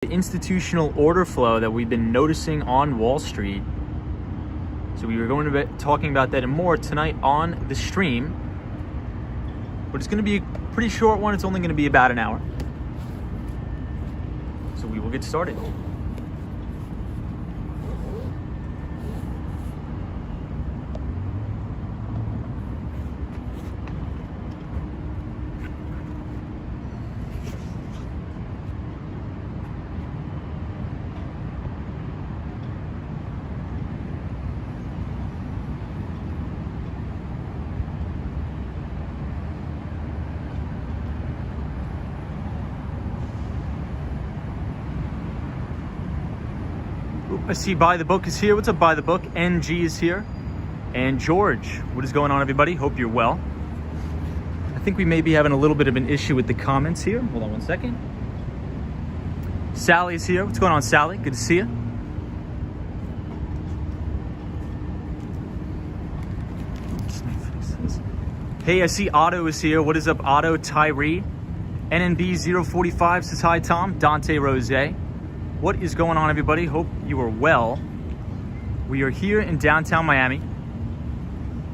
The institutional order flow that we've been noticing on Wall Street. So we were going to be talking about that and more tonight on the stream, but it's going to be a pretty short one. It's only going to be about an hour. So we will get started. I see Buy the Book is here. What's up, Buy the Book? NG is here. And George, what is going on, everybody? Hope you're well. I think we may be having a little bit of an issue with the comments here. Hold on one second. Sally's here. What's going on, Sally? Good to see you. Hey, I see Otto is here. What is up, Otto? Tyree. NNB 045 says hi, Tom. Dante Rose. What is going on, everybody? Hope you are well. We are here in downtown Miami.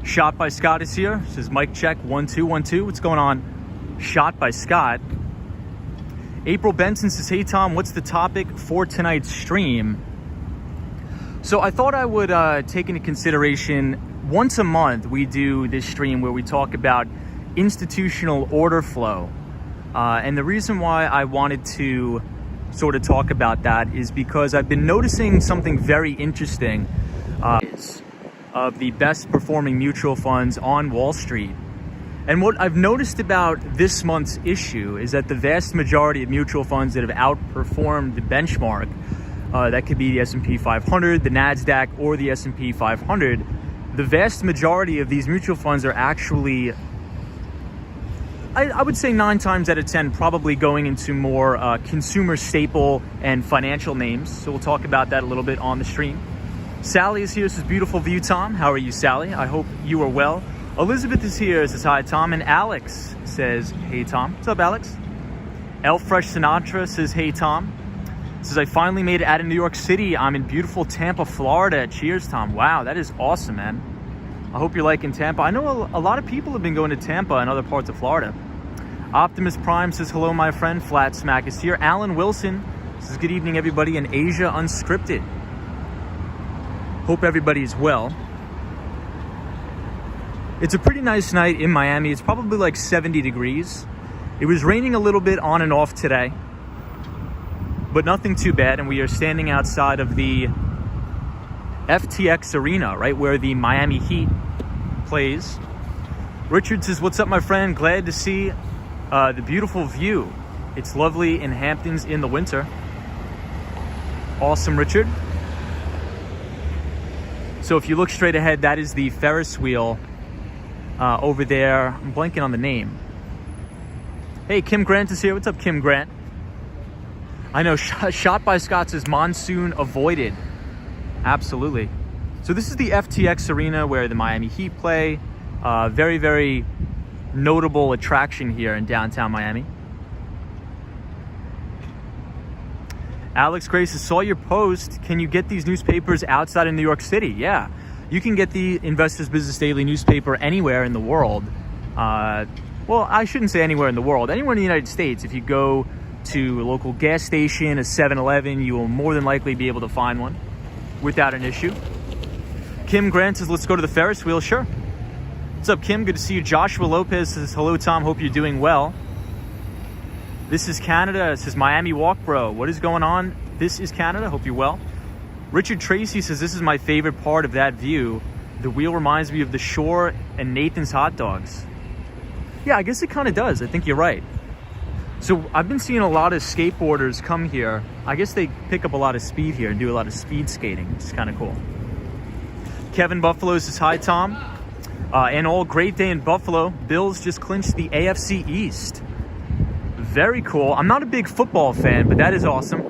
Shot by Scott is here. Says mic check 1 2 1 2. What's going on? Shot by Scott. April Benson says, hey Tom, what's the topic for tonight's stream? So I thought I would take into consideration, once a month we do this stream where we talk about institutional order flow. And the reason why I wanted to sort of talk about that is because I've been noticing something very interesting of the best performing mutual funds on Wall Street. And what I've noticed about this month's issue is that the vast majority of mutual funds that have outperformed the benchmark, that could be the S&P 500, the NASDAQ, or the S&P 500, the vast majority of these mutual funds are actually, I would say 9 times out of 10, probably going into more consumer staple and financial names. So we'll talk about that a little bit on the stream. Sally is here. Says beautiful view, Tom. How are you, Sally? I hope you are well. Elizabeth is here. Says hi, Tom. And Alex says, hey, Tom. What's up, Alex? Elf Fresh Sinatra says, hey, Tom. Says, I finally made it out of New York City. I'm in beautiful Tampa, Florida. Cheers, Tom. Wow, that is awesome, man. I hope you're liking Tampa. I know a lot of people have been going to Tampa and other parts of Florida. Optimus Prime says, hello, my friend. Flat Smack is here. Alan Wilson says, good evening, everybody in Asia Unscripted. Hope everybody is well. It's a pretty nice night in Miami. It's probably like 70 degrees. It was raining a little bit on and off today, but nothing too bad. And we are standing outside of the FTX Arena, right where the Miami Heat plays. Richard says, what's up, my friend? Glad to see the beautiful view. It's lovely in Hamptons in the winter. Awesome, Richard. So if you look straight ahead, that is the Ferris wheel over there. I'm blanking on the name. Hey, Kim Grant is here. What's up, Kim Grant? I know, shot by Scott says monsoon avoided. Absolutely. So this is the FTX Arena where the Miami Heat play. Very, very notable attraction here in downtown Miami. Alex Grace saw your post. Can you get these newspapers outside of New York City? Yeah, you can get the Investors Business Daily newspaper anywhere in the world. Well, I shouldn't say anywhere in the world. Anywhere in the United States. If you go to a local gas station, a 7-Eleven, you will more than likely be able to find one without an issue. Kim Grant says, let's go to the Ferris wheel. Sure. What's up, Kim? Good to see you. Joshua Lopez says, hello, Tom. Hope you're doing well. This is Canada. It says Miami Walk, bro. What is going on? This is Canada. Hope you're well. Richard Tracy says, this is my favorite part of that view. The wheel reminds me of the shore and Nathan's hot dogs. Yeah, I guess it kind of does. I think you're right. So I've been seeing a lot of skateboarders come here. I guess they pick up a lot of speed here and do a lot of speed skating, which is kind of cool. Kevin Buffalo says, hi, Tom. And all great day in Buffalo. Bills just clinched the AFC East. Very cool. I'm not a big football fan, but that is awesome.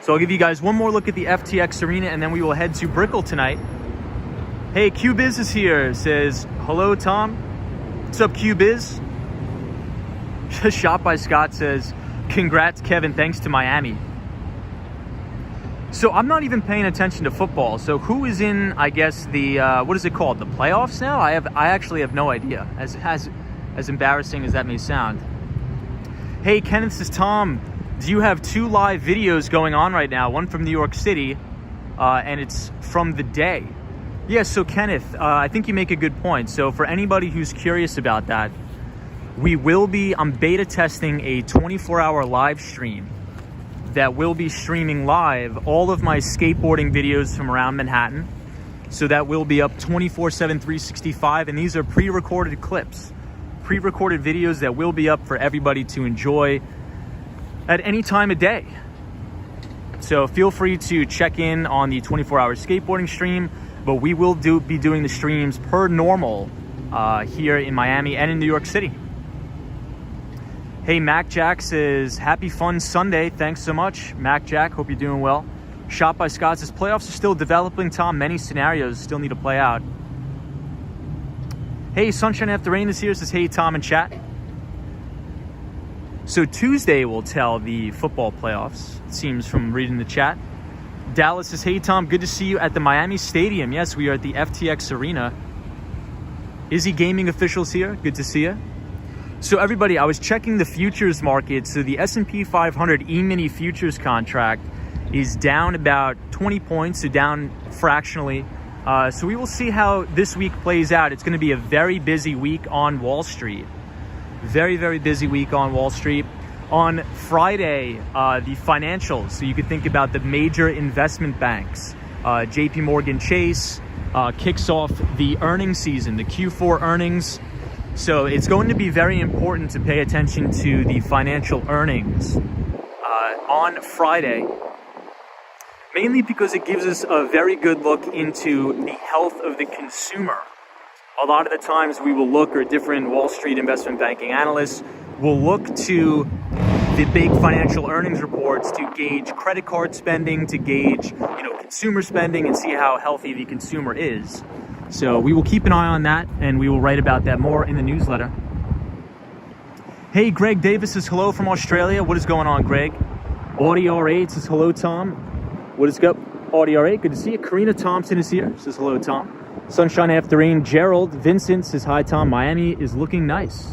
So I'll give you guys one more look at the FTX Arena, and then we will head to Brickell tonight. Hey, QBiz is here. Says, hello, Tom. What's up, QBiz? Shot by Scott says, congrats, Kevin. Thanks to Miami. So I'm not even paying attention to football. So who is in, I guess, the, what is it called? The playoffs now? I actually have no idea, as embarrassing as that may sound. Hey, Kenneth says, Tom, do you have 2 live videos going on right now? One from New York City, and it's from the day. Yeah, so Kenneth, I think you make a good point. So for anybody who's curious about that, I'm beta testing a 24-hour live stream that will be streaming live all of my skateboarding videos from around Manhattan. So that will be up 24/7, 365, and these are pre-recorded clips, pre-recorded videos that will be up for everybody to enjoy at any time of day. So feel free to check in on the 24-hour skateboarding stream, but we will be doing the streams per normal here in Miami and in New York City. Hey, Mac Jack says, happy fun Sunday. Thanks so much, Mac Jack. Hope you're doing well. Shot by Scott says, playoffs are still developing, Tom. Many scenarios still need to play out. Hey, Sunshine After Rain is here. Says, hey, Tom and chat. So Tuesday will tell the football playoffs, it seems from reading the chat. Dallas says, hey, Tom, good to see you at the Miami Stadium. Yes, we are at the FTX Arena. Izzy Gaming officials here. Good to see you. So everybody, I was checking the futures market. So the S&P 500 E-mini futures contract is down about 20 points, so down fractionally. So we will see how this week plays out. It's going to be a very busy week on Wall Street. Very, very busy week on Wall Street. On Friday, the financials. So you could think about the major investment banks. JP Morgan Chase kicks off the earnings season, the Q4 earnings. So it's going to be very important to pay attention to the financial earnings on Friday, mainly because it gives us a very good look into the health of the consumer. A lot of the times we will look, or different Wall Street investment banking analysts will look to the big financial earnings reports to gauge credit card spending, to gauge, consumer spending, and see how healthy the consumer is. So we will keep an eye on that, and we will write about that more in the newsletter. Hey, Greg Davis says hello from Australia. What is going on, Greg? Audi R8 says hello, Tom. What is up, Audi R8? Good to see you. Karina Thompson is here. Says hello, Tom. Sunshine After Rain. Gerald Vincent says hi, Tom. Miami is looking nice.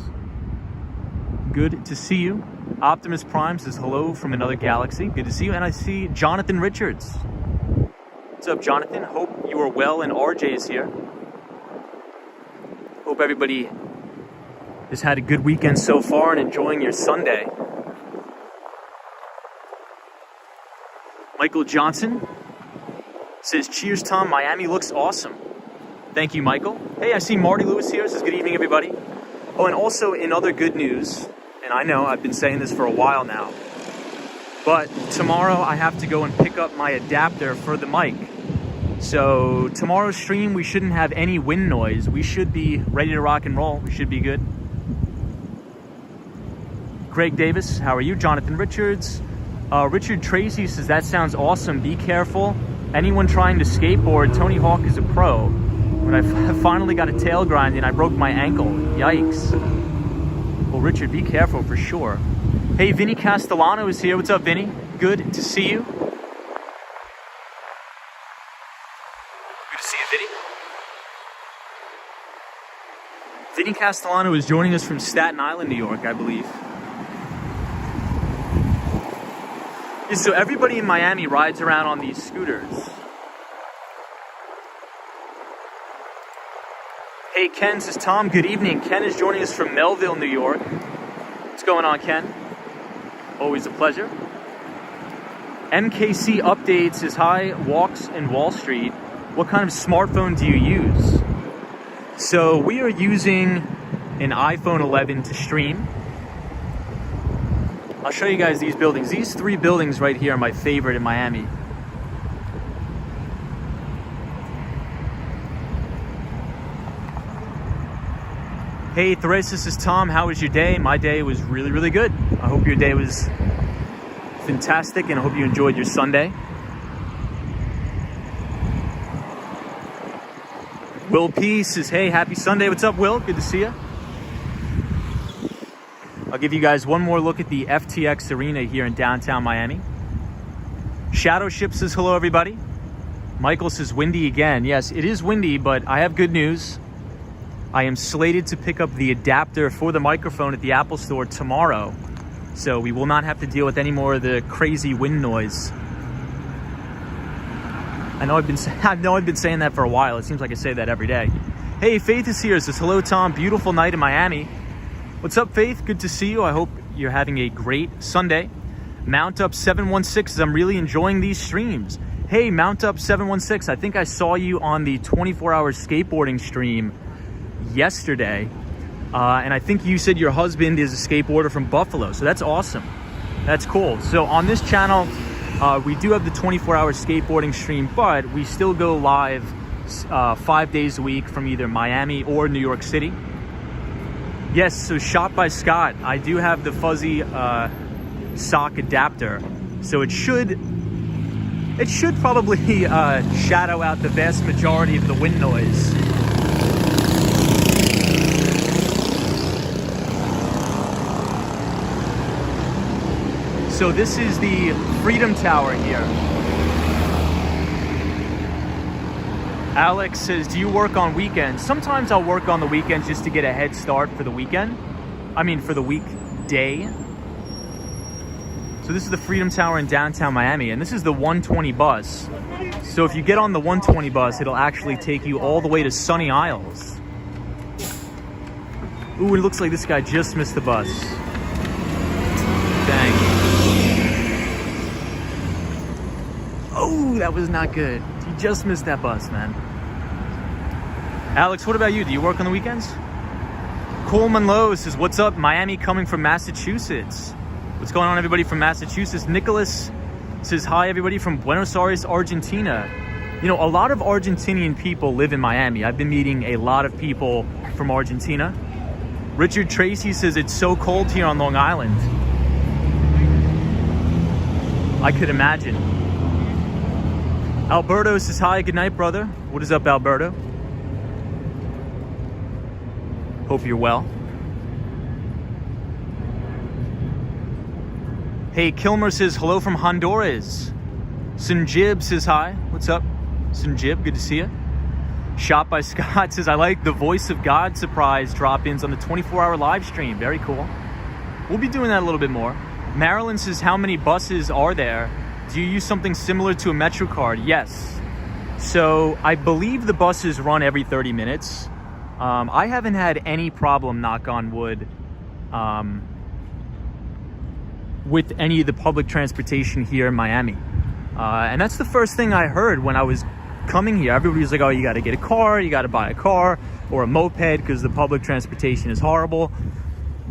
Good to see you. Optimus Prime says hello from another galaxy. Good to see you. And I see Jonathan Richards. What's up, Jonathan? Hope you are well, and RJ is here. Hope everybody has had a good weekend so far and enjoying your Sunday. Michael Johnson says, cheers, Tom. Miami looks awesome. Thank you, Michael. Hey, I see Marty Lewis here. Says, good evening, everybody. Oh, and also in other good news, and I know I've been saying this for a while now, but tomorrow I have to go and pick up my adapter for the mic. So tomorrow's stream, we shouldn't have any wind noise. We should be ready to rock and roll. We should be good. Greg Davis, how are you? Jonathan Richards. Richard Tracy says, that sounds awesome. Be careful. Anyone trying to skateboard, Tony Hawk is a pro. When I finally got a tail grind and I broke my ankle. Yikes. Well, Richard, be careful for sure. Hey, Vinny Castellano is here. What's up, Vinny? Good to see you. Vinny Castellano is joining us from Staten Island, New York, I believe. So everybody in Miami rides around on these scooters. Hey, Ken says, Tom, good evening. Ken is joining us from Melville, New York. What's going on, Ken? Always a pleasure. MKC Updates says, hi, walks in Wall Street. What kind of smartphone do you use? So we are using an iPhone 11 to stream. I'll show you guys these buildings. These 3 buildings right here are my favorite in Miami. Hey, Theresa says, Tom, how was your day? My day was really, really good. I hope your day was fantastic, and I hope you enjoyed your Sunday. Will P says, hey, happy Sunday. What's up, Will? Good to see you. I'll give you guys one more look at the FTX Arena here in downtown Miami. Shadow Ship says hello, everybody. Michael says windy again. Yes, it is windy, but I have good news. I am slated to pick up the adapter for the microphone at the Apple Store tomorrow. So we will not have to deal with any more of the crazy wind noise. I know I've been saying that for a while. It seems like I say that every day. Hey, Faith is here. Says hello, Tom. Beautiful night in Miami. What's up, Faith? Good to see you. I hope you're having a great Sunday. Mount Up 716 says I'm really enjoying these streams. Hey, Mount Up 716. I think I saw you on the 24-hour skateboarding stream yesterday. And I think you said your husband is a skateboarder from Buffalo. So that's awesome. That's cool. So on this channel, we do have the 24-hour skateboarding stream, but we still go live 5 days a week from either Miami or New York City. Yes, so Shot by Scott, I do have the fuzzy sock adapter, so it should probably shadow out the vast majority of the wind noise. So this is the Freedom Tower here. Alex says, do you work on weekends? Sometimes I'll work on the weekends just to get a head start for the weekend. I mean, for the weekday. So this is the Freedom Tower in downtown Miami, and this is the 120 bus. So if you get on the 120 bus, it'll actually take you all the way to Sunny Isles. Ooh, it looks like this guy just missed the bus. Dang. Oh, that was not good. You just missed that bus, man. Alex, what about you? Do you work on the weekends? Coleman Lowe says, what's up? Miami coming from Massachusetts. What's going on, everybody from Massachusetts? Nicholas says, hi, everybody from Buenos Aires, Argentina. You know, a lot of Argentinian people live in Miami. I've been meeting a lot of people from Argentina. Richard Tracy says, it's so cold here on Long Island. I could imagine. Alberto says, hi, good night, brother. What is up, Alberto? Hope you're well. Hey, Kilmer says, hello from Honduras. Sunjib says, hi. What's up, Sunjib? Good to see you. Shot by Scott says, I like the Voice of God surprise drop-ins on the 24-hour live stream. Very cool. We'll be doing that a little bit more. Marilyn says, how many buses are there? Do you use something similar to a MetroCard? Yes. So I believe the buses run every 30 minutes. I haven't had any problem, knock on wood, with any of the public transportation here in Miami. And that's the first thing I heard when I was coming here. Everybody was like, oh, you got to get a car, you got to buy a car or a moped because the public transportation is horrible.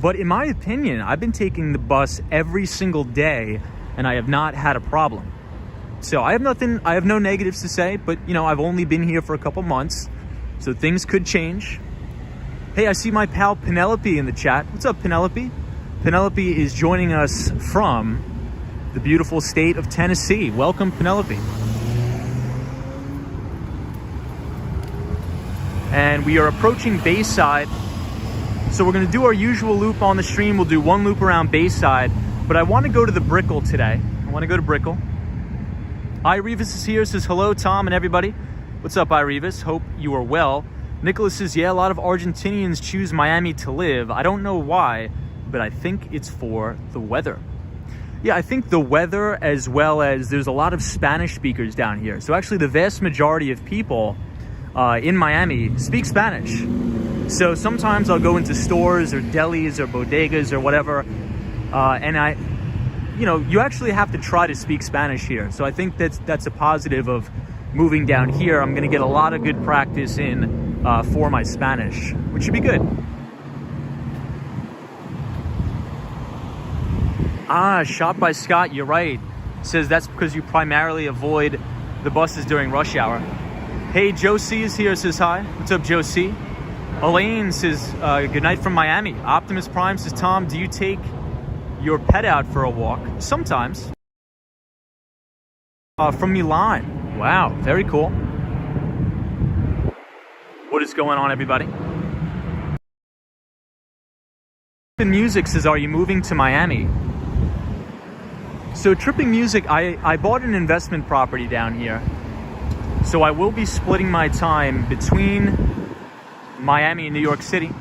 But in my opinion, I've been taking the bus every single day and I have not had a problem. So I have no negatives to say, but you know, I've only been here for a couple months, so things could change. Hey, I see my pal Penelope in the chat. What's up, Penelope? Penelope is joining us from the beautiful state of Tennessee. Welcome, Penelope. And we are approaching Bayside. So we're gonna do our usual loop on the stream. We'll do one loop around Bayside, but I wanna go to the Brickell today. I wanna go to Brickell. Irevis is here, says hello, Tom and everybody. What's up, Irevis? Hope you are well. Nicholas says, yeah, a lot of Argentinians choose Miami to live. I don't know why, but I think it's for the weather. Yeah, I think the weather, as well as there's a lot of Spanish speakers down here. So actually the vast majority of people in Miami speak Spanish. So sometimes I'll go into stores or delis or bodegas or whatever, and you actually have to try to speak Spanish here. So I think that's a positive of moving down here. I'm gonna get a lot of good practice in for my Spanish, which should be good. Shot by Scott, you're right. Says that's because you primarily avoid the buses during rush hour. Hey, Josie is here, says hi. What's up, Josie? Elaine says, good night from Miami. Optimus Prime says, Tom, do you take your pet out for a walk? Sometimes. From Milan. Wow, very cool. What is going on, everybody? Trippin' Music says, are you moving to Miami? So Tripping Music, I bought an investment property down here. So I will be splitting my time between Miami and New York City.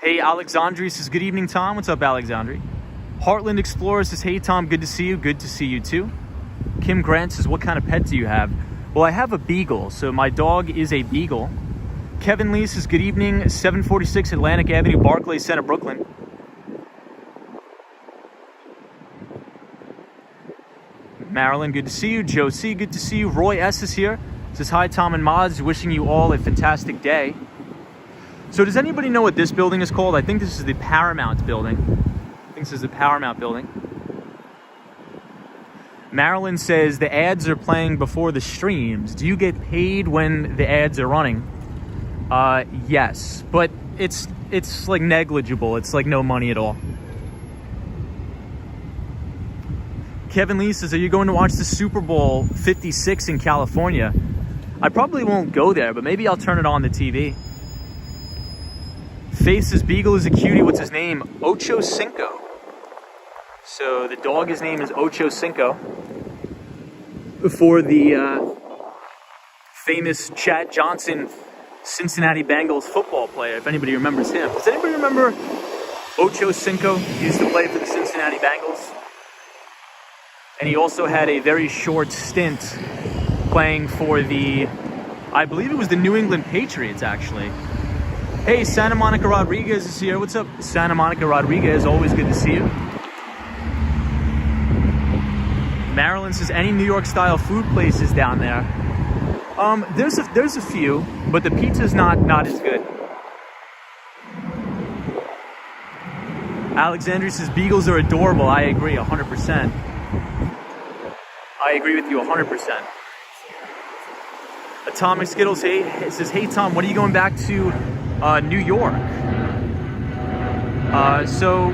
Hey, Alexandri says, good evening, Tom. What's up, Alexandri? Heartland Explorer says, hey, Tom, good to see you. Good to see you, too. Kim Grant says, what kind of pet do you have? Well, I have a beagle. So my dog is a beagle. Kevin Lee says, good evening, 746 Atlantic Avenue, Barclays Center, Brooklyn. Marilyn, good to see you. Joe C, good to see you. Roy S is here. Says, hi, Tom and Mods. Wishing you all a fantastic day. So does anybody know what this building is called? I think this is the Paramount building. Marilyn says, the ads are playing before the streams. Do you get paid when the ads are running? Yes, but it's like negligible. It's like no money at all. Kevin Lee says, are you going to watch the Super Bowl 56 in California? I probably won't go there, but maybe I'll turn it on the TV. Faith says, beagle is a cutie. What's his name? Ocho Cinco. So the dog, his name is Ocho Cinco. For the famous Chad Johnson Cincinnati Bengals football player, if anybody remembers him. Does anybody remember Ocho Cinco? He used to play for the Cincinnati Bengals. And he also had a very short stint playing for the, I believe it was the New England Patriots, actually. Hey, Santa Monica Rodriguez is here. What's up, Santa Monica Rodriguez? Always good to see you. Marilyn says, any New York style food places down there? There's a few, but the pizza's not as good. Alexandria says, beagles are adorable. I agree 100%. I agree with you 100%. Atomic Skittles, hey, it says, hey Tom, when are you going back to New York? So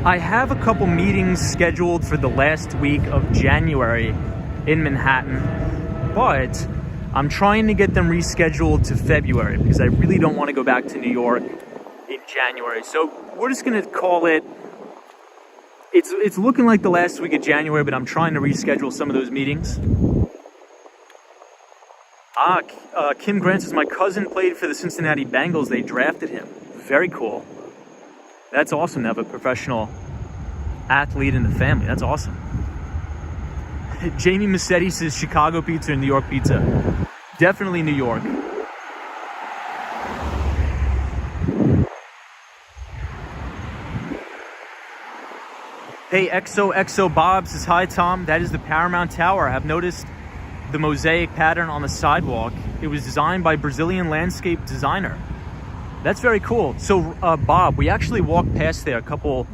I have a couple meetings scheduled for the last week of January in Manhattan, but I'm trying to get them rescheduled to February because I really don't want to go back to New York in January. So we're just going to call it, it's looking like the last week of January, but I'm trying to reschedule some of those meetings. Kim Grant says, my cousin played for the Cincinnati Bengals. They drafted him. Very cool. That's awesome to have a professional athlete in the family. That's awesome. Jamie Massetti says, Chicago pizza and New York pizza. Definitely New York. Hey, XOXO Bob says, hi Tom, that is the Paramount Tower. I have noticed the mosaic pattern on the sidewalk. It was designed by Brazilian landscape designer. That's very cool. So Bob, we actually walked past there a couple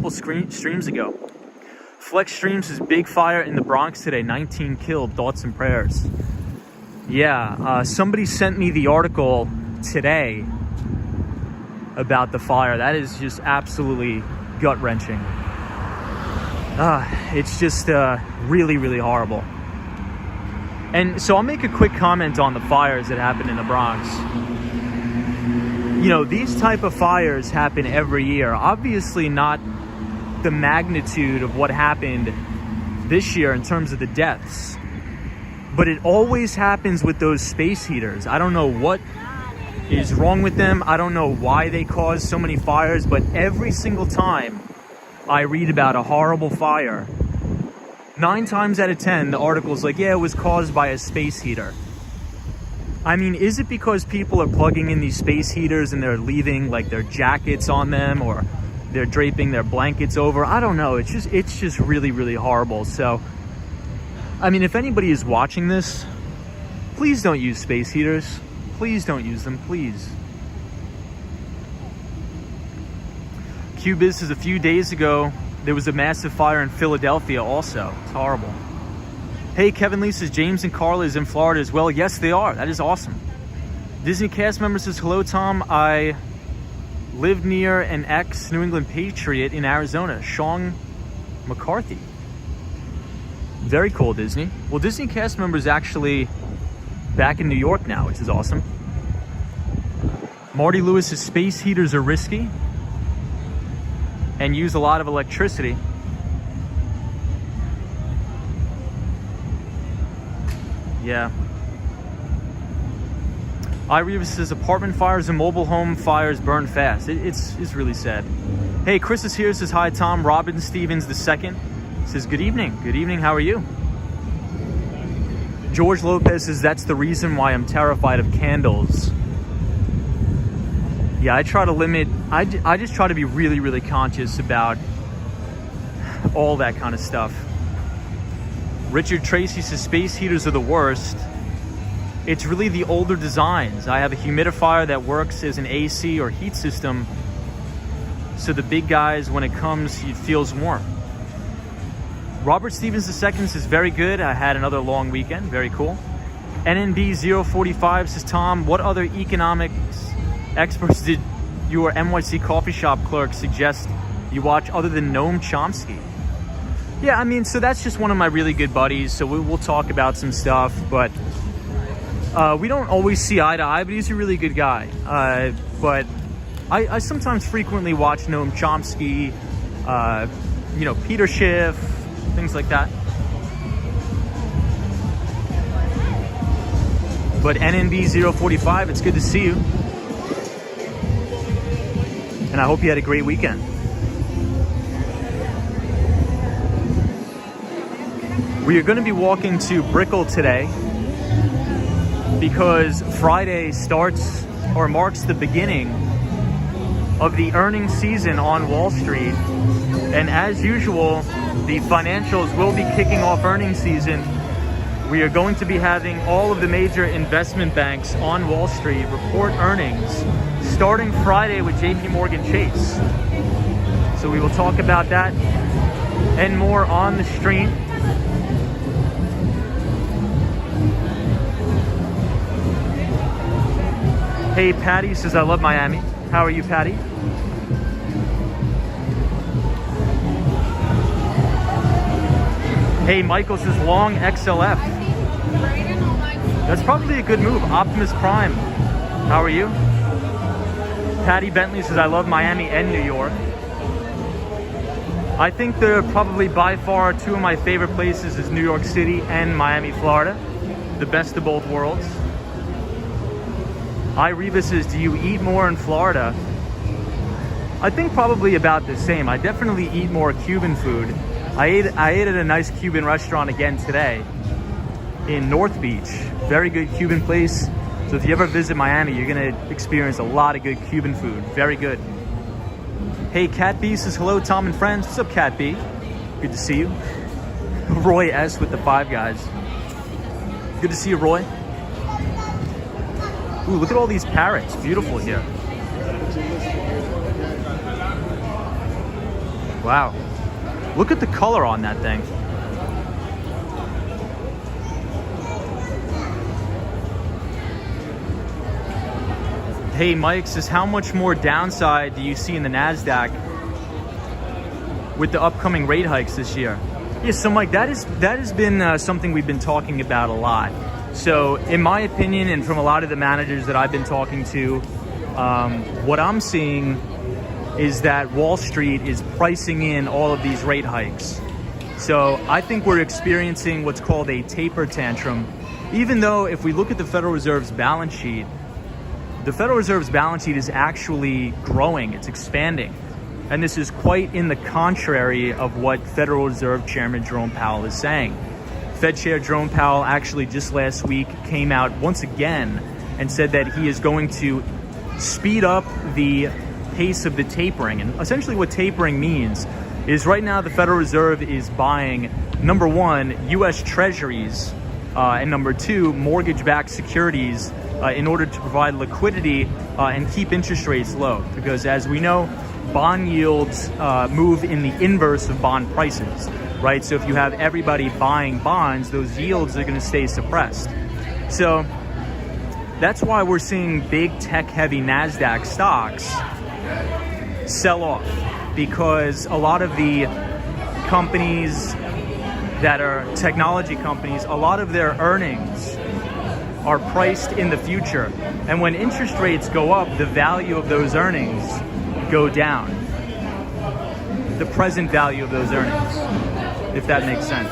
streams ago. Flex Streams says, big fire in the Bronx today, 19 killed, thoughts and prayers. Yeah, somebody sent me the article today about the fire. That is just absolutely gut-wrenching. It's just really, really horrible. And so I'll make a quick comment on the fires that happened in the Bronx. You know, these type of fires happen every year. Obviously not the magnitude of what happened this year in terms of the deaths. But it always happens with those space heaters. I don't know what is wrong with them. I don't know why they cause so many fires, but every single time I read about a horrible fire, 9 times out of 10, the article's like, yeah, it was caused by a space heater. I mean, is it because people are plugging in these space heaters and they're leaving like their jackets on them, or they're draping their blankets over? I don't know. It's just really, really horrible. So, I mean, if anybody is watching this, please don't use space heaters. Please don't use them, please. Q-Biz says, a few days ago, there was a massive fire in Philadelphia also. It's horrible. Hey, Kevin Lee says, James and Carla is in Florida as well. Yes, they are. That is awesome. Disney cast member says, hello, Tom. I lived near an ex-New England Patriot in Arizona, Sean McCarthy. Very cool, Disney. Well, Disney cast member is actually back in New York now, which is awesome. Marty Lewis's space heaters are risky and use a lot of electricity. Yeah. Irevis says apartment fires and mobile home fires burn fast. It's really sad. Hey, Chris is here, says hi Tom. Robin Stevens II says good evening. Good evening, how are you? George Lopez says that's the reason why I'm terrified of candles. Yeah, I try to limit, I just try to be really, really conscious about all that kind of stuff. Richard Tracy says space heaters are the worst. It's really the older designs. I have a humidifier that works as an AC or heat system, so the big guys, when it comes, it feels warm. Robert Stevens II says very good. I had another long weekend. Very cool. NNB 045 says, Tom, what other economics experts did your NYC coffee shop clerk suggest you watch other than Noam Chomsky? Yeah, I mean, so that's just one of my really good buddies. So we'll talk about some stuff, but we don't always see eye to eye, but he's a really good guy. But I sometimes frequently watch Noam Chomsky, Peter Schiff, things like that. But NNB 045, it's good to see you. And I hope you had a great weekend. We are going to be walking to Brickell today because Friday starts or marks the beginning of the earnings season on Wall Street. And as usual, the financials will be kicking off earnings season. We are going to be having all of the major investment banks on Wall Street report earnings starting Friday with JP Morgan Chase. So we will talk about that and more on the stream. Hey, Patty says, I love Miami. How are you, Patty? Hey, Michael says, long XLF. That's probably a good move. Optimus Prime. How are you? Patty Bentley says, I love Miami and New York. I think they're probably by far two of my favorite places is New York City and Miami, Florida. The best of both worlds. Reva says, do you eat more in Florida? I think probably about the same. I definitely eat more Cuban food. I ate at a nice Cuban restaurant again today in North Beach. Very good Cuban place. So if you ever visit Miami, you're gonna experience a lot of good Cuban food. Very good. Hey, Cat B says, hello, Tom and friends. What's up, Cat B? Good to see you. Roy S with the 5 guys. Good to see you, Roy. Ooh, look at all these parrots. Beautiful here. Wow. Look at the color on that thing. Hey, Mike says, how much more downside do you see in the NASDAQ with the upcoming rate hikes this year? Yeah, so Mike, that has been something we've been talking about a lot. So in my opinion, and from a lot of the managers that I've been talking to, what I'm seeing is that Wall Street is pricing in all of these rate hikes. So I think we're experiencing what's called a taper tantrum, even though if we look at the Federal Reserve's balance sheet, the Federal Reserve's balance sheet is actually growing, it's expanding. And this is quite in the contrary of what Federal Reserve Chairman Jerome Powell is saying. Fed Chair Jerome Powell actually just last week came out once again and said that he is going to speed up the pace of the tapering. And essentially what tapering means is right now the Federal Reserve is buying, number one, U.S. Treasuries, and number two, mortgage-backed securities in order to provide liquidity and keep interest rates low. Because as we know, bond yields move in the inverse of bond prices. Right, so if you have everybody buying bonds, those yields are going to stay suppressed. So that's why we're seeing big tech-heavy NASDAQ stocks sell off, because a lot of the companies that are technology companies, a lot of their earnings are priced in the future. And when interest rates go up, the value of those earnings go down. The present value of those earnings, if that makes sense.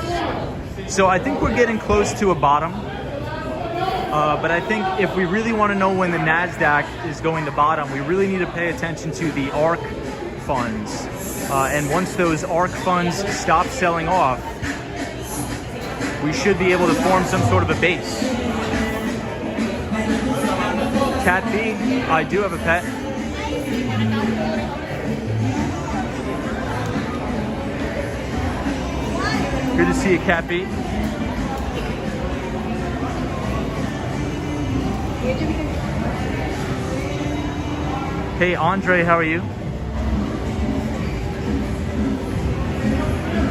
So I think we're getting close to a bottom. But I think if we really want to know when the NASDAQ is going to bottom, we really need to pay attention to the ARK funds. And once those ARK funds stop selling off, we should be able to form some sort of a base. Cat B, I do have a pet. Good to see you, Cat B. Hey, Andre, how are you?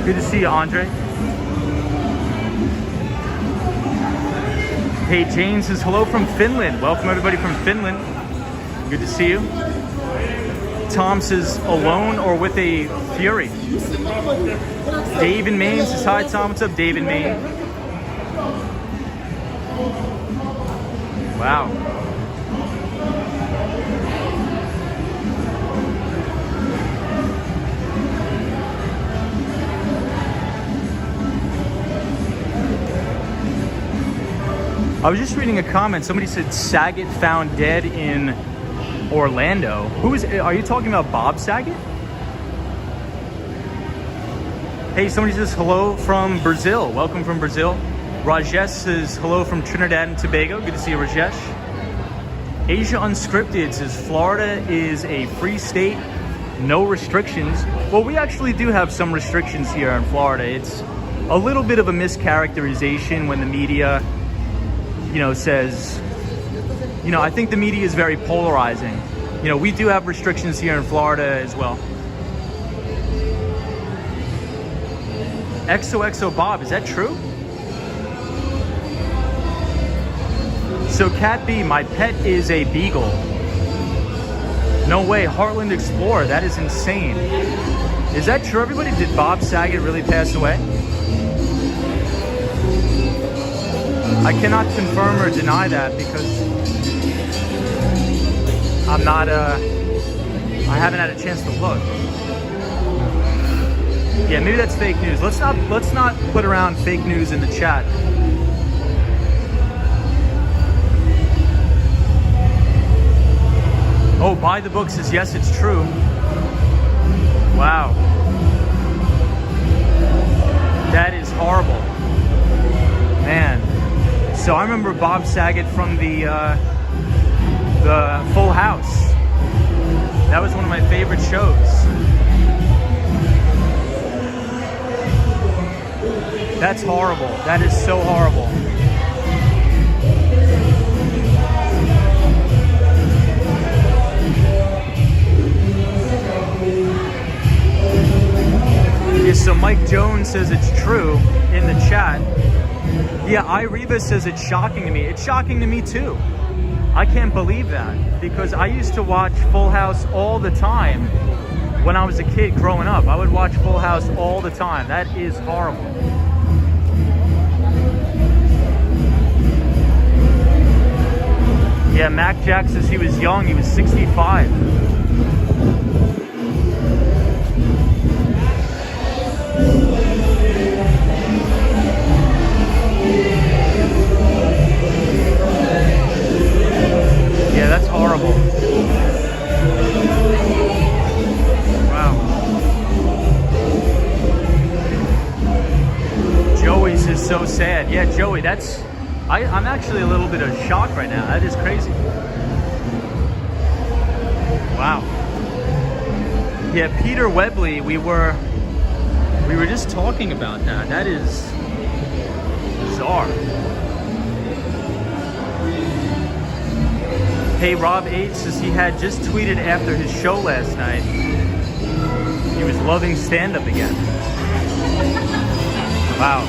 Good to see you, Andre. Hey, Jane says hello from Finland. Welcome everybody from Finland. Good to see you. Tom says alone or with a Fury. Dave in Maine says hi, Tom. What's up, Dave in Maine? Wow. I was just reading a comment. Somebody said Saget found dead in Orlando. Are you talking about Bob Saget? Hey, somebody says hello from Brazil. Welcome from Brazil. Rajesh says hello from Trinidad and Tobago. Good to see you, Rajesh. Asia Unscripted says Florida is a free state, no restrictions. Well, we actually do have some restrictions here in Florida. It's a little bit of a mischaracterization when the media, says, I think the media is very polarizing. We do have restrictions here in Florida as well. XOXO Bob, is that true? So Cat B, my pet is a beagle. No way, Heartland Explorer, that is insane. Is that true, everybody? Did Bob Saget really pass away? I cannot confirm or deny that because I haven't had a chance to look. Yeah, maybe that's fake news. Let's not put around fake news in the chat. Oh, Buy the Book says yes, it's true. Wow. That is horrible. Man. So I remember Bob Saget from the Full House. That was one of my favorite shows. That's horrible. That is so horrible. Yeah, so Mike Jones says it's true in the chat. Yeah, Ireba says it's shocking to me. It's shocking to me too. I can't believe that because I used to watch Full House all the time when I was a kid growing up. I would watch Full House all the time. That is horrible. Yeah, Mac Jack says he was young. He was 65. Yeah, that's horrible. Wow. Joey says so sad. Yeah, Joey, I'm actually a little bit of shock right now. That is crazy. Wow. Yeah, Peter Webley, we were just talking about that. That is bizarre. Hey, Rob H says he had just tweeted after his show last night. He was loving stand-up again. Wow.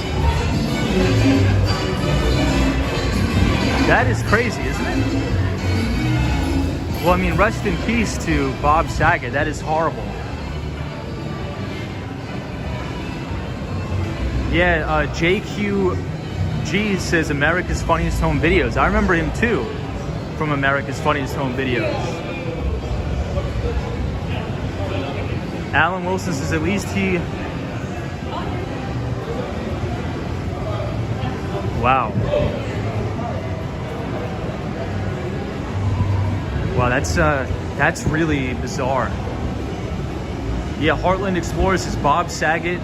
That is crazy, isn't it? Well, I mean, rest in peace to Bob Saget. That is horrible. Yeah, JQ G says America's Funniest Home Videos. I remember him too from America's Funniest Home Videos. Alan Wilson says at least he... Wow. Wow, that's really bizarre. Yeah, Heartland Explorer says Bob Saget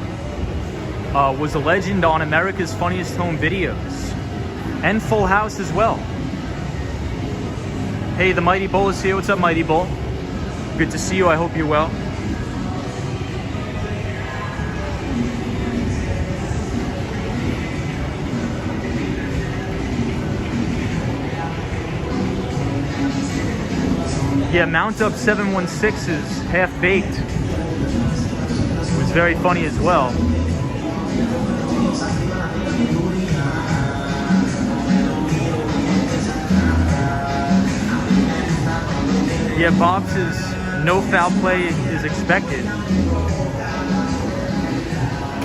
was a legend on America's Funniest Home Videos. And Full House as well. Hey, the Mighty Bull is here. What's up, Mighty Bull? Good to see you. I hope you're well. Yeah, Mount Up 716 is Half Baked. It was very funny as well. Yeah, Bob says no foul play is expected.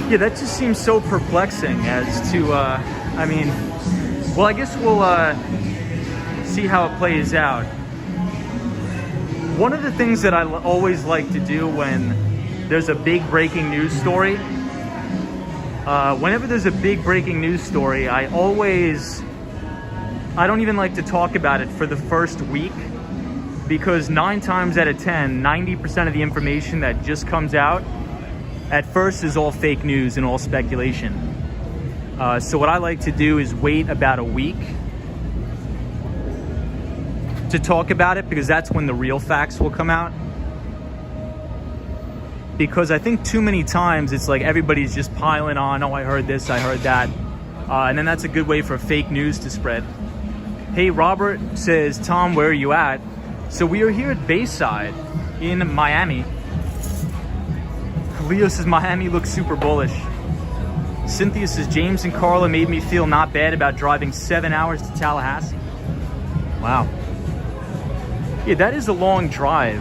Yeah, that just seems so perplexing as to, I mean, well, I guess we'll see how it plays out. One of the things that I always like to do when there's a big breaking news story, whenever there's a big breaking news story, I don't even like to talk about it for the first week, because 9 times out of 10, 90% of the information that just comes out at first is all fake news and all speculation. So what I like to do is wait about a week to talk about it, because that's when the real facts will come out. Because I think too many times it's like everybody's just piling on, oh, I heard this, I heard that. And then that's a good way for fake news to spread. Hey, Robert says, Tom, where are you at? So we are here at Bayside in Miami. Leo says Miami looks super bullish. Cynthia says James and Carla made me feel not bad about driving 7 hours to Tallahassee. Wow. Yeah, that is a long drive.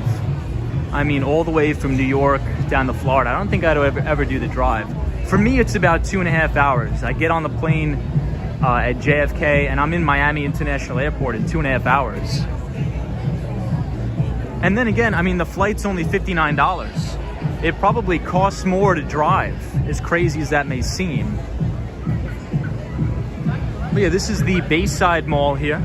I mean, all the way from New York down to Florida. I don't think I'd ever do the drive. For me, it's about 2.5 hours. I get on the plane at JFK and I'm in Miami International Airport in 2.5 hours. And then again, I mean, the flight's only $59. It probably costs more to drive, as crazy as that may seem. But yeah, this is the Bayside Mall here.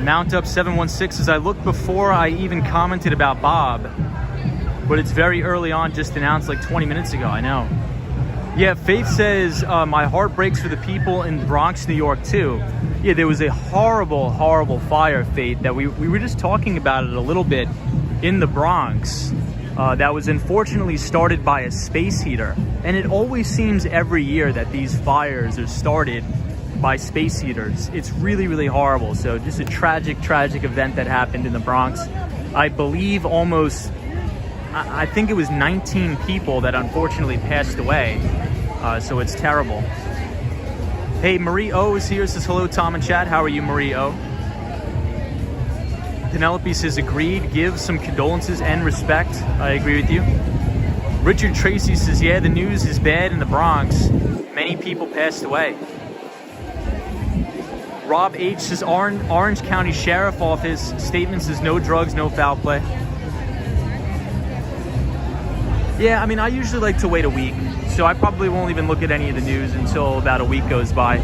Mount Up 716, as I looked before I even commented about Bob, but it's very early on, just announced like 20 minutes ago, I know. Yeah, Faith says, my heart breaks for the people in Bronx, New York too. Yeah, there was a horrible, horrible fire, Faith, that we were just talking about it a little bit in the Bronx. That was unfortunately started by a space heater. And it always seems every year that these fires are started by space heaters. It's really, really horrible. So just a tragic, tragic event that happened in the Bronx. I believe almost, I think it was 19 people that unfortunately passed away. So it's terrible. Hey, Marie O is here, says hello, Tom and Chad. How are you, Marie O? Penelope says agreed, give some condolences and respect. I agree with you. Richard Tracy says, yeah, the news is bad in the Bronx. Many people passed away. Rob H says Orange County Sheriff Office statement says no drugs, no foul play. Yeah, I mean, I usually like to wait a week, so I probably won't even look at any of the news until about a week goes by.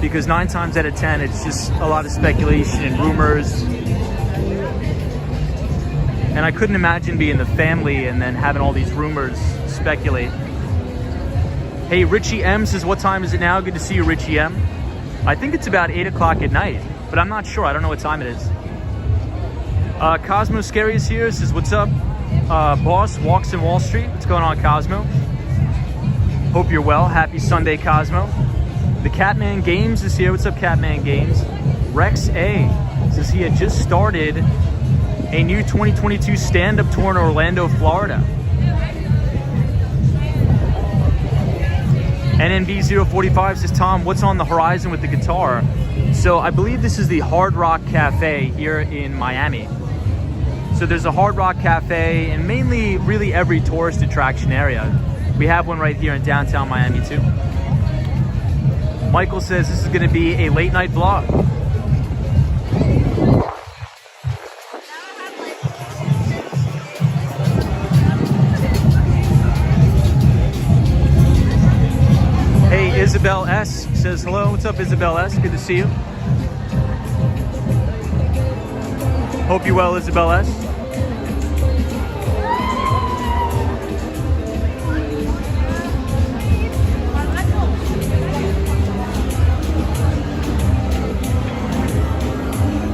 Because 9 times out of 10, it's just a lot of speculation and rumors. And I couldn't imagine being the family and then having all these rumors speculate. Hey, Richie M says, what time is it now? Good to see you, Richie M. I think it's about 8 o'clock at night, but I'm not sure. I don't know what time it is. Cosmo Scary is here, says, what's up? Boss walks in Wall Street. What's going on, Cosmo? Hope you're well. Happy Sunday, Cosmo. The Catman Games is here. What's up, Catman Games? Rex A says he had just started a new 2022 stand-up tour in Orlando, Florida. NNB045 says, Tom, what's on the horizon with the guitar? So I believe this is the Hard Rock Cafe here in Miami. So there's a Hard Rock Cafe and mainly really every tourist attraction area. We have one right here in downtown Miami too. Michael says this is going to be a late night vlog. Hey, Isabel S says hello. What's up, Isabel S? Good to see you. Hope you're well, Isabel S.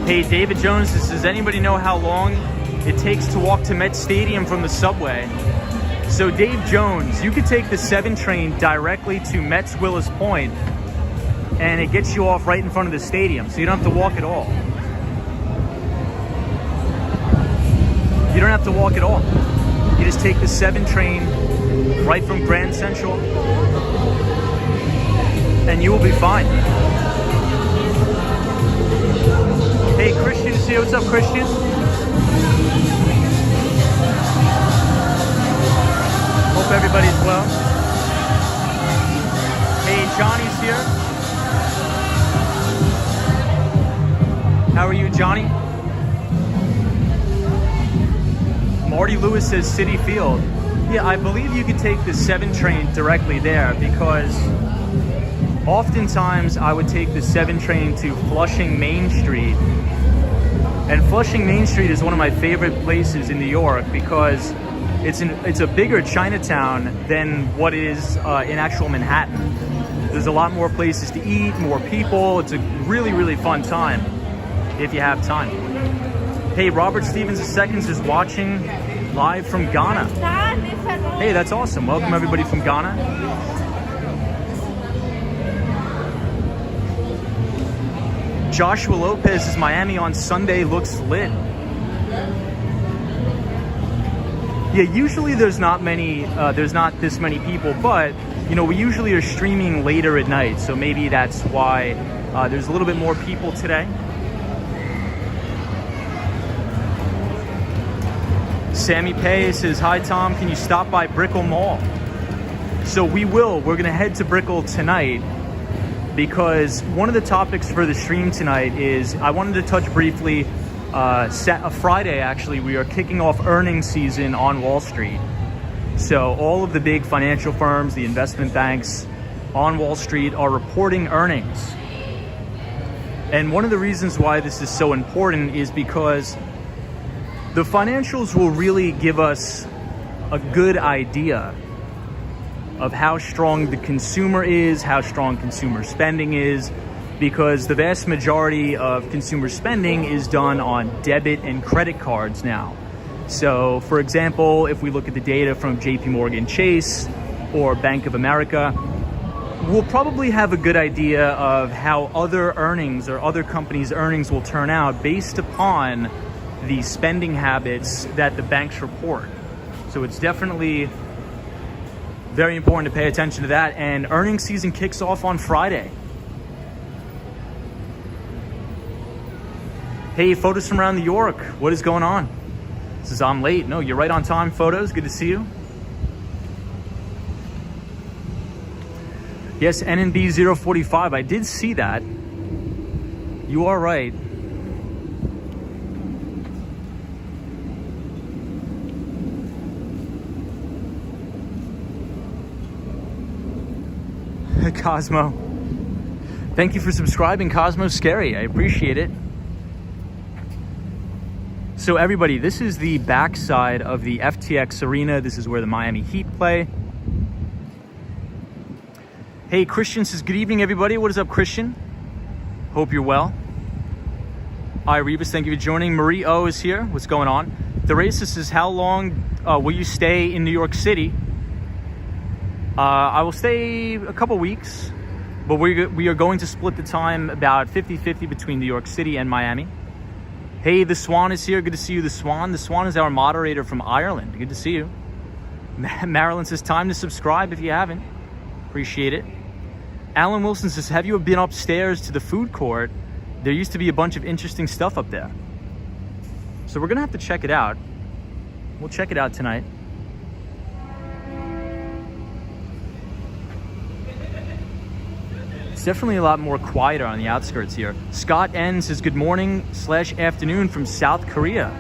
Hey, David Jones says, does anybody know how long it takes to walk to Met Stadium from the subway? So Dave Jones, you could take the 7 train directly to Mets Willis Point, and it gets you off right in front of the stadium, so you don't have to walk at all. You don't have to walk at all. You just take the 7 train right from Grand Central, and you will be fine. Hey, Christian's here. What's up, Christian? Hope everybody's well. Hey, Johnny's here. How are you, Johnny? Marty Lewis says City Field. Yeah, I believe you could take the 7 train directly there, because oftentimes I would take the 7 train to Flushing Main Street. And Flushing Main Street is one of my favorite places in New York because it's a bigger Chinatown than what is in actual Manhattan. There's a lot more places to eat, more people. It's a really, really fun time if you have time. Hey, Robert Stevens II is watching live from Ghana. Hey, that's awesome. Welcome everybody from Ghana. Joshua Lopez is Miami on Sunday looks lit. Yeah, usually there's not this many people, but you know, we usually are streaming later at night, so maybe that's why there's a little bit more people today. Sammy Pay says, hi Tom, can you stop by Brickell Mall? So we will. We're gonna head to Brickell tonight, because one of the topics for the stream tonight is I wanted to touch briefly, Friday actually, we are kicking off earnings season on Wall Street. So all of the big financial firms, the investment banks on Wall Street are reporting earnings. And one of the reasons why this is so important is because the financials will really give us a good idea of how strong the consumer is, how strong consumer spending is, because the vast majority of consumer spending is done on debit and credit cards now. So, for example, if we look at the data from JP Morgan Chase or Bank of America, we'll probably have a good idea of how other earnings or other companies' earnings will turn out based upon the spending habits that the banks report. So it's definitely very important to pay attention to that, and earnings season kicks off on Friday. Hey, photos from around New York. What is going on? This is I'm late. No, you're right on time. Photos. Good to see you. Yes, NNB 045. I did see that. You are right. Cosmo. Thank you for subscribing, Cosmo Scary. I appreciate it. So everybody, this is the backside of the FTX Arena. This is where the Miami Heat play. Hey, Christian says, good evening, everybody. What is up, Christian? Hope you're well. Hi, Rebus. Thank you for joining. Marie O is here. What's going on? The racist says, how long will you stay in New York City? I will stay a couple weeks, but we are going to split the time about 50-50 between New York City and Miami. Hey, the Swan is here. Good to see you, the Swan. The Swan is our moderator from Ireland. Good to see you. Marilyn says, time to subscribe if you haven't. Appreciate it. Alan Wilson says, have you been upstairs to the food court? There used to be a bunch of interesting stuff up there. So we're gonna have to check it out. We'll check it out tonight. It's definitely a lot more quieter on the outskirts here. Scott N says good morning / afternoon from South Korea.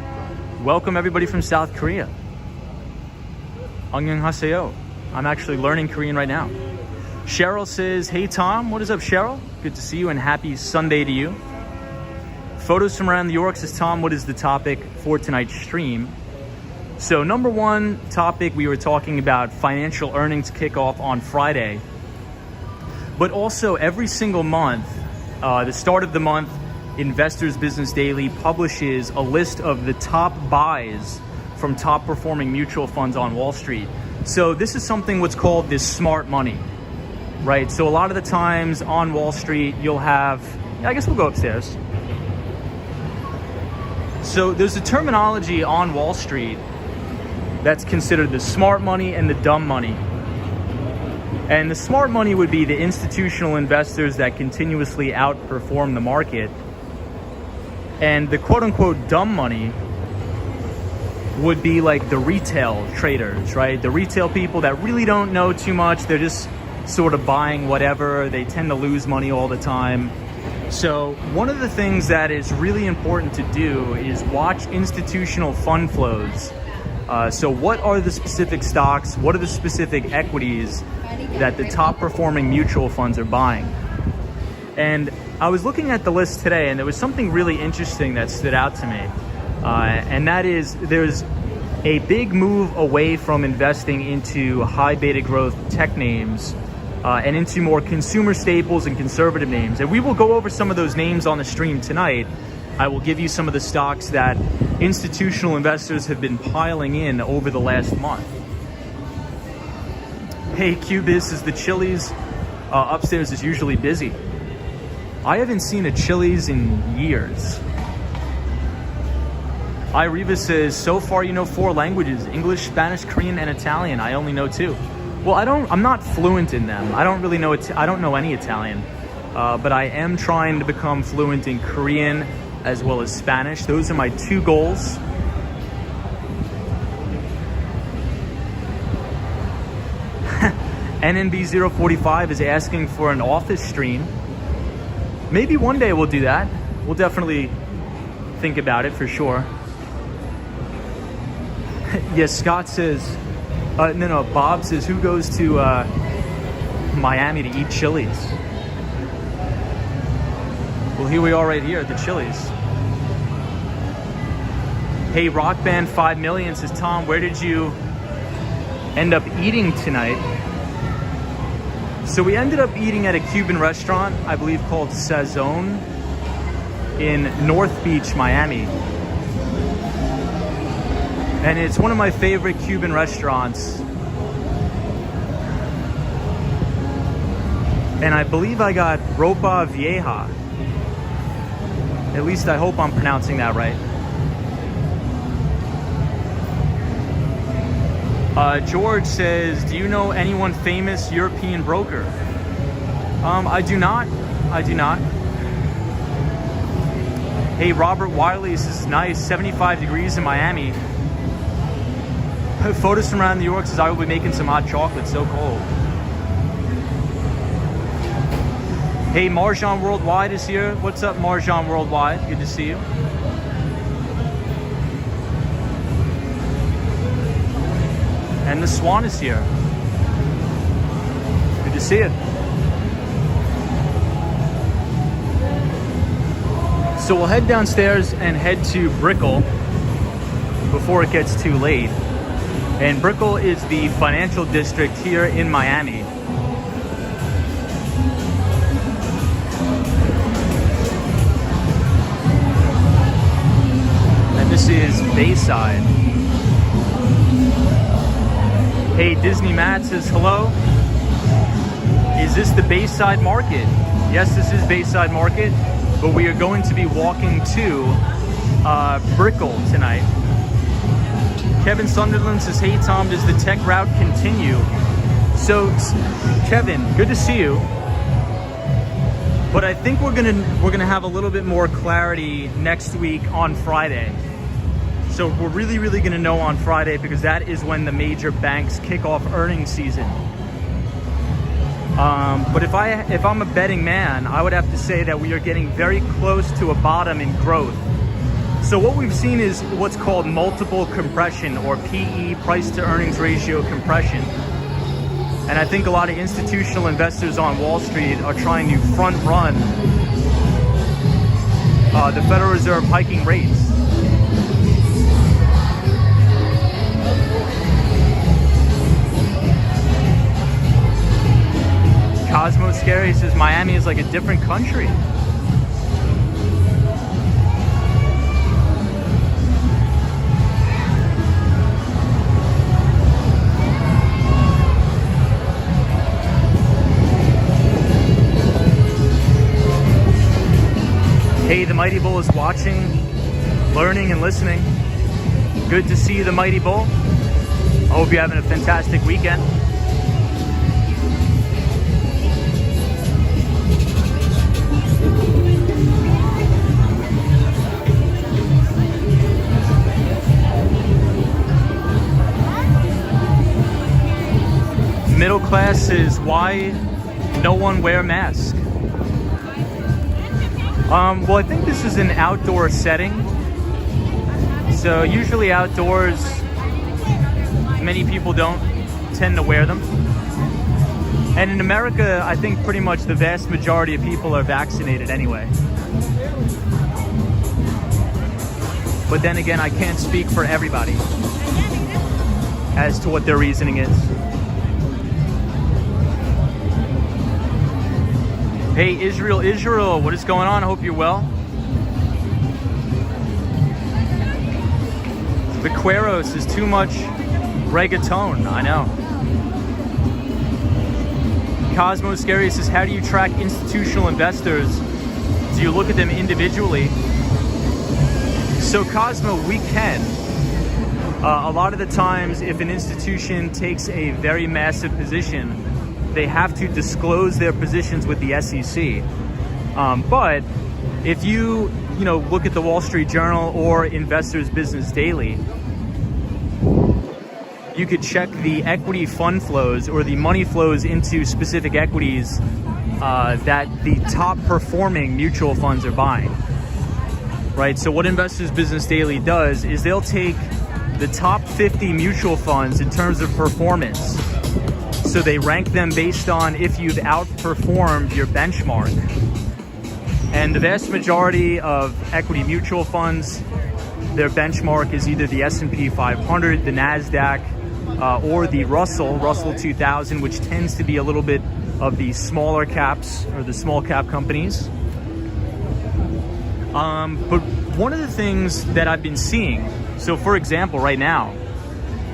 Welcome everybody from South Korea. Annyeonghaseyo. I'm actually learning Korean right now. Cheryl says, hey Tom, what is up Cheryl? Good to see you and happy Sunday to you. Photos from around New York says, Tom, what is the topic for tonight's stream? So number one topic, we were talking about financial earnings kickoff on Friday. But also every single month, the start of the month, Investors Business Daily publishes a list of the top buys from top performing mutual funds on Wall Street. So this is something what's called this smart money, right? So a lot of the times on Wall Street, you'll have, I guess we'll go upstairs. So there's a terminology on Wall Street that's considered the smart money and the dumb money. And the smart money would be the institutional investors that continuously outperform the market. And the quote unquote dumb money would be like the retail traders, right? The retail people that really don't know too much. They're just sort of buying whatever. They tend to lose money all the time. So one of the things that is really important to do is watch institutional fund flows. So what are the specific stocks? What are the specific equities that the top performing mutual funds are buying? And I was looking at the list today and there was something really interesting that stood out to me. And that is there's a big move away from investing into high beta growth tech names and into more consumer staples and conservative names. And we will go over some of those names on the stream tonight. I will give you some of the stocks that institutional investors have been piling in over the last month. Hey, Cubis, is the Chili's upstairs is usually busy. I haven't seen a Chili's in years. Iriva says, so far you know 4 languages, English, Spanish, Korean, and Italian. I only know 2. Well, I'm not fluent in them. I don't really know, I don't know any Italian. But I am trying to become fluent in Korean as well as Spanish. Those are my 2 goals. NNB045 is asking for an office stream. Maybe one day we'll do that. We'll definitely think about it for sure. Yes, Scott says, no, Bob says, who goes to Miami to eat Chili's? Well, here we are right here at the Chili's. Hey, Rock Band 5 Million says, Tom, where did you end up eating tonight? So we ended up eating at a Cuban restaurant, I believe called Sazon in North Beach, Miami. And it's one of my favorite Cuban restaurants. And I believe I got ropa vieja. At least I hope I'm pronouncing that right. George says, do you know anyone famous European broker? I do not. Hey, Robert Wiley, this is nice. 75 degrees in Miami. Photos from around New York says, I will be making some hot chocolate, so cold. Hey, Marjan Worldwide is here. What's up, Marjan Worldwide? Good to see you. And the Swan is here. Good to see you. So we'll head downstairs and head to Brickell before it gets too late. And Brickell is the financial district here in Miami. And this is Bayside. Hey, Disney Matt says hello. Is this the Bayside Market? Yes, this is Bayside Market, but we are going to be walking to Brickell tonight. Kevin Sunderland says, hey Tom, does the tech route continue? So Kevin, good to see you. But I think we're gonna have a little bit more clarity next week on Friday. So we're really going to know on Friday, because that is when the major banks kick off earnings season. But if I'm a betting man, I would have to say that we are getting very close to a bottom in growth. So what we've seen is what's called multiple compression, or PE, price to earnings ratio compression. And I think a lot of institutional investors on Wall Street are trying to front run the Federal Reserve hiking rates. Cosmo Scary says Miami is like a different country. Hey, the Mighty Bull is watching, learning, and listening. Good to see you, the Mighty Bull. I hope you're having a fantastic weekend. Middle class is why no one wear mask. Well, I think this is an outdoor setting. So usually outdoors, many people don't tend to wear them. And in America, I think pretty much the vast majority of people are vaccinated anyway. But then again, I can't speak for everybody as to what their reasoning is. Hey, Israel, what is going on? I hope you're well. Vaqueros is too much reggaeton, I know. Cosmo Scary says, how do you track institutional investors? Do you look at them individually? So Cosmo, we can. A lot of the times, if an institution takes a very massive position, they have to disclose their positions with the SEC. But if you look at the Wall Street Journal or Investors Business Daily, you could check the equity fund flows or the money flows into specific equities that the top performing mutual funds are buying. Right? So what Investors Business Daily does is they'll take the top 50 mutual funds in terms of performance. So they rank them based on if you've outperformed your benchmark. And the vast majority of equity mutual funds, their benchmark is either the S&P 500, the NASDAQ, or the Russell 2000, which tends to be a little bit of the smaller caps or the small cap companies. But one of the things that I've been seeing, so for example, right now,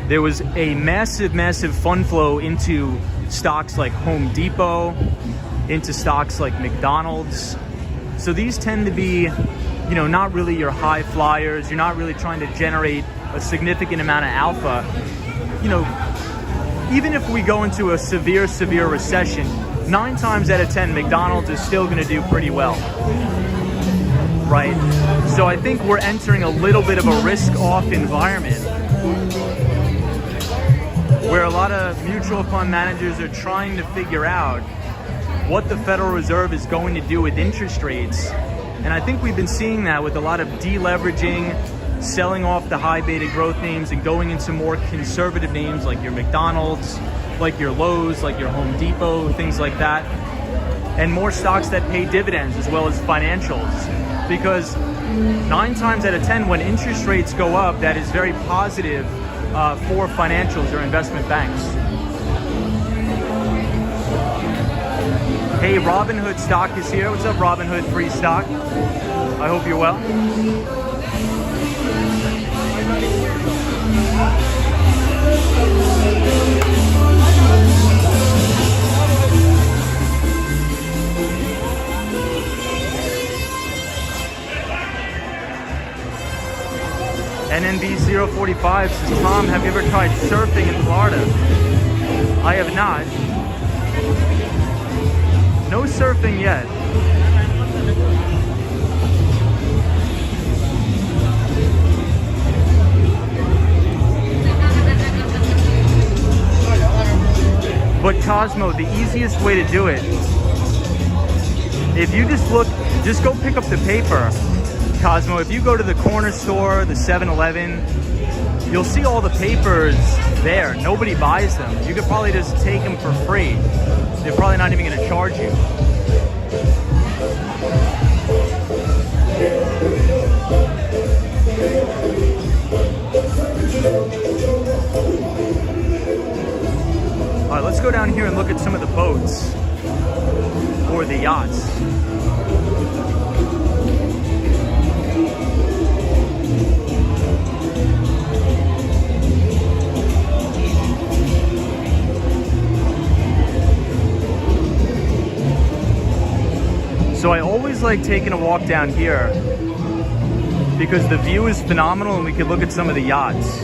there was a massive fund flow into stocks like Home Depot, into stocks like McDonald's. So these tend to be, not really your high flyers. You're not really trying to generate a significant amount of alpha. Even if we go into a severe recession, 9 times out of 10, McDonald's is still going to do pretty well. Right? So I think we're entering a little bit of a risk-off environment, where a lot of mutual fund managers are trying to figure out what the Federal Reserve is going to do with interest rates. And I think we've been seeing that with a lot of deleveraging, selling off the high beta growth names and going into more conservative names like your McDonald's, like your Lowe's, like your Home Depot, things like that. And more stocks that pay dividends as well as financials. Because 9 times out of 10, when interest rates go up, that is very positive for financials or investment banks. Hey, Robinhood stock is here. What's up, Robinhood free stock? I hope you're well. NNB045 says, Tom, have you ever tried surfing in Florida? I have not. No surfing yet. Cosmo, the easiest way to do it, if you just go pick up the paper, Cosmo. If you go to the corner store, the 7-Eleven, you'll see all the papers there. Nobody buys them. You could probably just take them for free. They're probably not even going to charge you. All right, let's go down here and look at some of the boats or the yachts. So I always like taking a walk down here because the view is phenomenal and we can look at some of the yachts.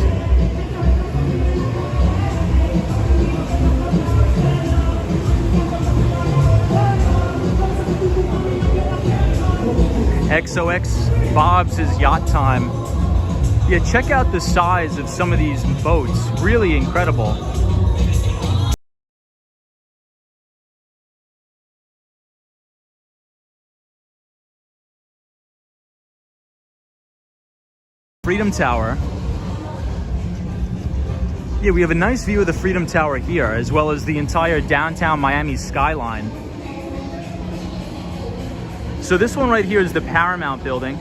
XOX Bob's is Yacht Time. Yeah, check out the size of some of these boats. Really incredible. Freedom Tower. Yeah, we have a nice view of the Freedom Tower here, as well as the entire downtown Miami skyline. So this one right here is the Paramount building,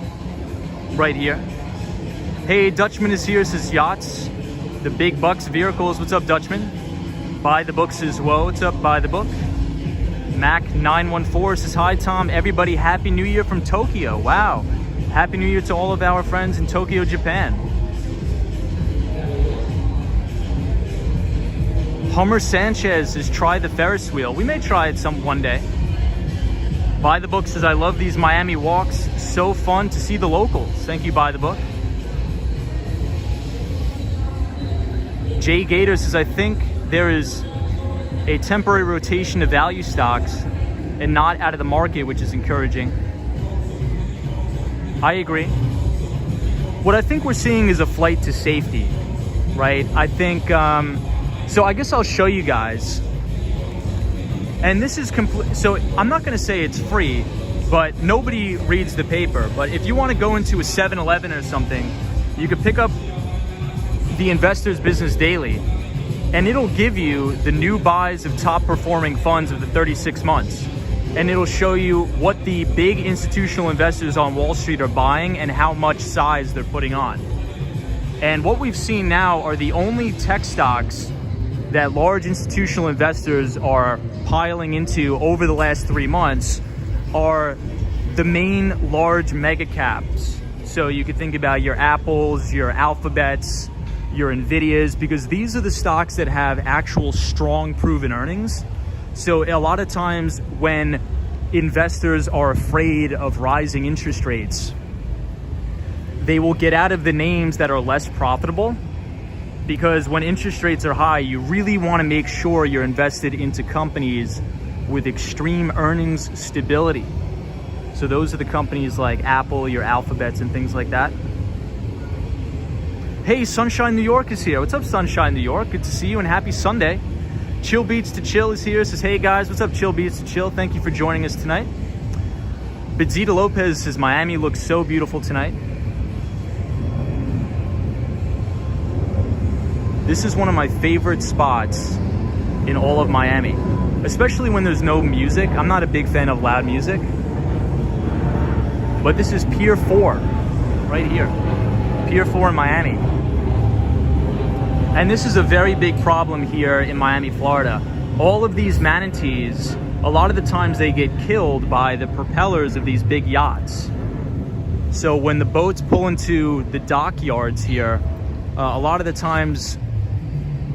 right here. Hey, Dutchman is here, says Yachts, the Big Bucks Vehicles. What's up, Dutchman? Buy the Books as well. What's up, Buy the Book? Mac914 says, hi, Tom. Everybody, Happy New Year from Tokyo. Wow. Happy New Year to all of our friends in Tokyo, Japan. Homer Sanchez says, try the Ferris wheel. We may try it one day. Buy the Book says, I love these Miami walks. So fun to see the locals. Thank you, Buy the Book. Jay Gator says, I think there is a temporary rotation of value stocks and not out of the market, which is encouraging. I agree. What I think we're seeing is a flight to safety, right? I think, so I guess I'll show you guys. And this is complete. So I'm not going to say it's free, but nobody reads the paper. But if you want to go into a 7-Eleven or something, you could pick up the Investor's Business Daily, and it'll give you the new buys of top performing funds of the 36 months. And it'll show you what the big institutional investors on Wall Street are buying and how much size they're putting on. And what we've seen now are the only tech stocks that large institutional investors are piling into over the last 3 months are the main large mega caps. So you could think about your Apples, your Alphabets, your Nvidias, because these are the stocks that have actual strong proven earnings. So a lot of times when investors are afraid of rising interest rates, they will get out of the names that are less profitable, because when interest rates are high, you really want to make sure you're invested into companies with extreme earnings stability. So those are the companies like Apple, your Alphabets, and things like that. Hey, Sunshine New York is here. What's up, Sunshine New York? Good to see you and happy Sunday. Chill Beats to Chill is here. Says, hey guys, what's up, Chill Beats to Chill? Thank you for joining us tonight. Bedzita Lopez says, Miami looks so beautiful tonight. This is one of my favorite spots in all of Miami, especially when there's no music. I'm not a big fan of loud music, but this is Pier 4 right here. Pier 4 in Miami. And this is a very big problem here in Miami, Florida. All of these manatees, a lot of the times they get killed by the propellers of these big yachts. So when the boats pull into the dockyards here, a lot of the times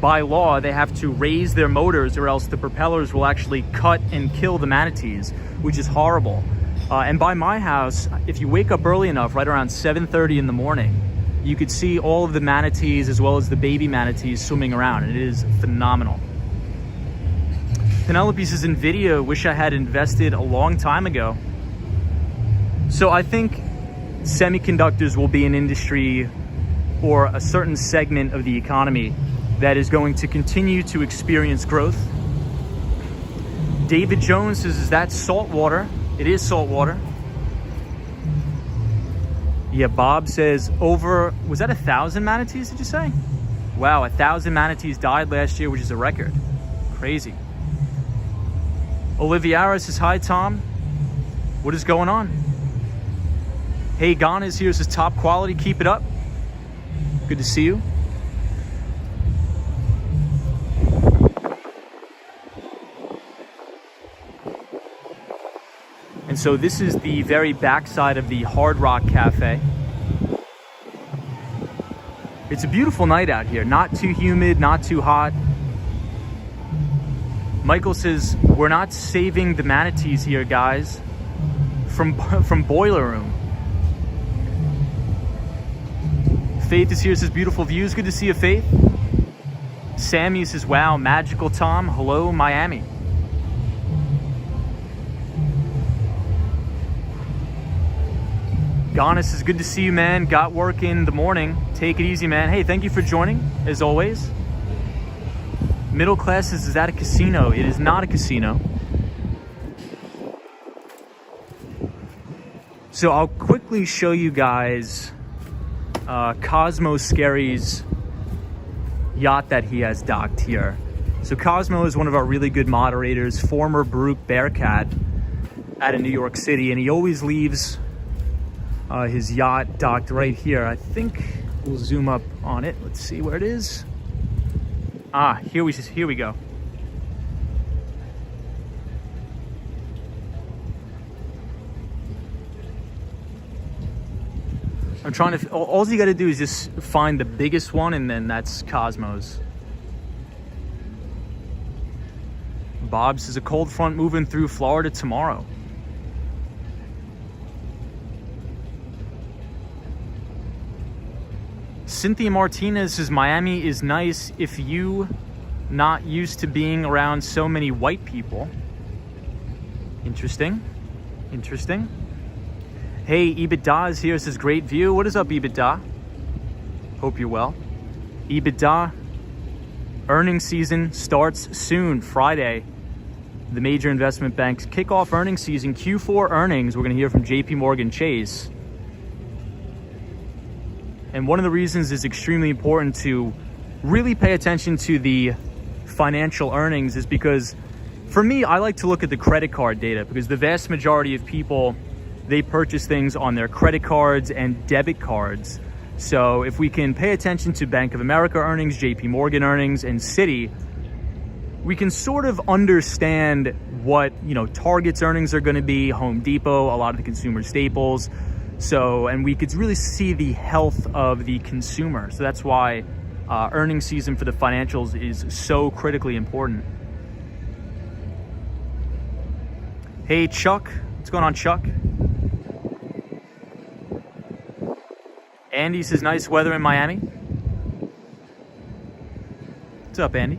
by law, they have to raise their motors or else the propellers will actually cut and kill the manatees, which is horrible. And by my house, if you wake up early enough, right around 7:30 in the morning, you could see all of the manatees as well as the baby manatees swimming around. And it is phenomenal. Penelope says, Nvidia, wish I had invested a long time ago. So I think semiconductors will be an industry or a certain segment of the economy that is going to continue to experience growth. David Jones says, is that salt water? It is salt water. Yeah, Bob says was that 1,000 manatees, did you say? Wow, 1,000 manatees died last year, which is a record. Crazy. Oliviera says, hi, Tom. What is going on? Hey, Gon is here, says, top quality, keep it up. Good to see you. And so this is the very backside of the Hard Rock Cafe. It's a beautiful night out here. Not too humid, not too hot. Michael says, we're not saving the manatees here, guys, from Boiler Room. Faith is here, says, beautiful views. Good to see you, Faith. Sammy says, wow, magical Tom. Hello, Miami. Giannis is good to see you, man. Got work in the morning. Take it easy, man. Hey, thank you for joining, as always. Middle class is that a casino? It is not a casino. So I'll quickly show you guys Cosmo Scary's yacht that he has docked here. So Cosmo is one of our really good moderators, former Baruch Bearcat out of New York City, and he always leaves his yacht docked right here. I think we'll zoom up on it. Let's see where it is. Here we go. I'm trying to, all you got to do is just find the biggest one, and then that's Cosmo's. Bob says, a cold front moving through Florida tomorrow. Cynthia Martinez says, Miami is nice if you not used to being around so many white people. Interesting. Interesting. Hey, EBITDA is here, says, great view. What is up, EBITDA? Hope you're well. EBITDA, earnings season starts soon, Friday. The major investment banks kick off earnings season. Q4 earnings, we're going to hear from JP Morgan Chase. And one of the reasons it's extremely important to really pay attention to the financial earnings is because, for me, I like to look at the credit card data, because the vast majority of people, they purchase things on their credit cards and debit cards. So if we can pay attention to Bank of America earnings, JP Morgan earnings, and Citi, we can sort of understand what, Target's earnings are going to be, Home Depot, a lot of the consumer staples. So, and we could really see the health of the consumer. So that's why earnings season for the financials is so critically important. Hey, Chuck. What's going on, Chuck? Andy says, nice weather in Miami. What's up, Andy?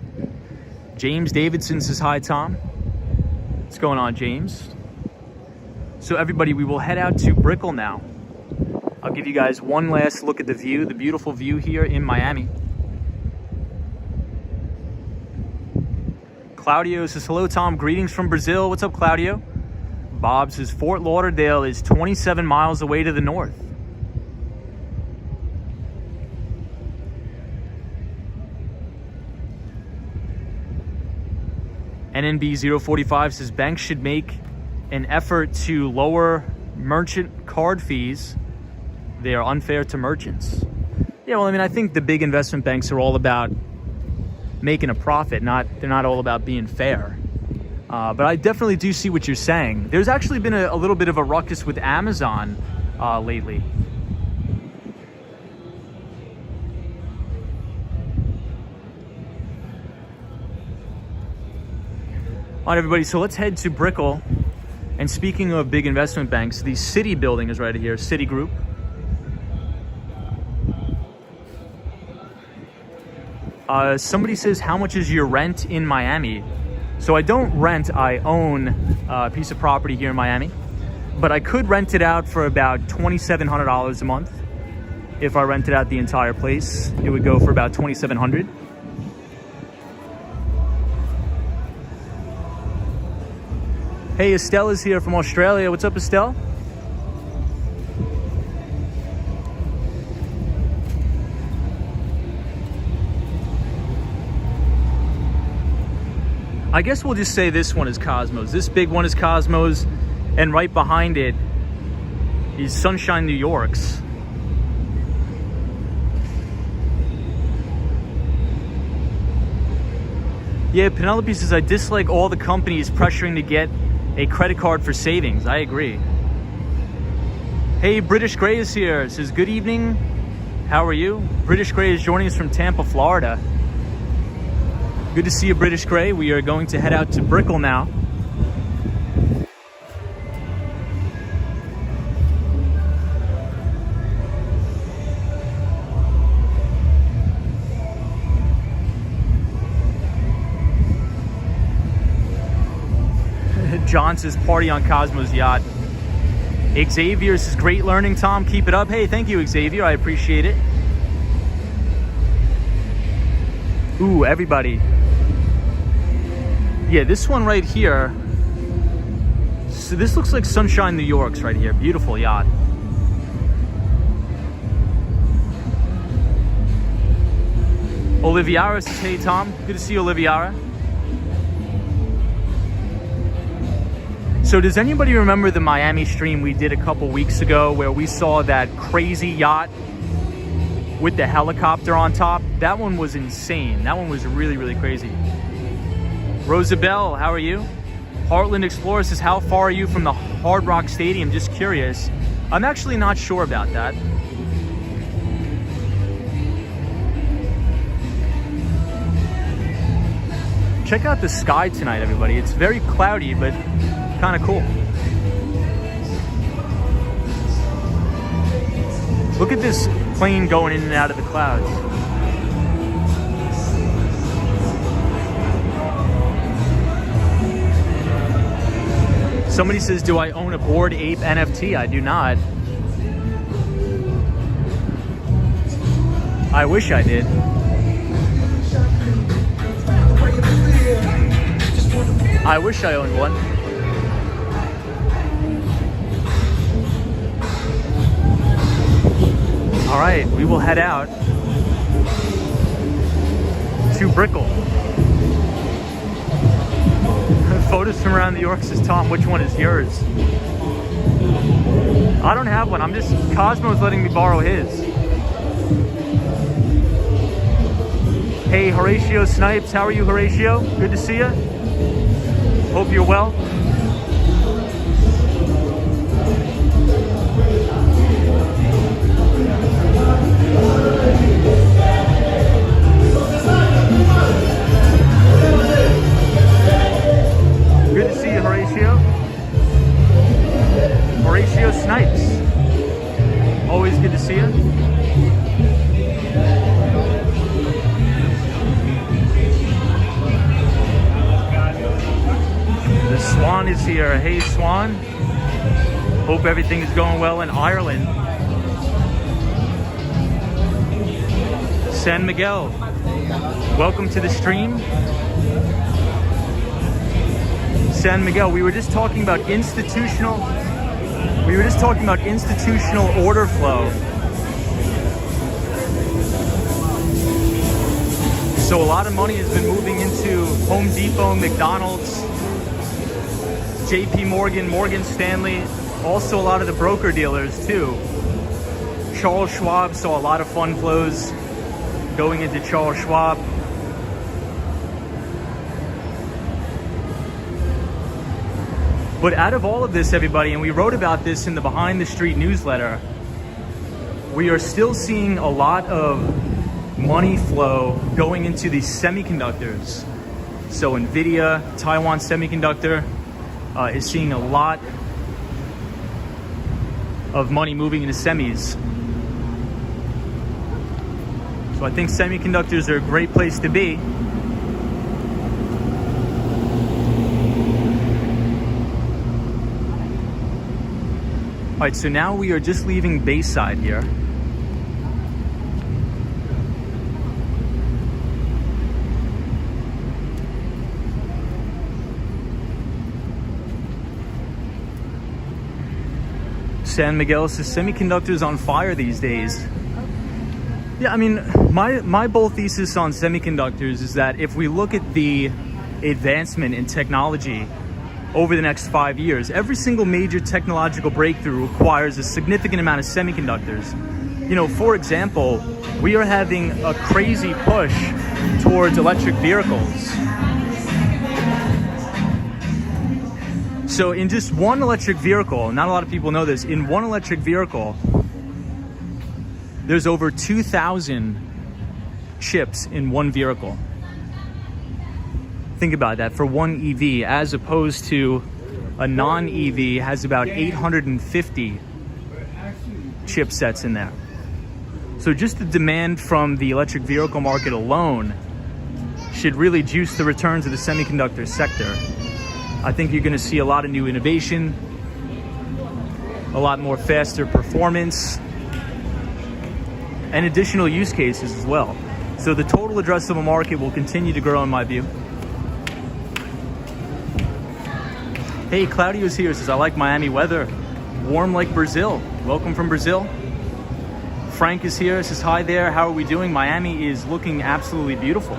James Davidson says, hi, Tom. What's going on, James? So everybody, we will head out to Brickell now. I'll give you guys one last look at the view, the beautiful view here in Miami. Claudio says, hello, Tom. Greetings from Brazil. What's up, Claudio? Bob says, Fort Lauderdale is 27 miles away to the north. NNB 045 says, banks should make an effort to lower merchant card fees. They are unfair to merchants. Yeah, well, I think the big investment banks are all about making a profit. They're not all about being fair. But I definitely do see what you're saying. There's actually been a little bit of a ruckus with Amazon lately. All right, everybody, so let's head to Brickell. And speaking of big investment banks, the Citi building is right here, Citigroup. Somebody says, how much is your rent in Miami? So I don't rent, I own a piece of property here in Miami, but I could rent it out for about $2,700 a month. If I rented out the entire place, it would go for about $2,700. Hey, Estelle is here from Australia. What's up, Estelle? I guess we'll just say this one is Cosmos. This big one is Cosmos, and right behind it is Sunshine New York's. Yeah, Penelope says, I dislike all the companies pressuring to get a credit card for savings. I agree. Hey, British Gray is here. It says, good evening. How are you? British Gray is joining us from Tampa, Florida. Good to see you, British Gray. We are going to head out to Brickell now. John says, party on Cosmos yacht. Xavier says, great learning, Tom. Keep it up. Hey, thank you, Xavier. I appreciate it. Ooh, everybody. Yeah, this one right here. So this looks like Sunshine New York's right here. Beautiful yacht. Oliviara says, hey, Tom. Good to see you, Oliviara. So does anybody remember the Miami stream we did a couple weeks ago where we saw that crazy yacht with the helicopter on top? That one was insane. That one was really, really crazy. Rosabelle, how are you? Heartland Explorer says, how far are you from the Hard Rock Stadium? Just curious. I'm actually not sure about that. Check out the sky tonight, everybody. It's very cloudy, but kind of cool. Look at this plane going in and out of the clouds. Somebody says, do I own a Bored Ape NFT? I do not. I wish I did. I wish I owned one. All right, we will head out to Brickell. Photos from around New York, says Tom, which one is yours? I don't have one. I'm just, Cosmo's letting me borrow his. Hey, Horatio Snipes. How are you, Horatio? Good to see you. Hope you're well. Good to see you, Horatio. Horatio Snipes. Always good to see you. The Swan is here. Hey, Swan. Hope everything is going well in Ireland. San Miguel, welcome to the stream. San Miguel, we were just talking about institutional order flow. So a lot of money has been moving into Home Depot, McDonald's, JP Morgan, Morgan Stanley, also a lot of the broker dealers too. Charles Schwab saw a lot of fund flows going into Charles Schwab. But out of all of this, everybody, and we wrote about this in the Behind the Street newsletter, we are still seeing a lot of money flow going into these semiconductors. So NVIDIA, Taiwan Semiconductor, is seeing a lot of money moving into semis. So I think semiconductors are a great place to be. All right, so now we are just leaving Bayside here. San Miguel says semiconductors on fire these days. Yeah, I mean, my bold thesis on semiconductors is that if we look at the advancement in technology over the next 5 years, every single major technological breakthrough requires a significant amount of semiconductors. You know, for example, we are having a crazy push towards electric vehicles. So in just one electric vehicle, not a lot of people know this, in one electric vehicle, there's over 2,000 chips in one vehicle. Think about that, for one EV, as opposed to a non-EV has about 850 chipsets in there. So just the demand from the electric vehicle market alone should really juice the returns of the semiconductor sector. I think you're going to see a lot of new innovation, a lot more faster performance, and additional use cases as well. So the total addressable market will continue to grow in my view. Hey, Claudio's here, says I like Miami weather, warm like Brazil. Welcome from Brazil. Frank is here, says hi there, how are we doing? Miami is looking absolutely beautiful.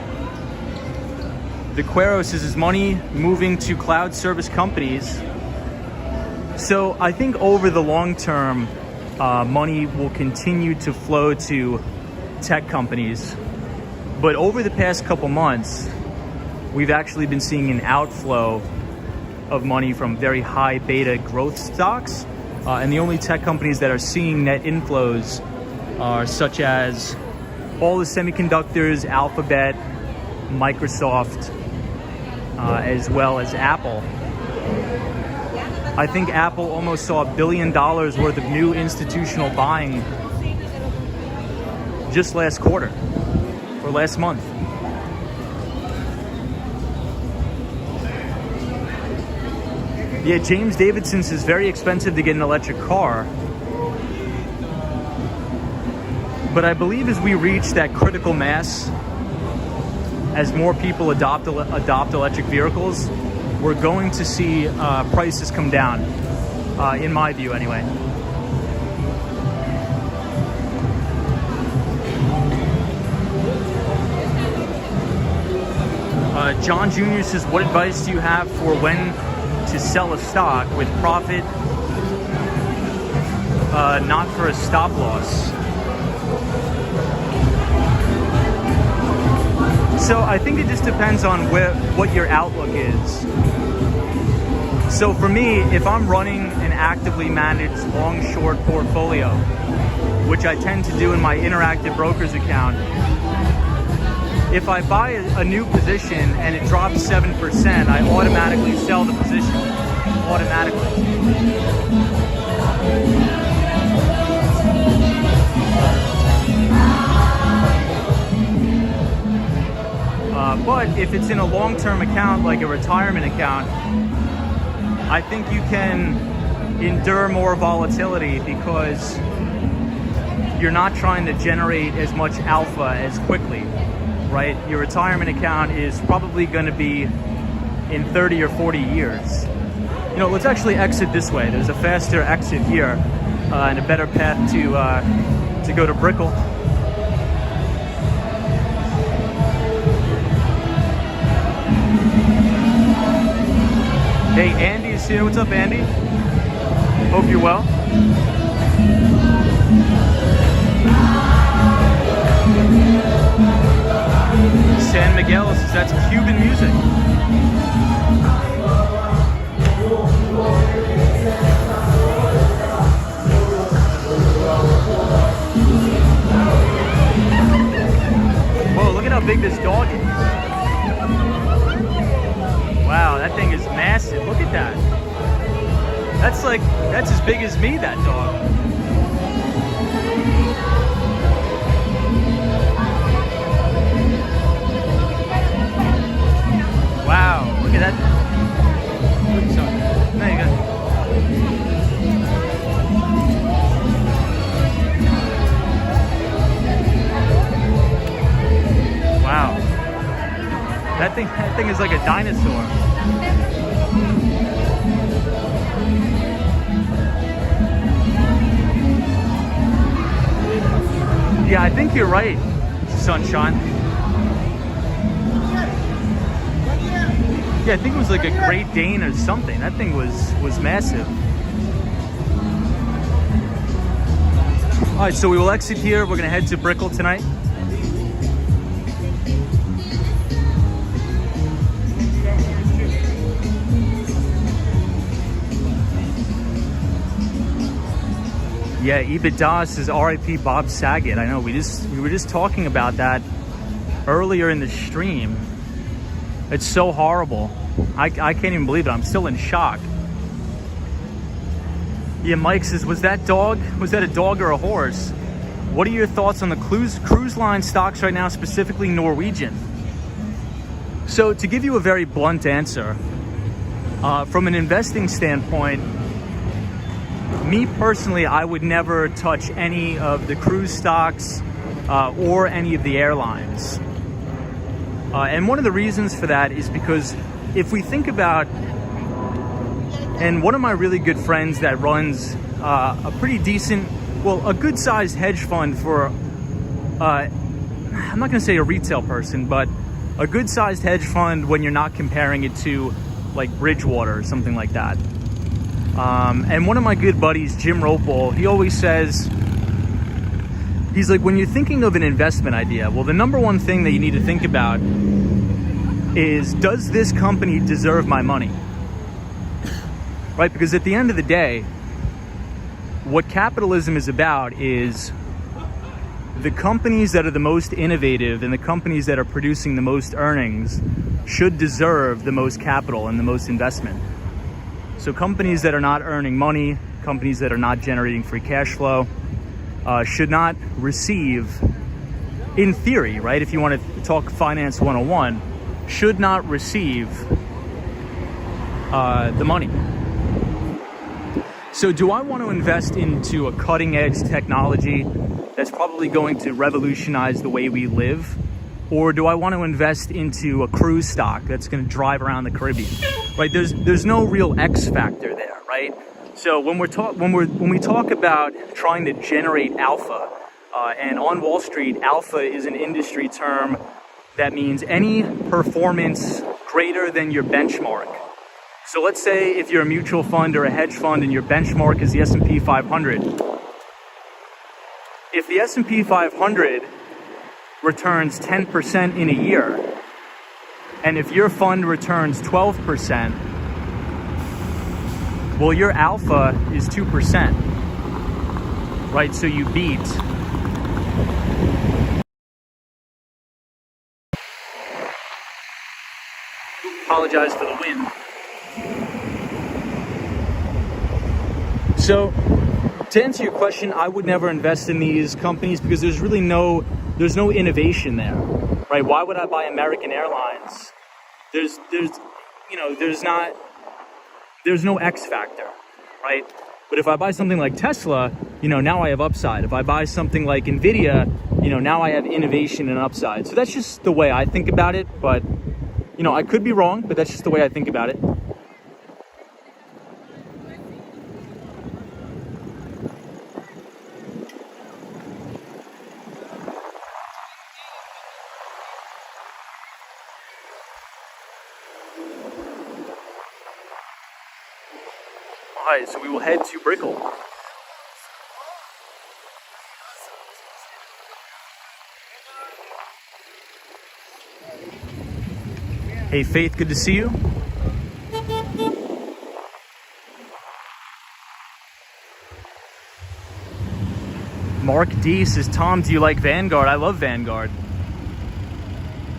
Viquero says his money moving to cloud service companies. So I think over the long term, money will continue to flow to tech companies. But over the past couple months, we've actually been seeing an outflow of money from very high beta growth stocks. And the only tech companies that are seeing net inflows are such as all the semiconductors, Alphabet, Microsoft, as well as Apple. I think Apple almost saw $1 billion worth of new institutional buying just last quarter or last month. Yeah, James Davidson says very expensive to get an electric car. But I believe as we reach that critical mass, as more people adopt electric vehicles, we're going to see prices come down, in my view anyway. John Jr. says, what advice do you have for when to sell a stock with profit, not for a stop loss? So I think it just depends on what your outlook is. So for me, if I'm running an actively managed long-short portfolio, which I tend to do in my Interactive Brokers account, if I buy a new position and it drops 7%, I automatically sell the position. Automatically. But if it's in a long-term account, like a retirement account, I think you can endure more volatility because you're not trying to generate as much alpha as quickly, right? Your retirement account is probably going to be in 30 or 40 years. You know, let's actually exit this way. There's a faster exit here and a better path to go to Brickell. Hey, Andy is here. What's up, Andy? Hope you're well. San Miguel says that's Cuban music. Whoa, look at how big this dog is. Wow, that thing is massive. Look at that. That's as big as me, that dog. Wow, look at that. So, there you go. Wow. That thing is like a dinosaur. Yeah, I think you're right, Sunshine. Yeah, I think it was like a Great Dane or something. That thing was massive. All right, so we will exit here. We're gonna head to Brickell tonight. Yeah, EBITDA says R.I.P. Bob Saget. I know we were just talking about that earlier in the stream. It's so horrible. I can't even believe it. I'm still in shock. Yeah, Mike says, was that a dog or a horse? What are your thoughts on the cruise line stocks right now, specifically Norwegian? So to give you a very blunt answer, from an investing standpoint, me personally, I would never touch any of the cruise stocks or any of the airlines. And one of the reasons for that is because if we think about, and one of my really good friends that runs a pretty decent, well, a good-sized hedge fund for, I'm not going to say a retail person, but a good-sized hedge fund when you're not comparing it to like Bridgewater or something like that. And one of my good buddies, Jim Ropel, he always says, he's like, when you're thinking of an investment idea, well, the number one thing that you need to think about is, does this company deserve my money? Right? Because at the end of the day, what capitalism is about is the companies that are the most innovative and the companies that are producing the most earnings should deserve the most capital and the most investment. So companies that are not earning money, companies that are not generating free cash flow, should not receive, in theory, right? If you want to talk finance 101, should not receive the money. So do I want to invest into a cutting edge technology that's probably going to revolutionize the way we live? Or do I want to invest into a cruise stock that's going to drive around the Caribbean? Right? There's no real X factor there, right? So when we talk about trying to generate alpha, and on Wall Street, alpha is an industry term that means any performance greater than your benchmark. So let's say if you're a mutual fund or a hedge fund and your benchmark is the S&P 500. If the S&P 500 returns 10% in a year, and if your fund returns 12%, well, your alpha is 2%, right? So you beat. Apologize for the wind. So to answer your question, I would never invest in these companies because there's really no innovation there, right? Why would I buy American Airlines? There's no X factor, right? But if I buy something like Tesla, now I have upside. If I buy something like Nvidia, now I have innovation and upside. So that's just the way I think about it. But, I could be wrong, but that's just the way I think about it. Alright, so we will head to Brickell. Hey Faith, good to see you. Mark D says, Tom, do you like Vanguard? I love Vanguard.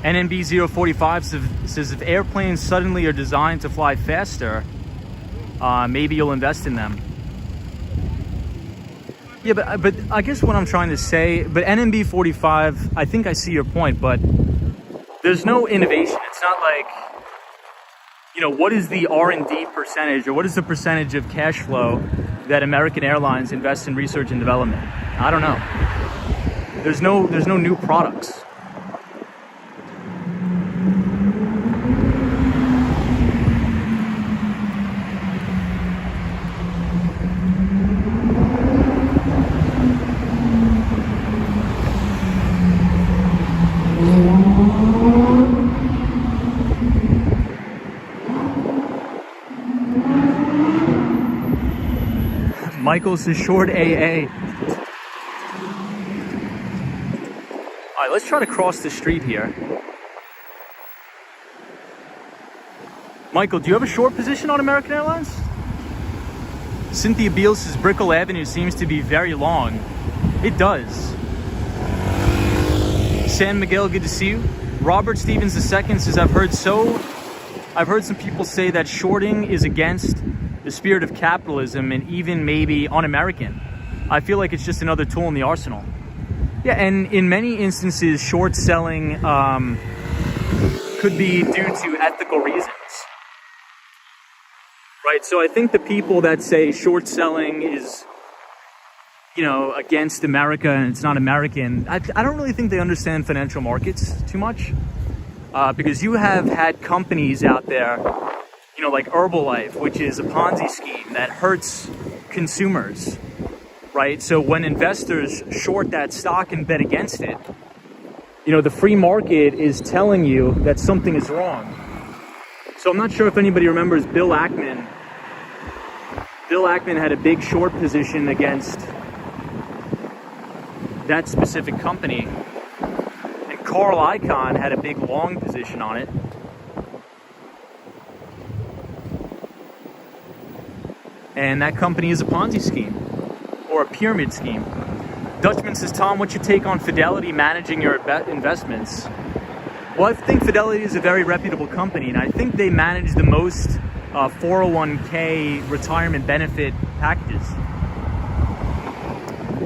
NNB 045 says, if airplanes suddenly are designed to fly faster, maybe you'll invest in them. Yeah, but I guess what I'm trying to say, but NNB 45, I think I see your point, but there's no innovation. It's not like, what is the R&D percentage, or what is the percentage of cash flow that American Airlines invests in research and development? I don't know. There's no new products. Michael says short AA. All right, let's try to cross the street here. Michael, do you have a short position on American Airlines? Cynthia Beal says Brickell Avenue seems to be very long. It does. San Miguel, good to see you. Robert Stevens II says, I've heard some people say that shorting is against the spirit of capitalism and even maybe un-American. I feel like it's just another tool in the arsenal. Yeah, and in many instances, short selling could be due to ethical reasons. Right, so I think the people that say short selling is, against America and it's not American, I don't really think they understand financial markets too much. Because you have had companies out there, like Herbalife, which is a Ponzi scheme that hurts consumers, right? So when investors short that stock and bet against it, the free market is telling you that something is wrong. So I'm not sure if anybody remembers Bill Ackman. Bill Ackman had a big short position against that specific company. And Carl Icahn had a big long position on it. And that company is a Ponzi scheme or a pyramid scheme. Dutchman says, Tom, what's your take on Fidelity managing your investments? Well, I think Fidelity is a very reputable company, and I think they manage the most 401k retirement benefit packages.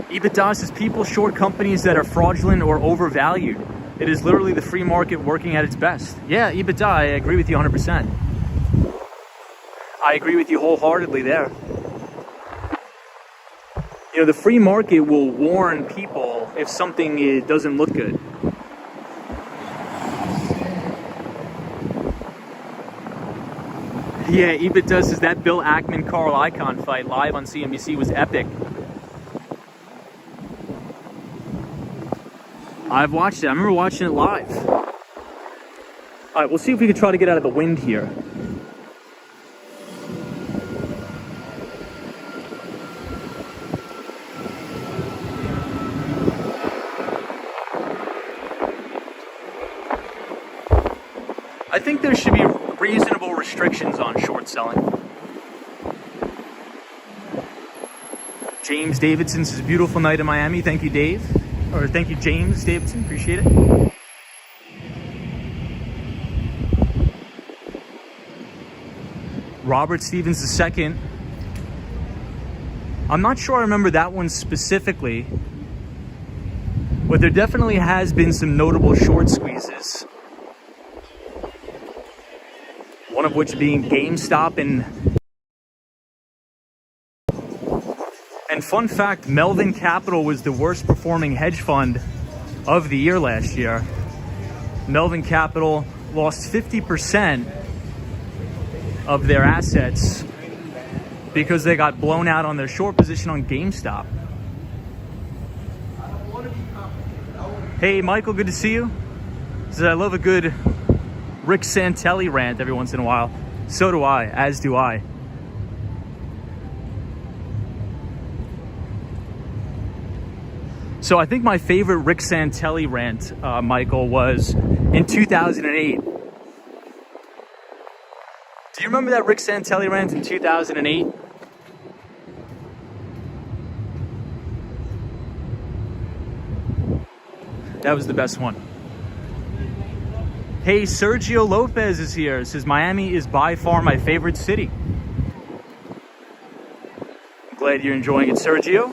EBITDA says people short companies that are fraudulent or overvalued. It is literally the free market working at its best. Yeah, EBITDA, I agree with you 100%. I agree with you wholeheartedly there. The free market will warn people if something doesn't look good. Yeah, EBITDA says that Bill Ackman Carl Icahn fight live on CNBC was epic. I've watched it. I remember watching it live. All right, we'll see if we can try to get out of the wind here. I think there should be reasonable restrictions on short selling. James Davidson says, beautiful night in Miami. Thank you, Dave. Or thank you, James Davidson. Appreciate it. Robert Stevens II. I'm not sure I remember that one specifically, but there definitely has been some notable short squeezes. One of which being GameStop and fun fact, Melvin Capital was the worst performing hedge fund of the year last year. Melvin Capital lost 50% of their assets because they got blown out on their short position on GameStop. Hey Michael, good to see you. Says, I love a good Rick Santelli rant every once in a while. So do I, as do I. So I think my favorite Rick Santelli rant, Michael, was in 2008. Do you remember that Rick Santelli rant in 2008? That was the best one. Hey, Sergio Lopez is here. Says Miami is by far my favorite city. I'm glad you're enjoying it, Sergio.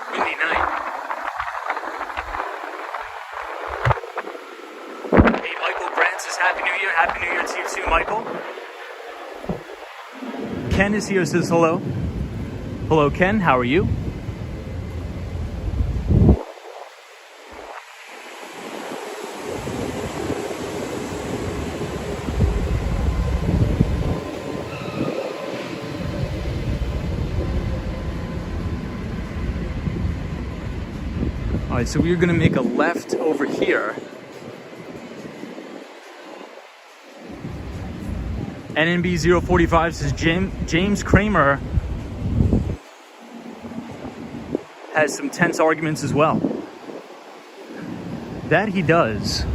Windy night. Hey, Michael Brand says Happy New Year. Happy New Year to you too, Michael. Ken is here, says hello. Hello, Ken. How are you? All right, so we're gonna make a left over here. NNB 045 says James Kramer has some tense arguments as well. That he does.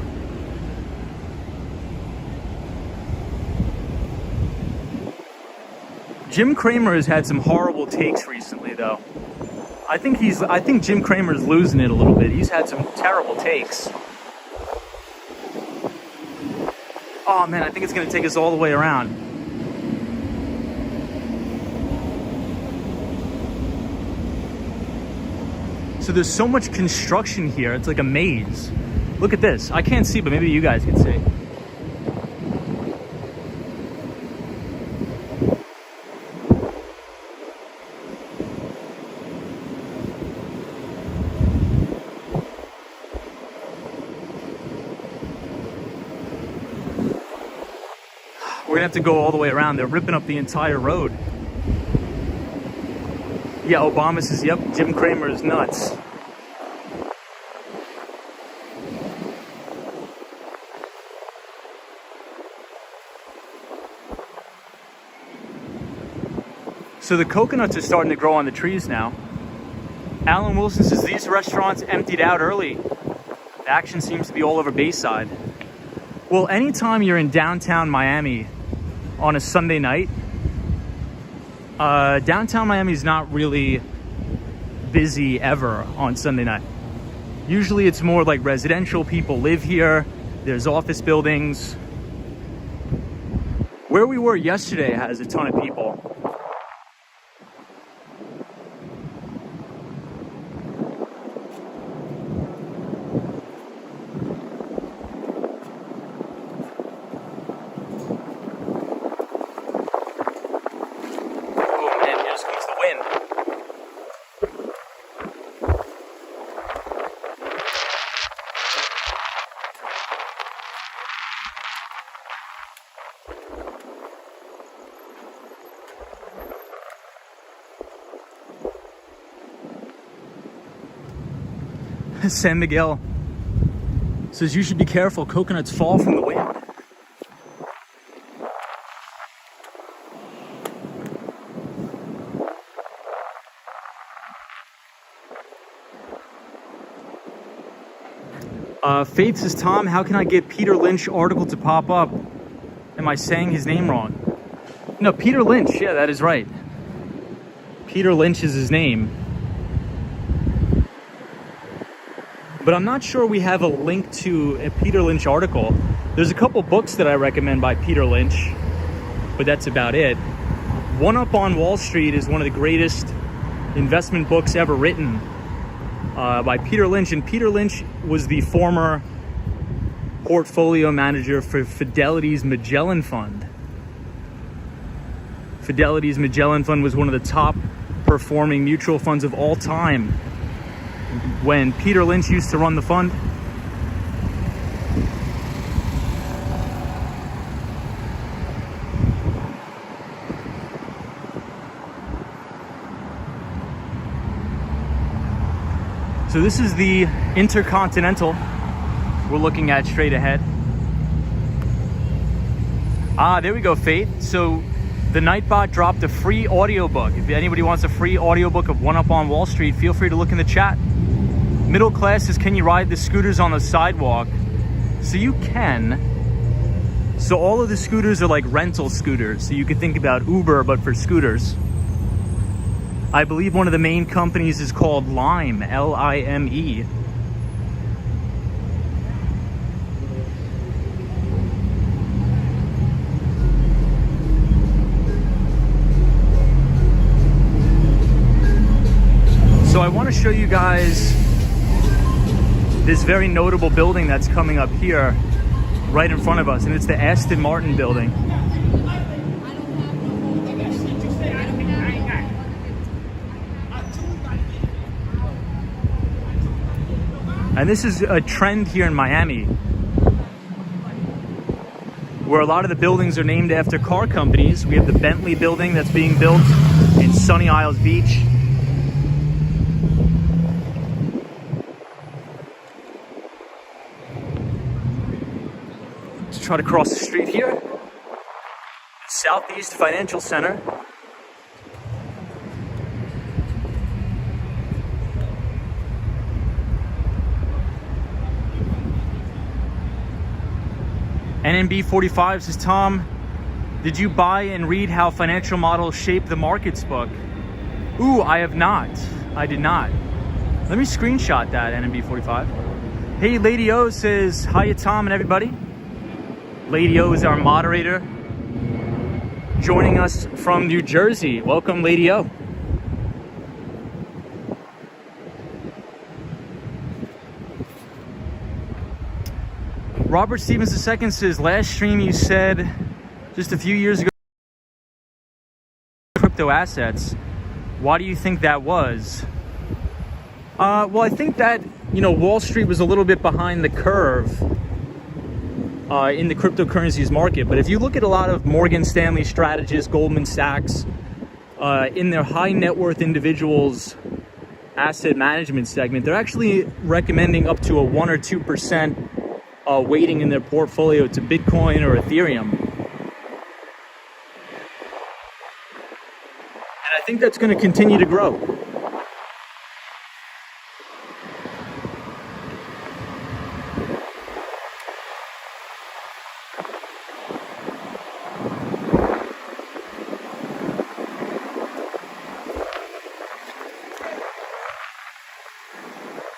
Jim Kramer has had some horrible takes recently, though. I think Jim Kramer's losing it a little bit. He's had some terrible takes. Oh man, I think it's gonna take us all the way around. So there's so much construction here, it's like a maze. Look at this. I can't see, but maybe you guys can see. We're gonna have to go all the way around. They're ripping up the entire road. Yeah, Obama says, yep, Jim Kramer is nuts. So the coconuts are starting to grow on the trees now. Alan Wilson says these restaurants emptied out early. The action seems to be all over Bayside. Well, anytime you're in downtown Miami on a Sunday night, downtown Miami is not really busy ever on Sunday night. Usually it's more like residential, people live here, there's office buildings. Where we were yesterday has a ton of people. San Miguel says you should be careful, coconuts fall from the wind. Faith says, Tom, how can I get Peter Lynch article to pop up? Am I saying his name wrong? No, Peter Lynch, yeah, that is right. Peter Lynch is his name. But I'm not sure we have a link to a Peter Lynch article. There's a couple books that I recommend by Peter Lynch, but that's about it. One Up on Wall Street is one of the greatest investment books ever written by Peter Lynch. And Peter Lynch was the former portfolio manager for Fidelity's Magellan Fund. Fidelity's Magellan Fund was one of the top performing mutual funds of all time when Peter Lynch used to run the fund. So this is the Intercontinental we're looking at straight ahead. Ah, there we go, Faith. So the Nightbot dropped a free audiobook. If anybody wants a free audiobook of One Up on Wall Street, feel free to look in the chat. Middle Class says, can you ride the scooters on the sidewalk? So you can. So all of the scooters are like rental scooters. So you could think about Uber, but for scooters. I believe one of the main companies is called Lime, L-I-M-E. So I want to show you guys this very notable building that's coming up here right in front of us, and it's the Aston Martin building. And this is a trend here in Miami, where a lot of the buildings are named after car companies. We have the Bentley building that's being built in Sunny Isles Beach. try to cross the street here. Southeast Financial Center. NNB 45 says, Tom, did you buy and read How Financial Models Shape the Markets book? Ooh, I have not. I did not. Let me screenshot that, NNB 45. Hey, Lady O says, hiya, Tom and everybody. Lady O is our moderator, joining us from New Jersey. Welcome, Lady O. Robert Stevens II says, last stream you said just a few years ago, crypto assets. Why do you think that was? Well, I think that, Wall Street was a little bit behind the curve in the cryptocurrencies market. But if you look at a lot of Morgan Stanley strategists, Goldman Sachs, in their high net worth individuals asset management segment, they're actually recommending up to a 1 or 2% weighting in their portfolio to Bitcoin or Ethereum. And I think that's going to continue to grow.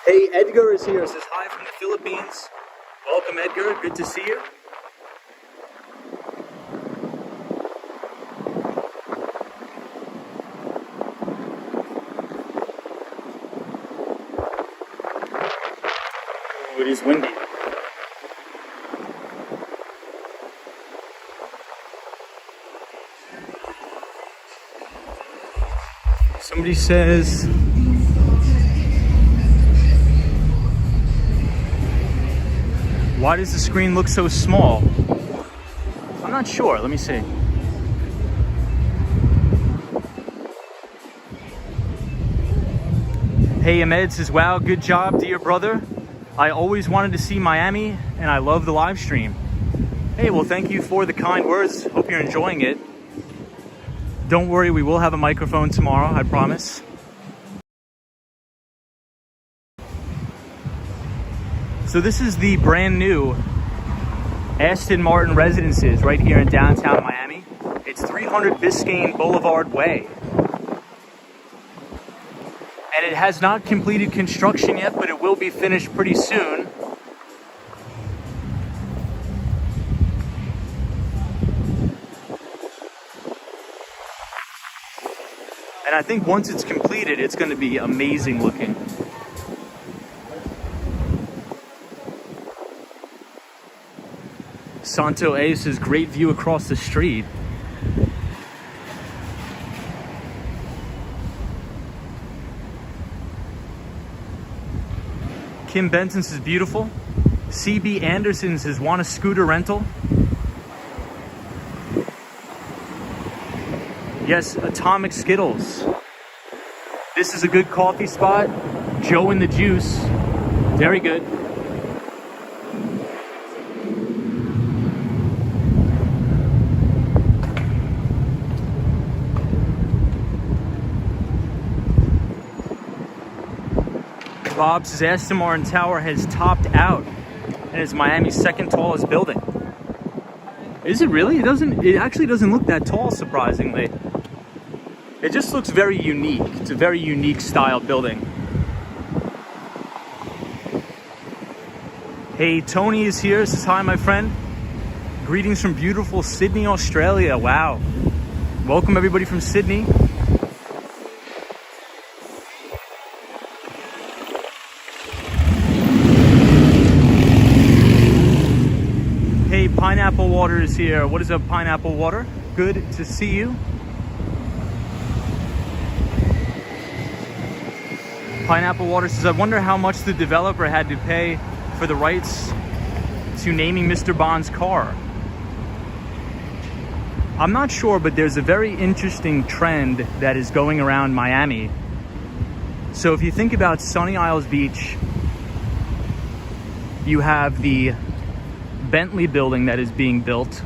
Hey, Edgar is here. Says hi from the Philippines. Welcome, Edgar. Good to see you. Oh, it is windy. Somebody says, why does the screen look so small? I'm not sure. Let me see. Hey, Ahmed says, wow, good job, dear brother. I always wanted to see Miami, and I love the live stream. Hey, well, thank you for the kind words. Hope you're enjoying it. Don't worry, we will have a microphone tomorrow, I promise. So this is the brand new Aston Martin Residences right here in downtown Miami. It's 300 Biscayne Boulevard Way. And it has not completed construction yet, but it will be finished pretty soon. And I think once it's completed, it's going to be amazing looking. Santo A says, great view across the street. Kim Benson says, beautiful. CB Anderson says, want a scooter rental? Yes, Atomic Skittles. This is a good coffee spot. Joe and the Juice. Very good. Bob says Aston Martin Tower has topped out and is Miami's second tallest building. Is it really? It actually doesn't look that tall, surprisingly. It just looks very unique. It's a very unique style building. Hey, Tony is here. Says hi, my friend. Greetings from beautiful Sydney, Australia. Wow. Welcome everybody from Sydney. Pineapple Water is here. What is up, Pineapple Water? Good to see you. Pineapple Water says, I wonder how much the developer had to pay for the rights to naming Mr. Bond's car. I'm not sure, but there's a very interesting trend that is going around Miami. So if you think about Sunny Isles Beach, you have the Bentley building that is being built.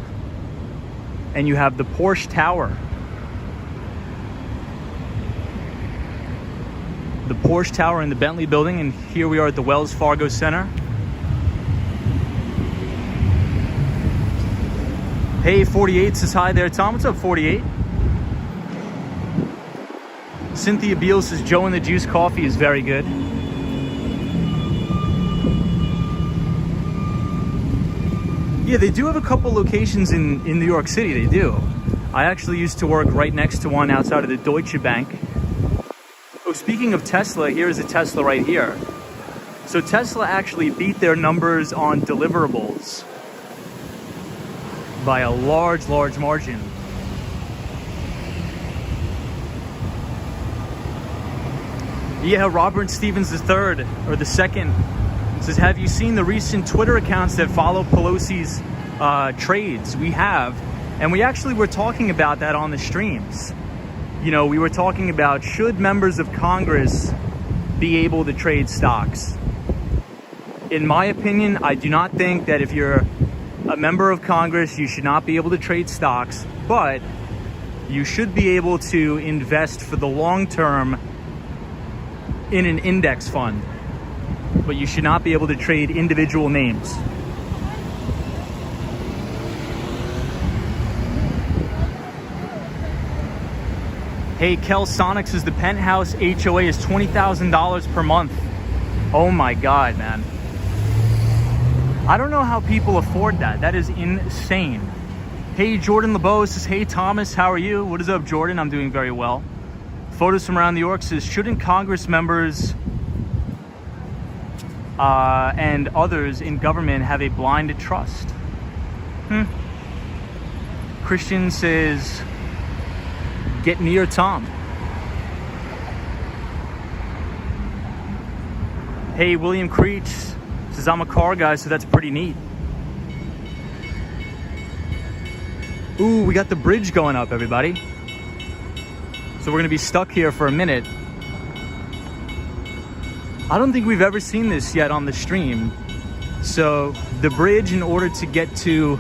And you have the Porsche Tower. The Porsche Tower and the Bentley building, and here we are at the Wells Fargo Center. Hey, 48 says hi there, Tom. What's up, 48? Cynthia Beal says Joe and the Juice coffee is very good. Yeah, they do have a couple locations in New York City, they do. I actually used to work right next to one outside of the Deutsche Bank. Oh, speaking of Tesla, here's a Tesla right here. So Tesla actually beat their numbers on deliverables by a large margin. Yeah, Robert Stevens III, or the second, says, have you seen the recent Twitter accounts that follow Pelosi's trades? We have, and we actually were talking about that on the streams. You know, we were talking about, should members of Congress be able to trade stocks? In my opinion, I do not think that if you're a member of Congress, you should not be able to trade stocks, but you should be able to invest for the long term in an index fund. But you should not be able to trade individual names. Hey, Kel Sonic says the penthouse HOA is $20,000 per month. Oh my God, man. I don't know how people afford that. That is insane. Hey, Jordan LeBeau says, hey, Thomas, how are you? What is up, Jordan? I'm doing very well. Photos from around New York says, shouldn't Congress members and others in government have a blind trust? Christian says, get near Tom. Hey, William Creech says, I'm a car guy, so that's pretty neat. Ooh, we got the bridge going up, everybody. So we're gonna be stuck here for a minute. I don't think we've ever seen this yet on the stream. So the bridge, in order to get to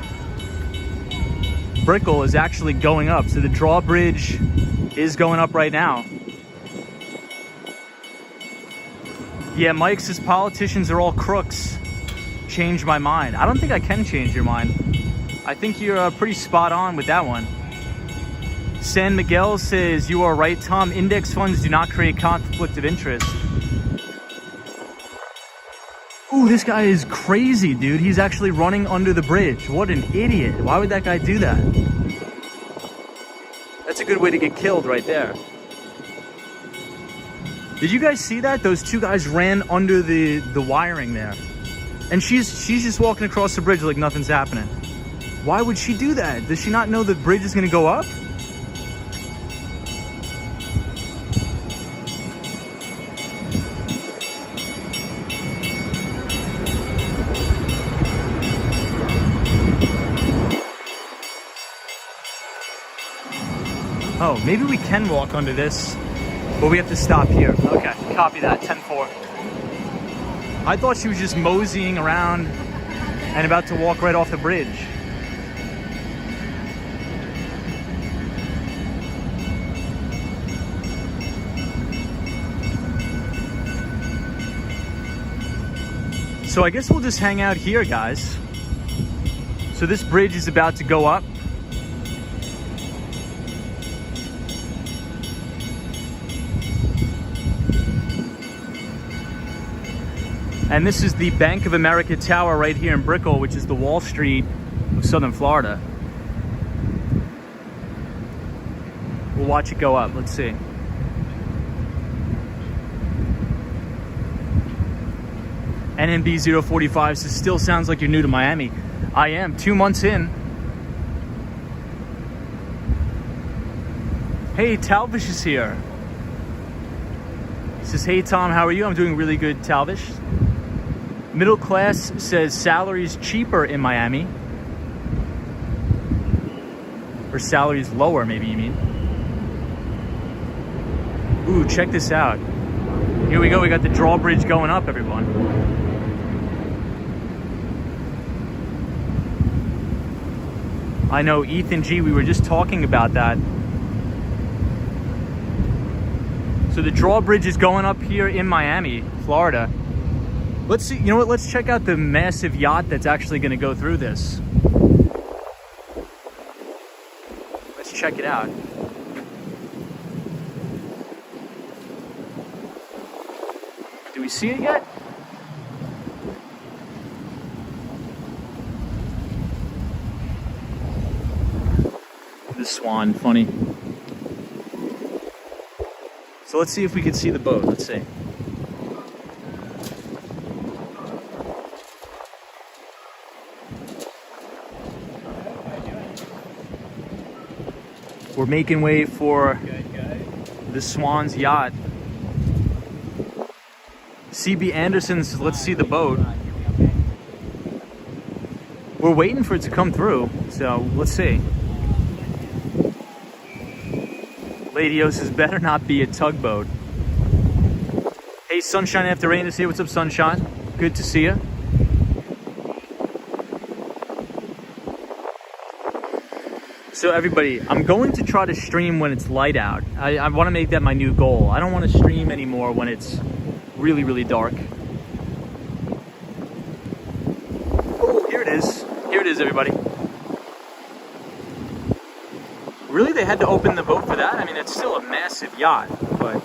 Brickell, is actually going up. So the Drawbridge is going up right now. Yeah, Mike says politicians are all crooks. Change my mind. I don't think I can change your mind. I think you're pretty spot on with that one. San Miguel says, you are right, Tom. Index funds do not create conflict of interest. Ooh, this guy is crazy, dude. He's actually running under the bridge. What an idiot. Why would that guy do that? That's a good way to get killed right there. Did you guys see that? Those two guys ran under the wiring there. And she's just walking across the bridge like nothing's happening. Why would she do that? Does she not know the bridge is going to go up? Oh, maybe we can walk under this, but we have to stop here. Okay, copy that, 10-4. I thought she was just moseying around and about to walk right off the bridge. So I guess we'll just hang out here, guys. So this bridge is about to go up. And this is the Bank of America Tower right here in Brickell, which is the Wall Street of Southern Florida. We'll watch it go up. Let's see. NMB 045 says, still sounds like you're new to Miami. I am, 2 months in. Hey, Talvish is here. He says, hey Tom, how are you? I'm doing really good, Talvish. Middle class says salaries cheaper in Miami. Or salaries lower, maybe you mean. Ooh, check this out. Here we go, we got the Drawbridge going up, everyone. I know, Ethan G, we were just talking about that. So the Drawbridge is going up here in Miami, Florida. Let's see, you know what, let's check out the massive yacht that's actually going to go through this. Let's check it out. Do we see it yet? The swan, funny. So let's see if we can see the boat. Let's see. We're making way for the Swan's yacht. CB Anderson's, let's see the boat. We're waiting for it to come through, so let's see. Lady O says, better not be a tugboat. Hey, Sunshine After Rain is here. What's up, Sunshine? Good to see you. So everybody, I'm going to try to stream when it's light out. I want to make that my new goal. I don't want to stream anymore when it's really, really dark. Oh, here it is. Here it is, everybody. Really, they had to open the boat for that? I mean, it's still a massive yacht, but...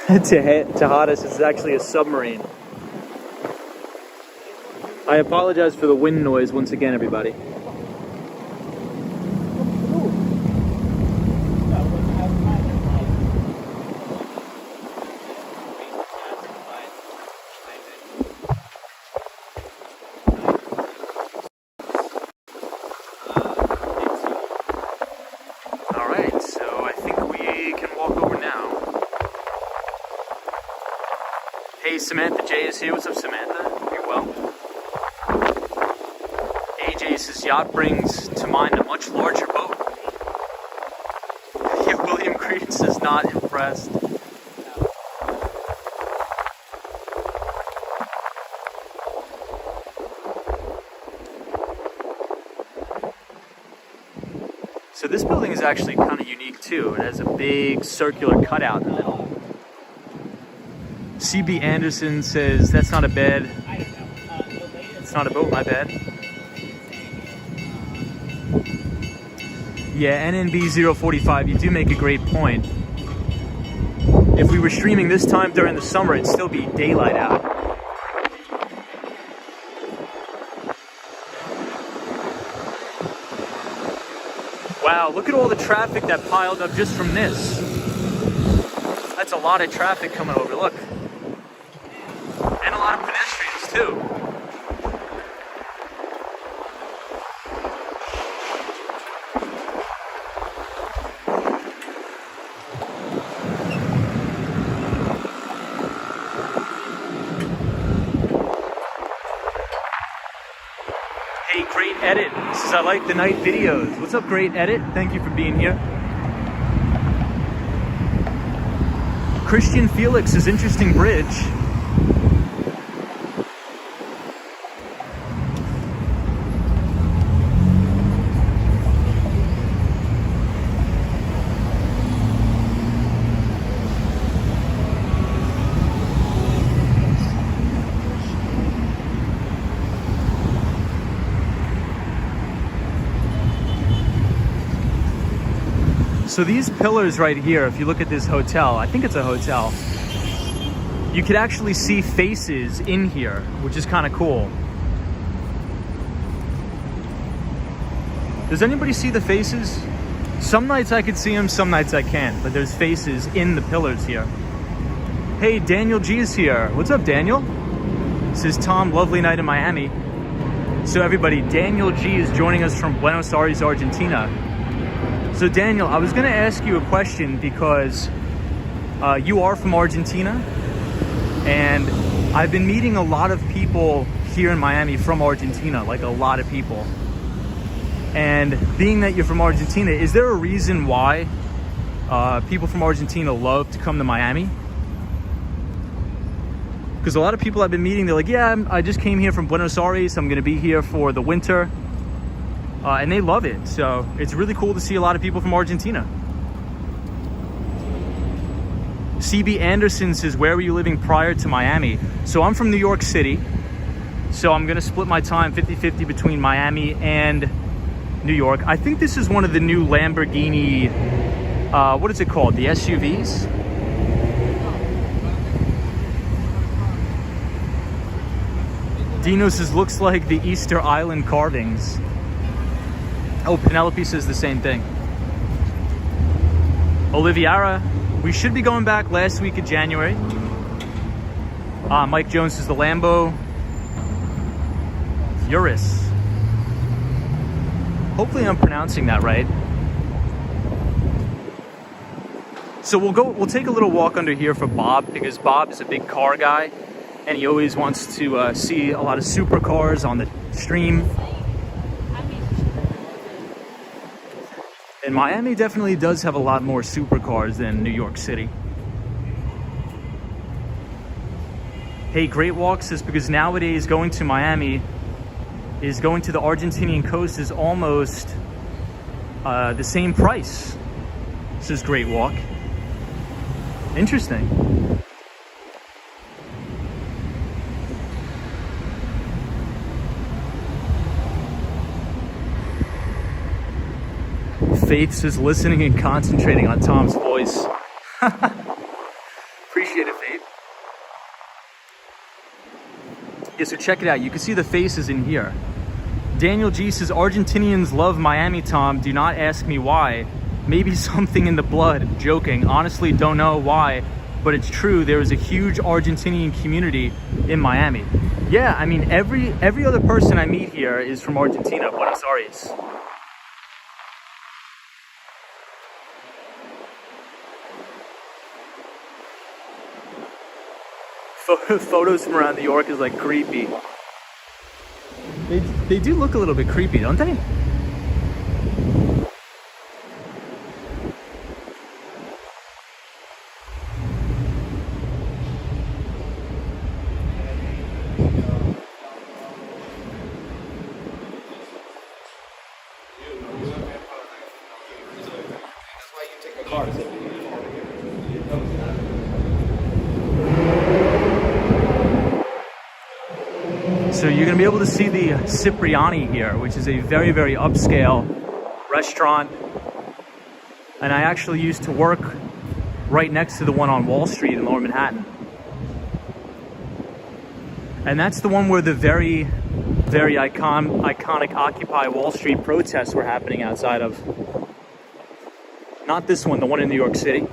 Tejadas is actually a submarine. I apologize for the wind noise once again, everybody. Alright, so I think we can walk over now. Hey, Samantha J is here. What's up, Samantha? You're well. AJ says yacht brings to mind a much larger boat. Yeah, William Creed says not impressed. So this building is actually kind of unique too. It has a big circular cutout in the middle. CB Anderson says, that's not a bed. It's not a boat, my bad. Yeah, NNB 045, you do make a great point. If we were streaming this time during the summer, it'd still be daylight out. Wow, look at all the traffic that piled up just from this. That's a lot of traffic coming over, look. And a lot of pedestrians too. Hey, Great Edit says, I like the night videos. What's up, Great Edit? Thank you for being here. Christian Felix is interesting bridge. So these pillars right here, if you look at this hotel, I think it's a hotel, you could actually see faces in here, which is kind of cool. Does anybody see the faces? Some nights I could see them, some nights I can't, but there's faces in the pillars here. Hey, Daniel G is here. What's up, Daniel? This is Tom, lovely night in Miami. So everybody, Daniel G is joining us from Buenos Aires, Argentina. So Daniel, I was going to ask you a question because you are from Argentina, and I've been meeting a lot of people here in Miami from Argentina, like a lot of people. And being that you're from Argentina, is there a reason why people from Argentina love to come to Miami? Because a lot of people I've been meeting, they're like, yeah, I just came here from Buenos Aires. I'm going to be here for the winter. And they love it. So it's really cool to see a lot of people from Argentina. CB Anderson says, where were you living prior to Miami? So I'm from New York City. So I'm going to split my time 50-50 between Miami and New York. I think this is one of the new Lamborghini, what is it called? The SUVs? Dino says, looks like the Easter Island carvings. Oh, Penelope says the same thing. Oliviera, we should be going back last week of January. Mike Jones says the Lambo. Urus. Hopefully I'm pronouncing that right. So we'll take a little walk under here for Bob, because Bob is a big car guy and he always wants to see a lot of supercars on the stream. And Miami definitely does have a lot more supercars than New York City. Hey, Great Walk says, because nowadays going to Miami is going to the Argentinian coast is almost the same price. Says Great Walk. Interesting. Faith says listening and concentrating on Tom's voice. Appreciate it, Faith. Yeah, so check it out. You can see the faces in here. Daniel G says, Argentinians love Miami, Tom. Do not ask me why. Maybe something in the blood. Joking. Honestly, don't know why, but it's true. There is a huge Argentinian community in Miami. Yeah, I mean, every other person I meet here is from Argentina, Buenos Aires. Photos from around New York is like creepy. They do look a little bit creepy, don't they? So you're going to be able to see the Cipriani here, which is a very, very upscale restaurant. And I actually used to work right next to the one on Wall Street in Lower Manhattan. And that's the one where the very, very iconic Occupy Wall Street protests were happening outside of. Not this one, the one in New York City.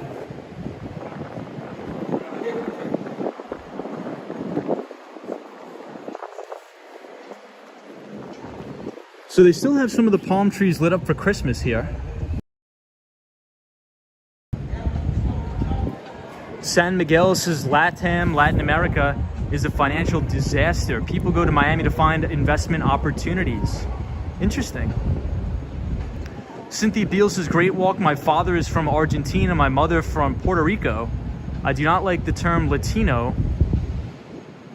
So they still have some of the palm trees lit up for Christmas here. San Miguel says Latin America is a financial disaster. People go to Miami to find investment opportunities. Interesting. Cynthia Beal says, Great Walk. My father is from Argentina, my mother from Puerto Rico. I do not like the term Latino,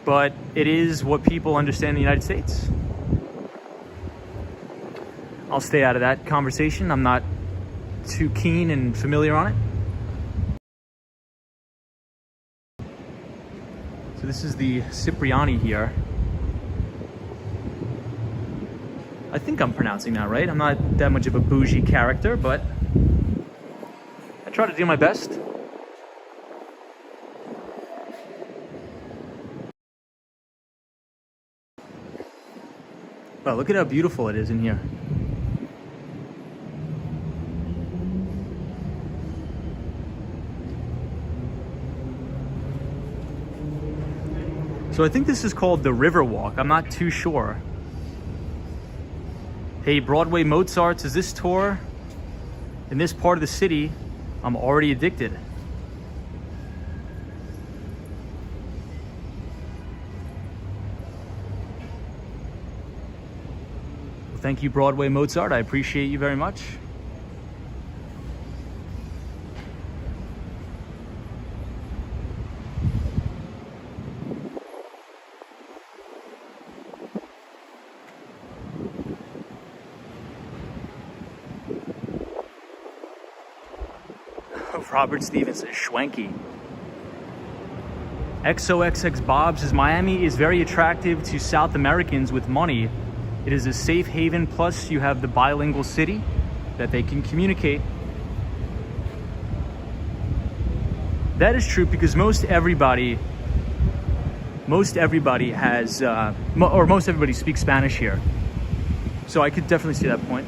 but it is what people understand in the United States. I'll stay out of that conversation. I'm not too keen and familiar on it. So this is the Cipriani here. I think I'm pronouncing that right. I'm not that much of a bougie character, but I try to do my best. Wow, look at how beautiful it is in here. So I think this is called the River Walk. I'm not too sure. Hey, Broadway Mozart, is this tour in this part of the city? I'm already addicted. Thank you, Broadway Mozart. I appreciate you very much. Robert Stevens is schwanky. XOXX Bob's says Miami is very attractive to South Americans with money. It is a safe haven, plus you have the bilingual city that they can communicate. That is true, because most everybody has, most everybody speaks Spanish here. So I could definitely see that point.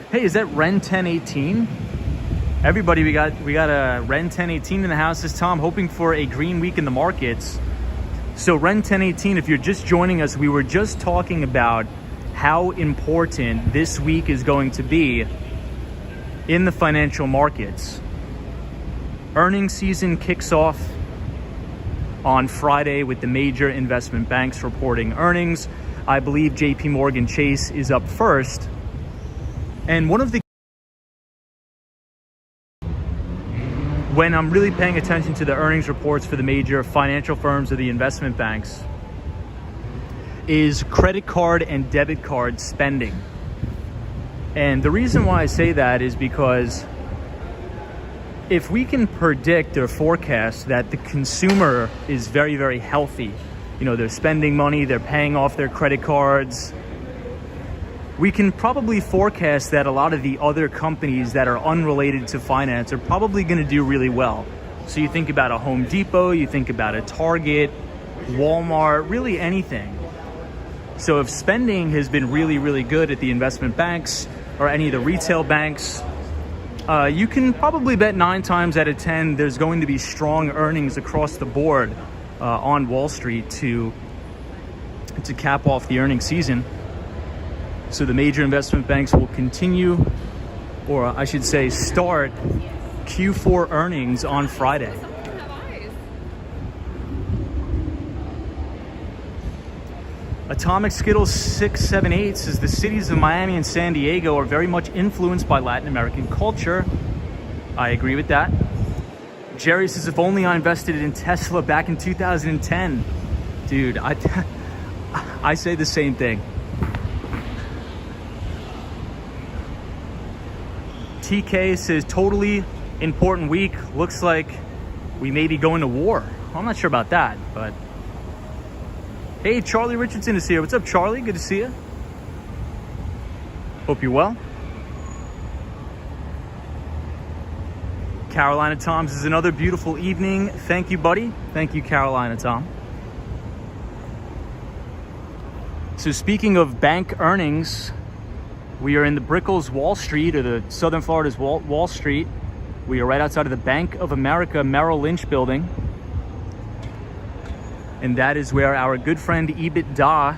Hey, is that Ren 1018? Everybody, we got a Ren 1018 in the house. This is Tom, hoping for a green week in the markets. So Ren 1018, if you're just joining us, we were just talking about how important this week is going to be in the financial markets. Earnings season kicks off on Friday with the major investment banks reporting earnings. I believe JP Morgan Chase is up first. And one of the when I'm really paying attention to the earnings reports for the major financial firms or the investment banks is credit card and debit card spending. And the reason why I say that is because if we can predict or forecast that the consumer is very, very healthy, you know, they're spending money, they're paying off their credit cards, we can probably forecast that a lot of the other companies that are unrelated to finance are probably going to do really well. So you think about a Home Depot, you think about a Target, Walmart, really anything. So if spending has been really, really good at the investment banks or any of the retail banks, you can probably bet 9 times out of 10 there's going to be strong earnings across the board on Wall Street to cap off the earnings season. So the major investment banks will continue, or I should say start, Q4 earnings on Friday. Atomic Skittles 678 says the cities of Miami and San Diego are very much influenced by Latin American culture. I agree with that. Jerry says if only I invested in Tesla back in 2010. Dude, I say the same thing. TK says totally important week. Looks like we may be going to war. I'm not sure about that, but hey, Charlie Richardson is here. What's up, Charlie? Good to see you. Hope you're well. Carolina Tom says another beautiful evening. Thank you, buddy. Thank you, Carolina Tom. So speaking of bank earnings, we are in the Brickell's Wall Street, or the Southern Florida's Wall Street. We are right outside of the Bank of America Merrill Lynch building. And that is where our good friend Ebit Da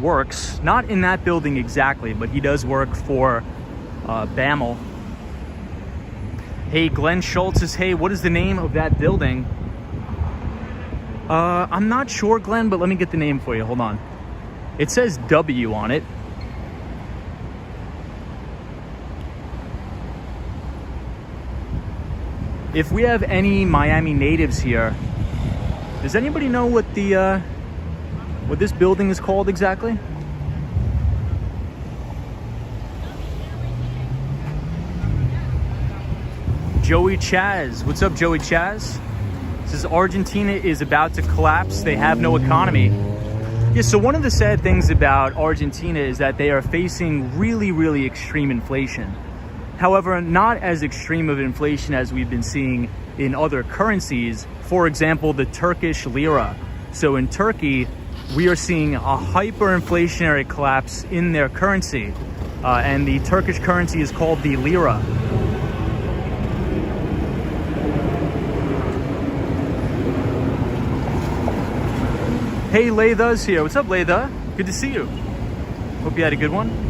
works. Not in that building exactly, but he does work for BAML. Hey, Glenn Schultz says, hey, what is the name of that building? I'm not sure, Glenn, but let me get the name for you. Hold on. It says W on it. If we have any Miami natives here, does anybody know what the what this building is called exactly? Joey Chaz. What's up, Joey Chaz? Says Argentina is about to collapse. They have no economy. Yeah, so one of the sad things about Argentina is that they are facing really, really extreme inflation. However, not as extreme of inflation as we've been seeing in other currencies. For example, the Turkish lira. So in Turkey, we are seeing a hyperinflationary collapse in their currency. And the Turkish currency is called the lira. Hey, Laytha's here. What's up, Laytha? Good to see you. Hope you had a good one.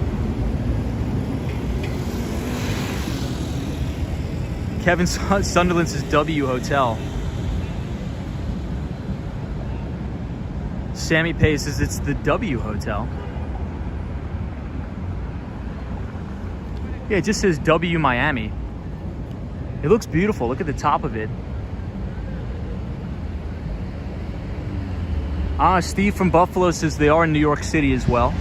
Kevin Sunderland says W Hotel. Sammy Pace says it's the W Hotel. Yeah, it just says W Miami. It looks beautiful. Look at the top of it. Steve from Buffalo says they are in New York City as well.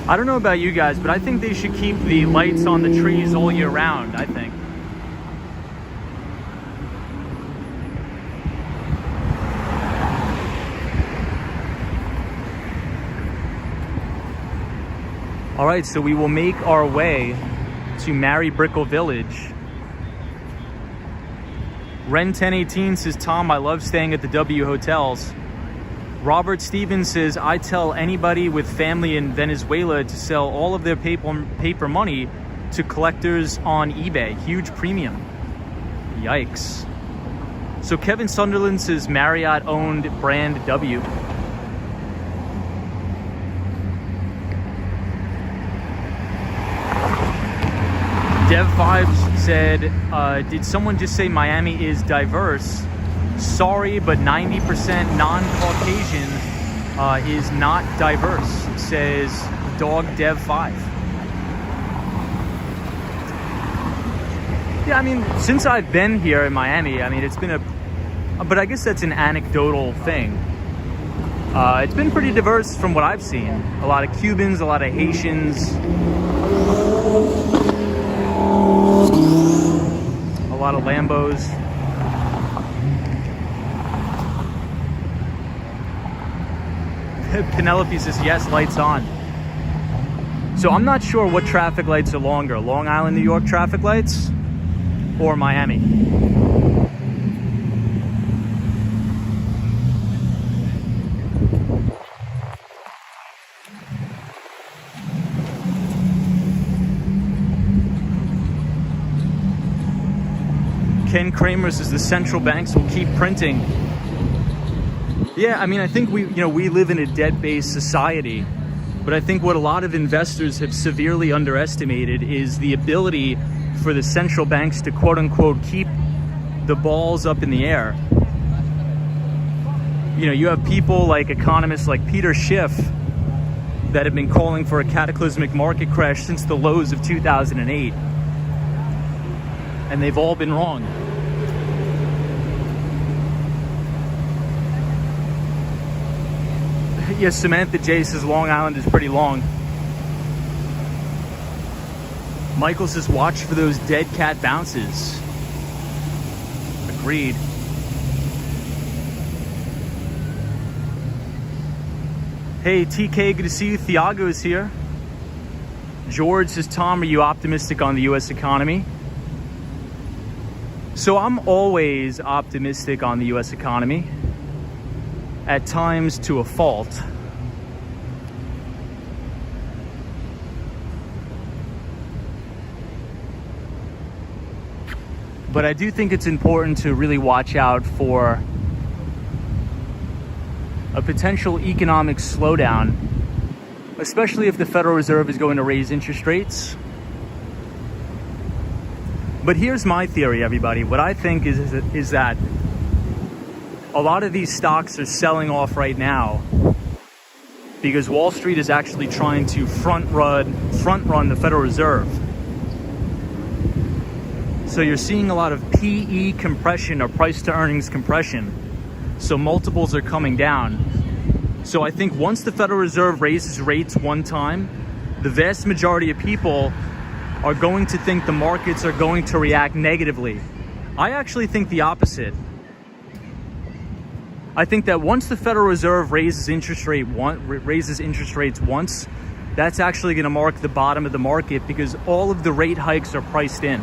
I don't know about you guys, but I think they should keep the lights on the trees all year round, I think. All right, so we will make our way to Mary Brickell Village. Ren 1018 says, Tom, I love staying at the W hotels. Robert Stevens says, I tell anybody with family in Venezuela to sell all of their paper money to collectors on eBay. Huge premium. Yikes. So Kevin Sunderland says Marriott owned brand W. Dev5 said, did someone just say Miami is diverse? Sorry, but 90% non-Caucasian is not diverse, says Dog Dev5. Yeah, I mean, since I've been here in Miami, I mean, it's been but I guess that's an anecdotal thing. It's been pretty diverse from what I've seen. A lot of Cubans, a lot of Haitians, a lot of Lambos. Penelope says, yes, lights on. So I'm not sure what traffic lights are longer, Long Island, New York traffic lights or Miami. Ken Kramer says the central banks will keep printing. Yeah, I mean, I think we live in a debt-based society, but I think what a lot of investors have severely underestimated is the ability for the central banks to quote-unquote keep the balls up in the air. You know, you have people like economists like Peter Schiff that have been calling for a cataclysmic market crash since the lows of 2008, and they've all been wrong. Yes, Samantha J says Long Island is pretty long. Michael says watch for those dead cat bounces. Agreed. Hey TK, good to see you. Thiago is here. George says, Tom, are you optimistic on the US economy? So I'm always optimistic on the US economy. At times to a fault. But I do think it's important to really watch out for a potential economic slowdown, especially if the Federal Reserve is going to raise interest rates. But here's my theory, everybody. What I think is that a lot of these stocks are selling off right now because Wall Street is actually trying to front run the Federal Reserve. So you're seeing a lot of PE compression, or price to earnings compression. So multiples are coming down. So I think once the Federal Reserve raises rates one time, the vast majority of people are going to think the markets are going to react negatively. I actually think the opposite. I think that once the Federal Reserve raises interest rates once, that's actually going to mark the bottom of the market because all of the rate hikes are priced in.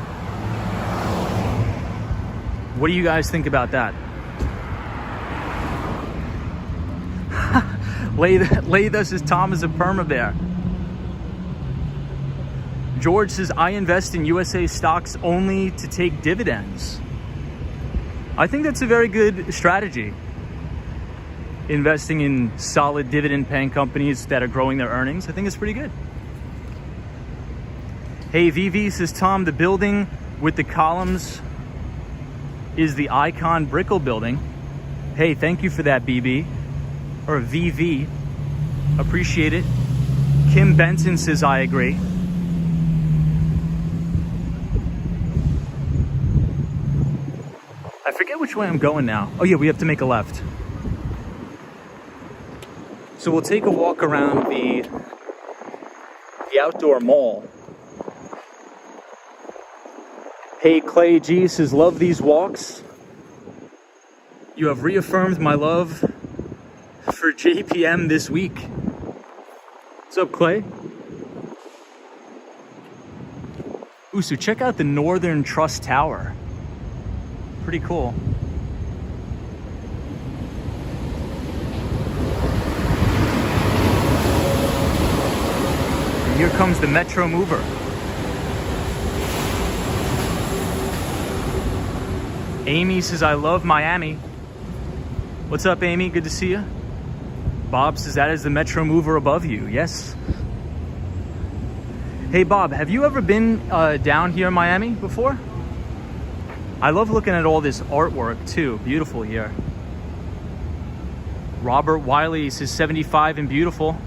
What do you guys think about that? Latha says Tom is a perma bear. George says I invest in USA stocks only to take dividends. I think that's a very good strategy. Investing in solid dividend paying companies that are growing their earnings, I think it's pretty good. Hey, VV says, Tom, the building with the columns is the Icon Brickell building. Hey, thank you for that, BB. Or VV. Appreciate it. Kim Benson says, I agree. I forget which way I'm going now. Oh yeah, we have to make a left. So we'll take a walk around the outdoor mall. Hey, Clay G says, love these walks. You have reaffirmed my love for JPM this week. What's up, Clay? Ooh, so check out the Northern Trust Tower. Pretty cool. And here comes the Metro Mover. Amy says, I love Miami. What's up, Amy? Good to see you. Bob says, that is the Metro Mover above you. Yes. Hey, Bob, have you ever been down here in Miami before? I love looking at all this artwork too. Beautiful here. Robert Wiley says 75 and beautiful.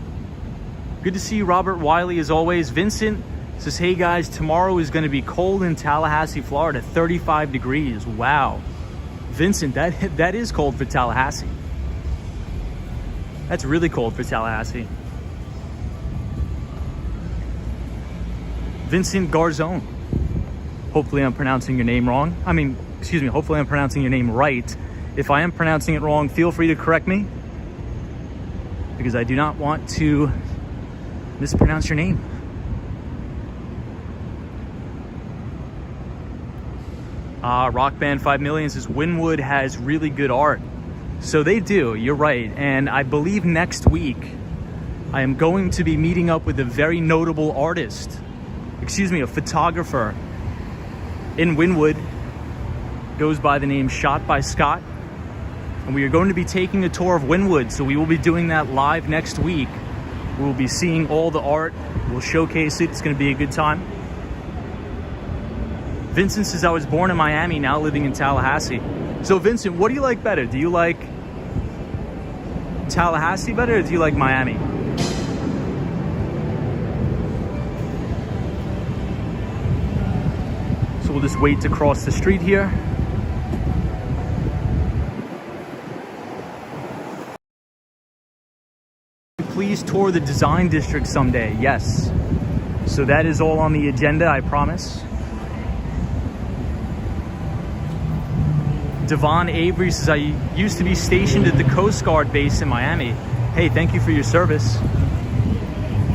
Good to see you, Robert Wiley, as always. Vincent says, hey guys, tomorrow is going to be cold in Tallahassee, Florida, 35 degrees. Wow. Vincent, that is cold for Tallahassee. That's really cold for Tallahassee. Vincent Garzone. Hopefully I'm pronouncing your name wrong. Hopefully I'm pronouncing your name right. If I am pronouncing it wrong, feel free to correct me, because I do not want to mispronounce your name. Rock Band 5 Million says Wynwood has really good art. So they do, you're right. And I believe next week I am going to be meeting up with a very notable artist, a photographer in Wynwood, goes by the name Shot by Scott. And we are going to be taking a tour of Wynwood. So we will be doing that live next week. We will be seeing all the art. We'll showcase it. It's going to be a good time. Vincent says, I was born in Miami, now living in Tallahassee. So Vincent, what do you like better? Do you like Tallahassee better, or do you like Miami? So we'll just wait to cross the street here. Please tour the design district someday. Yes. So that is all on the agenda, I promise. Devon Avery says, I used to be stationed at the Coast Guard base in Miami. Hey, thank you for your service.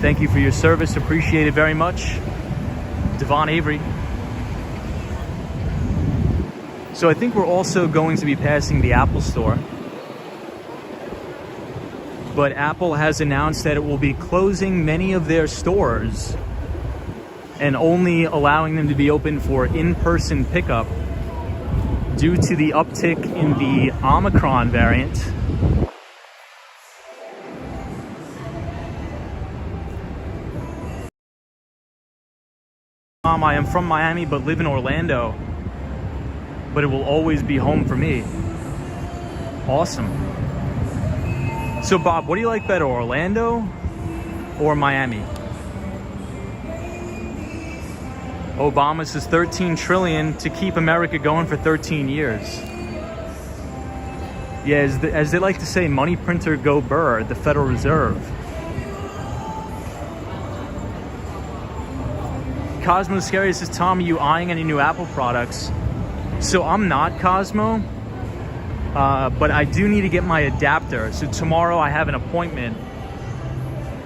Thank you for your service. Appreciate it very much. Devon Avery. So I think we're also going to be passing the Apple store. But Apple has announced that it will be closing many of their stores and only allowing them to be open for in-person pickup due to the uptick in the Omicron variant. I am from Miami but live in Orlando, but it will always be home for me. Awesome. So Bob, what do you like better, Orlando or Miami? Obama says 13 trillion to keep America going for 13 years. Yeah, as they like to say, money printer go burr, the Federal Reserve. Cosmo Scary says, Tom, are you eyeing any new Apple products? So I'm not, Cosmo, but I do need to get my adapter. So tomorrow I have an appointment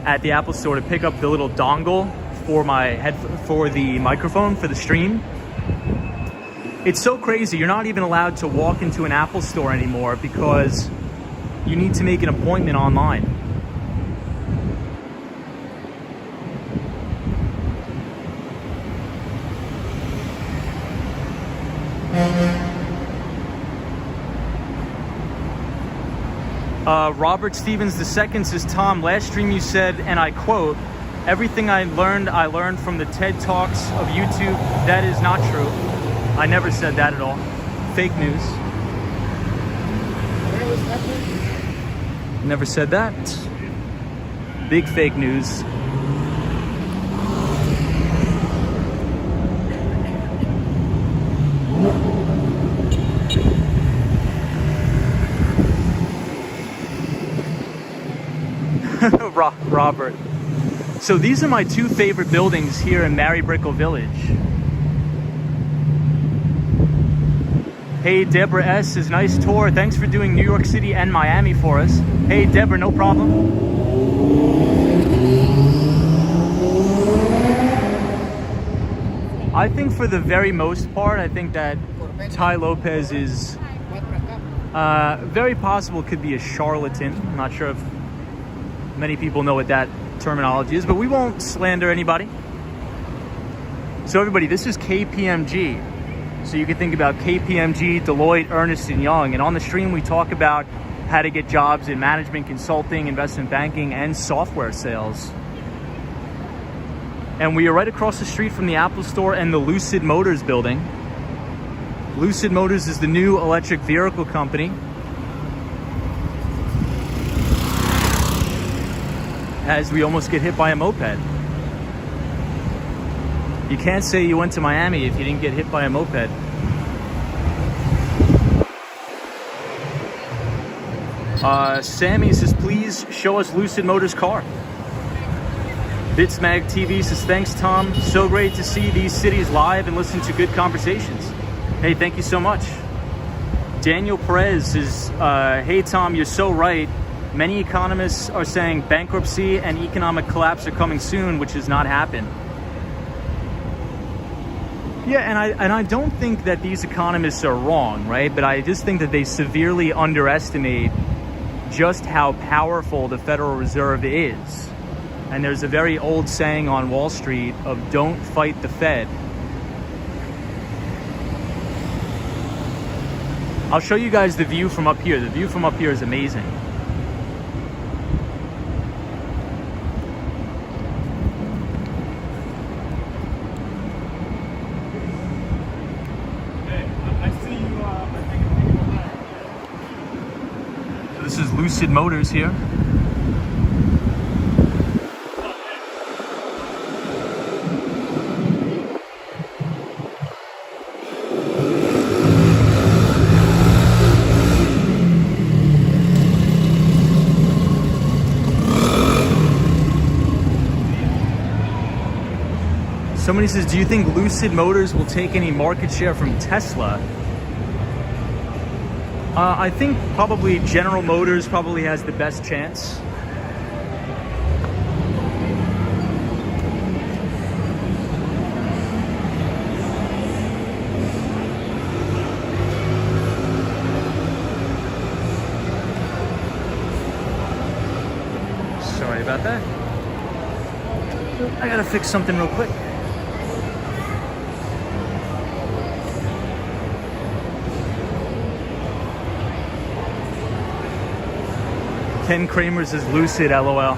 at the Apple store to pick up the little dongle for for the microphone for the stream. It's so crazy. You're not even allowed to walk into an Apple store anymore because you need to make an appointment online. Robert Stevens II says, Tom, last stream you said, and I quote, everything I learned from the TED Talks of YouTube. That is not true. I never said that at all. fake news. Never said that. Big fake news. Robert. So these are my two favorite buildings here in Brickell Village. Hey, Deborah S. says, nice tour. Thanks for doing New York City and Miami for us. Hey, Deborah, no problem. I think for the very most part, I think that Tai Lopez is very possible could be a charlatan. I'm not sure if many people know what that terminology is, but we won't slander anybody. So everybody, this is KPMG. So you can think about KPMG, Deloitte, Ernst & Young. And on the stream, we talk about how to get jobs in management, consulting, investment banking, and software sales. And we are right across the street from the Apple Store and the Lucid Motors building. Lucid Motors is the new electric vehicle company. As we almost get hit by a moped. You can't say you went to Miami if you didn't get hit by a moped. Sammy says, please show us Lucid Motors car. Bitsmag TV says, thanks Tom. So great to see these cities live and listen to good conversations. Hey, thank you so much. Daniel Perez says, hey Tom, you're so right. Many economists are saying bankruptcy and economic collapse are coming soon, which has not happened. Yeah, and I don't think that these economists are wrong, right? But I just think that they severely underestimate just how powerful the Federal Reserve is. And there's a very old saying on Wall Street of don't fight the Fed. I'll show you guys the view from up here. The view from up here is amazing. This is Lucid Motors here. Somebody says, do you think Lucid Motors will take any market share from Tesla? I think probably General Motors probably has the best chance. Sorry about that. I gotta fix something real quick. Ken Kramer's is Lucid, LOL.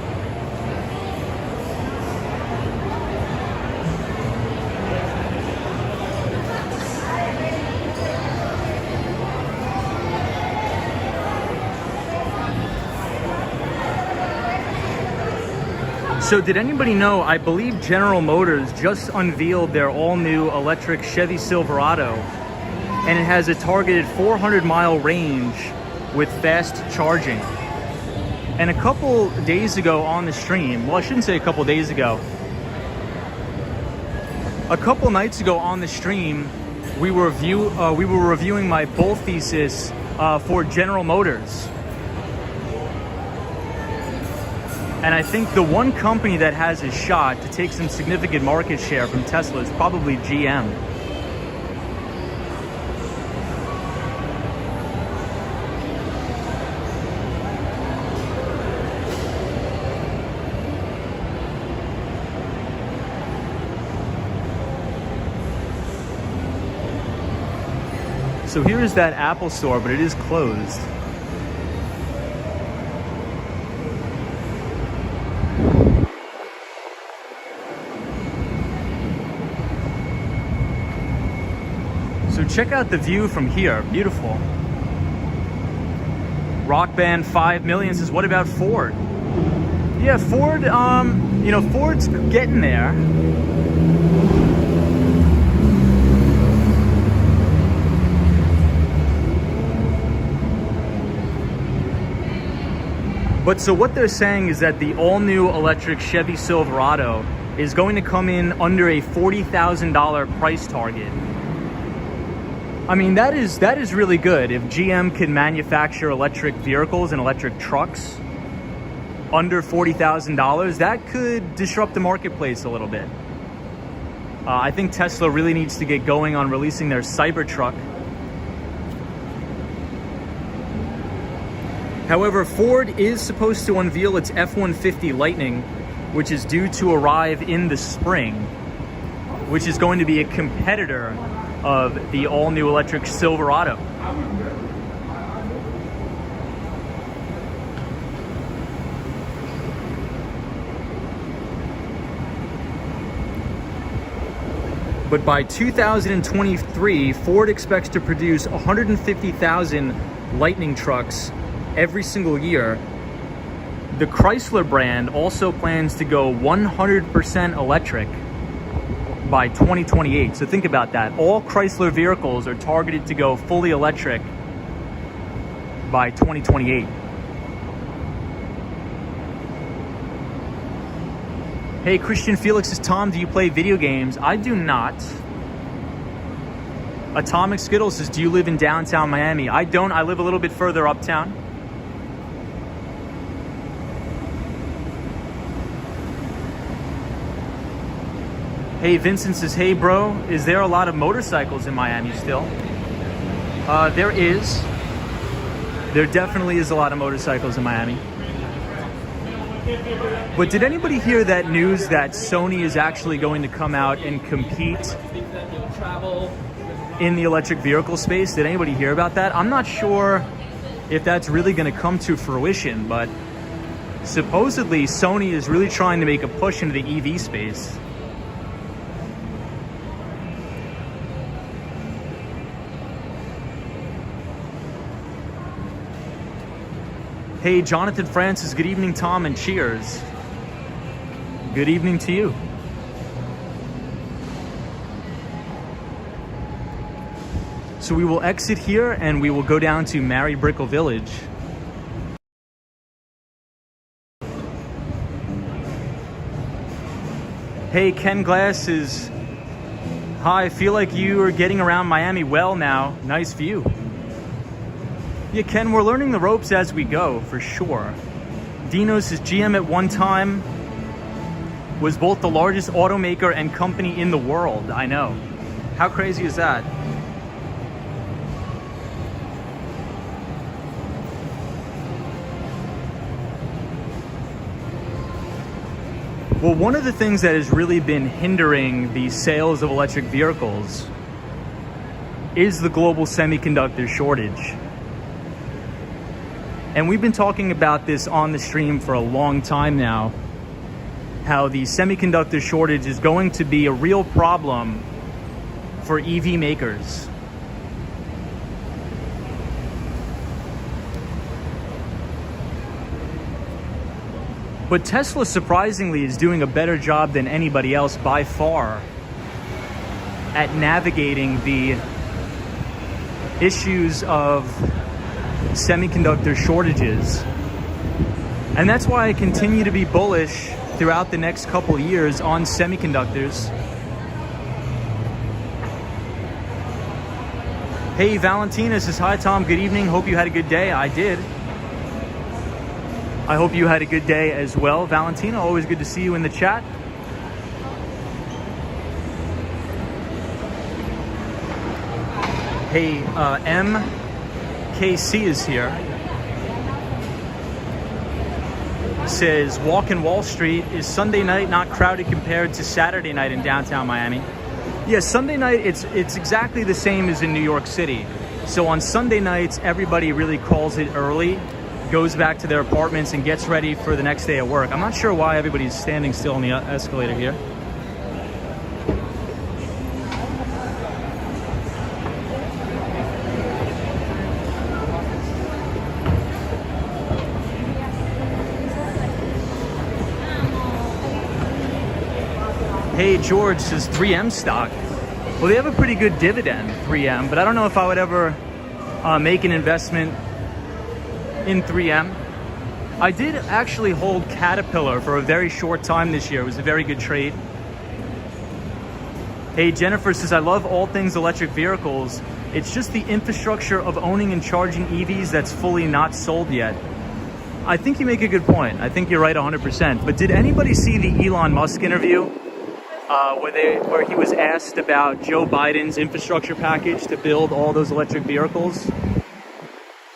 So did anybody know, I believe General Motors just unveiled their all-new electric Chevy Silverado, and it has a targeted 400-mile range with fast charging. And a couple days ago on the stream, well, I shouldn't say a couple days ago, a couple nights ago on the stream, we were reviewing my bull thesis for General Motors. And I think the one company that has a shot to take some significant market share from Tesla is probably GM. So here is that Apple Store, but it is closed. So check out the view from here. Beautiful. Rock Band 5 million says, what about Ford? Yeah, Ford, you know, Ford's getting there. But so what they're saying is that the all-new electric Chevy Silverado is going to come in under a $40,000 price target. I mean, that is really good. If GM can manufacture electric vehicles and electric trucks under $40,000, that could disrupt the marketplace a little bit. I think Tesla really needs to get going on releasing their Cybertruck. However, Ford is supposed to unveil its F-150 Lightning, which is due to arrive in the spring, which is going to be a competitor of the all-new electric Silverado. But by 2023, Ford expects to produce 150,000 Lightning trucks every single year. The Chrysler brand also plans to go 100% electric by 2028. So think about that. All Chrysler vehicles are targeted to go fully electric by 2028. Hey, Christian Felix says, Tom, do you play video games? I do not. Atomic Skittles says, do you live in downtown Miami? I don't. I live a little bit further uptown. Hey, Vincent says, hey bro, is there a lot of motorcycles in Miami still? There is. There definitely is a lot of motorcycles in Miami. But did anybody hear that news that Sony is actually going to come out and compete in the electric vehicle space? Did anybody hear about that? I'm not sure if that's really going to come to fruition, but supposedly Sony is really trying to make a push into the EV space. Hey, Jonathan Francis, good evening, Tom, and cheers. Good evening to you. So we will exit here and we will go down to Mary Brickell Village. Hey, Ken Glass is, hi, I feel like you are getting around Miami well now. Nice view. Yeah, Ken, we're learning the ropes as we go, for sure. Dino says GM at one time was both the largest automaker and company in the world. I know. How crazy is that? Well, one of the things that has really been hindering the sales of electric vehicles is the global semiconductor shortage. And we've been talking about this on the stream for a long time now, how the semiconductor shortage is going to be a real problem for EV makers. But Tesla, surprisingly, is doing a better job than anybody else by far at navigating the issues of semiconductor shortages. And that's why I continue to be bullish throughout the next couple of years on semiconductors. Hey, Valentina says, hi Tom, good evening, hope you had a good day. I did. I hope you had a good day as well. Valentina, always good to see you in the chat. Hey, MKC is here. Says, walking Wall Street, is Sunday night not crowded compared to Saturday night in downtown Miami? Yeah, Sunday night, it's exactly the same as in New York City. So on Sunday nights, everybody really calls it early, goes back to their apartments and gets ready for the next day at work. I'm not sure why everybody's standing still on the escalator here. Hey, George says 3M stock. Well, they have a pretty good dividend, 3M, but I don't know if I would ever make an investment in 3M. I did actually hold Caterpillar for a very short time this year. It was a very good trade. Hey, Jennifer says, I love all things electric vehicles. It's just the infrastructure of owning and charging EVs that's fully not sold yet. I think you make a good point. I think you're right 100%. But did anybody see the Elon Musk interview where he was asked about Joe Biden's infrastructure package to build all those electric vehicles?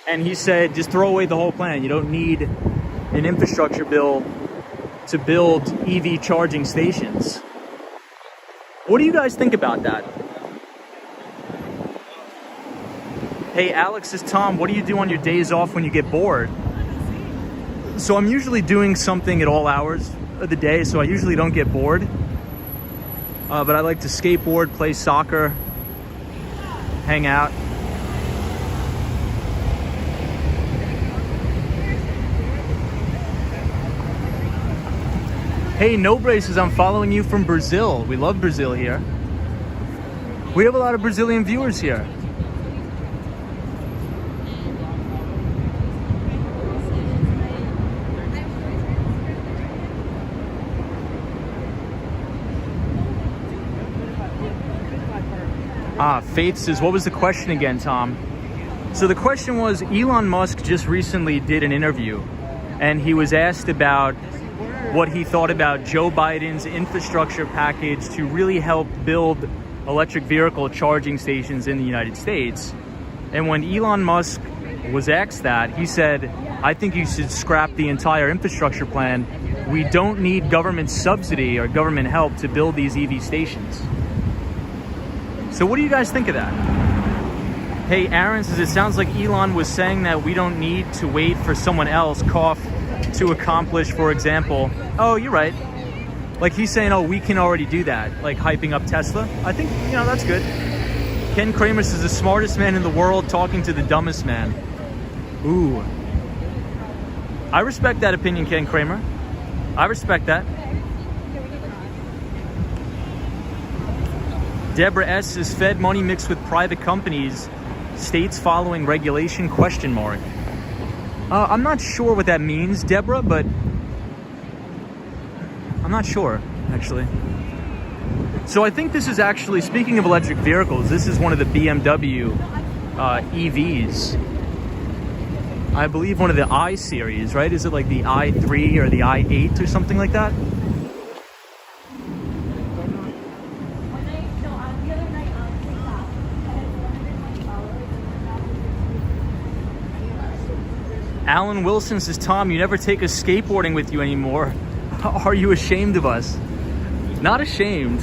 And he said, just throw away the whole plan. You don't need an infrastructure bill to build EV charging stations. What do you guys think about that? Hey, Alex says, Tom, what do you do on your days off when you get bored? So I'm usually doing something at all hours of the day, so I usually don't get bored. But I like to skateboard, play soccer, hang out. Hey, No Braces, I'm following you from Brazil. We love Brazil here. We have a lot of Brazilian viewers here. Faith says, what was the question again, Tom? So the question was, Elon Musk just recently did an interview, and he was asked about what he thought about Joe Biden's infrastructure package to really help build electric vehicle charging stations in the United States. And when Elon Musk was asked that, he said, I think you should scrap the entire infrastructure plan. We don't need government subsidy or government help to build these EV stations. So what do you guys think of that? Hey, Aaron says, it sounds like Elon was saying that we don't need to wait for someone else, cough, to accomplish, for example. Oh, you're right. Like he's saying, oh, we can already do that, like hyping up Tesla. I think, that's good. Ken Kramer says, the smartest man in the world talking to the dumbest man. Ooh. I respect that opinion, Ken Kramer. I respect that. Deborah S. says, Fed money mixed with private companies, states following regulation, ? I'm not sure what that means, Deborah, but I'm not sure, actually. So I think this is actually, speaking of electric vehicles, this is one of the BMW EVs. I believe one of the I series, right? Is it like the i3 or the i8 or something like that? Alan Wilson says, Tom, you never take us skateboarding with you anymore. Are you ashamed of us? Not ashamed.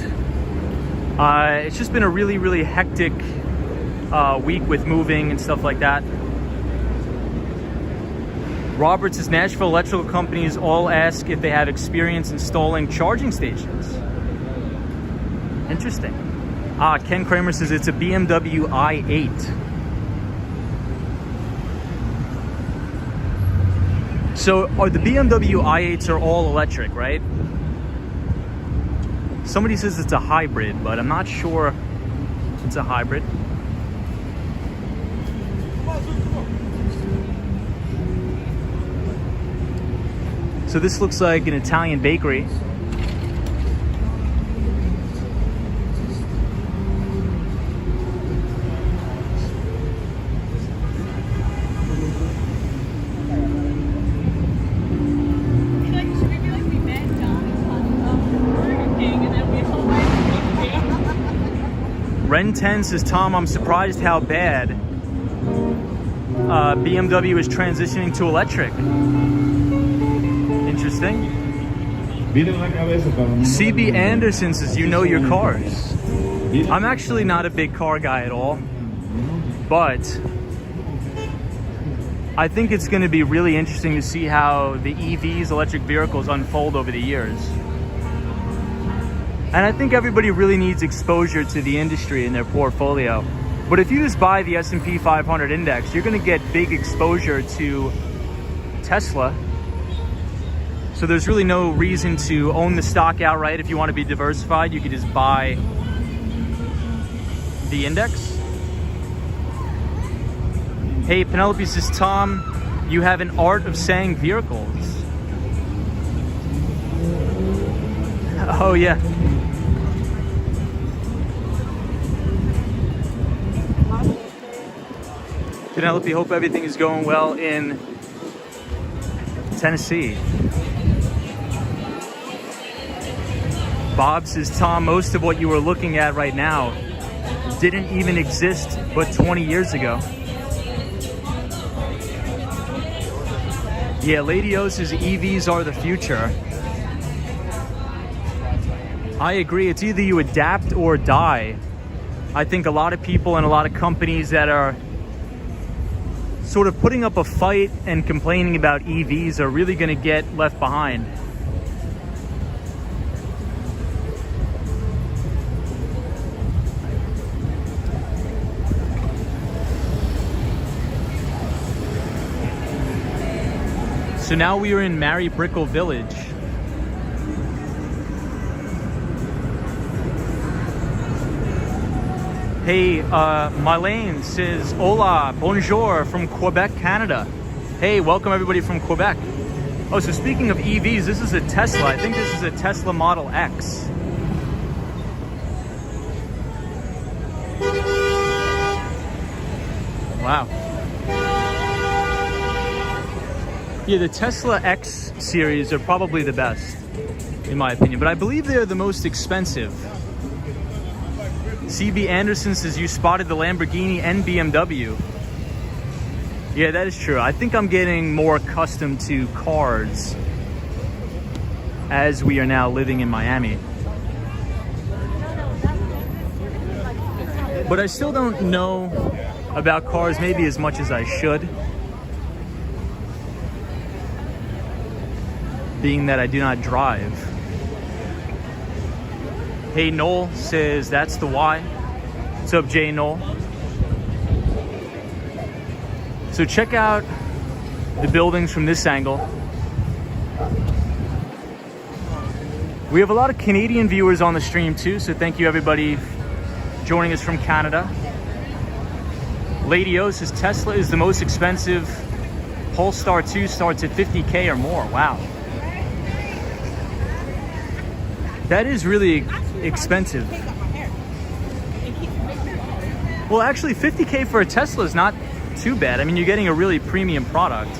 It's just been a really, really hectic week with moving and stuff like that. Robert says, Nashville electrical companies all ask if they have experience installing charging stations. Interesting. Ken Kramer says it's a BMW i8. So the BMW i8s are all electric, right? Somebody says it's a hybrid, but I'm not sure it's a hybrid. So this looks like an Italian bakery. Ren 10 says, Tom, I'm surprised how bad BMW is transitioning to electric. Interesting. CB Anderson says, you know your cars. I'm actually not a big car guy at all, but I think it's going to be really interesting to see how the EVs, electric vehicles, unfold over the years. And I think everybody really needs exposure to the industry in their portfolio. But if you just buy the S&P 500 index, you're going to get big exposure to Tesla. So there's really no reason to own the stock outright. If you want to be diversified, you could just buy the index. Hey, Penelope says, Tom, you have an art of saying vehicles. Oh, yeah. Penelope, hope everything is going well in Tennessee. Bob says, Tom, most of what you were looking at right now didn't even exist but 20 years ago. Yeah, Lady O says EVs are the future. I agree. It's either you adapt or die. I think a lot of people and a lot of companies that are sort of putting up a fight and complaining about EVs are really going to get left behind. So now we are in Mary Brickell Village. Hey, Marlene says, hola, bonjour from Quebec, Canada. Hey, welcome everybody from Quebec. Oh, so speaking of EVs, this is a Tesla. I think this is a Tesla Model X. Wow. Yeah, the Tesla X series are probably the best, in my opinion, but I believe they're the most expensive. CB Anderson says you spotted the Lamborghini and BMW. Yeah, that is true. I think I'm getting more accustomed to cars as we are now living in Miami. But I still don't know about cars maybe as much as I should, being that I do not drive. Hey, Noel says that's the why. What's up, Jay Noel? So check out the buildings from this angle. We have a lot of Canadian viewers on the stream too, so thank you everybody joining us from Canada. Lady O says Tesla is the most expensive. Polestar 2 starts at 50K or more. Wow. That is really expensive. Well, actually 50K for a Tesla is not too bad. I mean, you're getting a really premium product.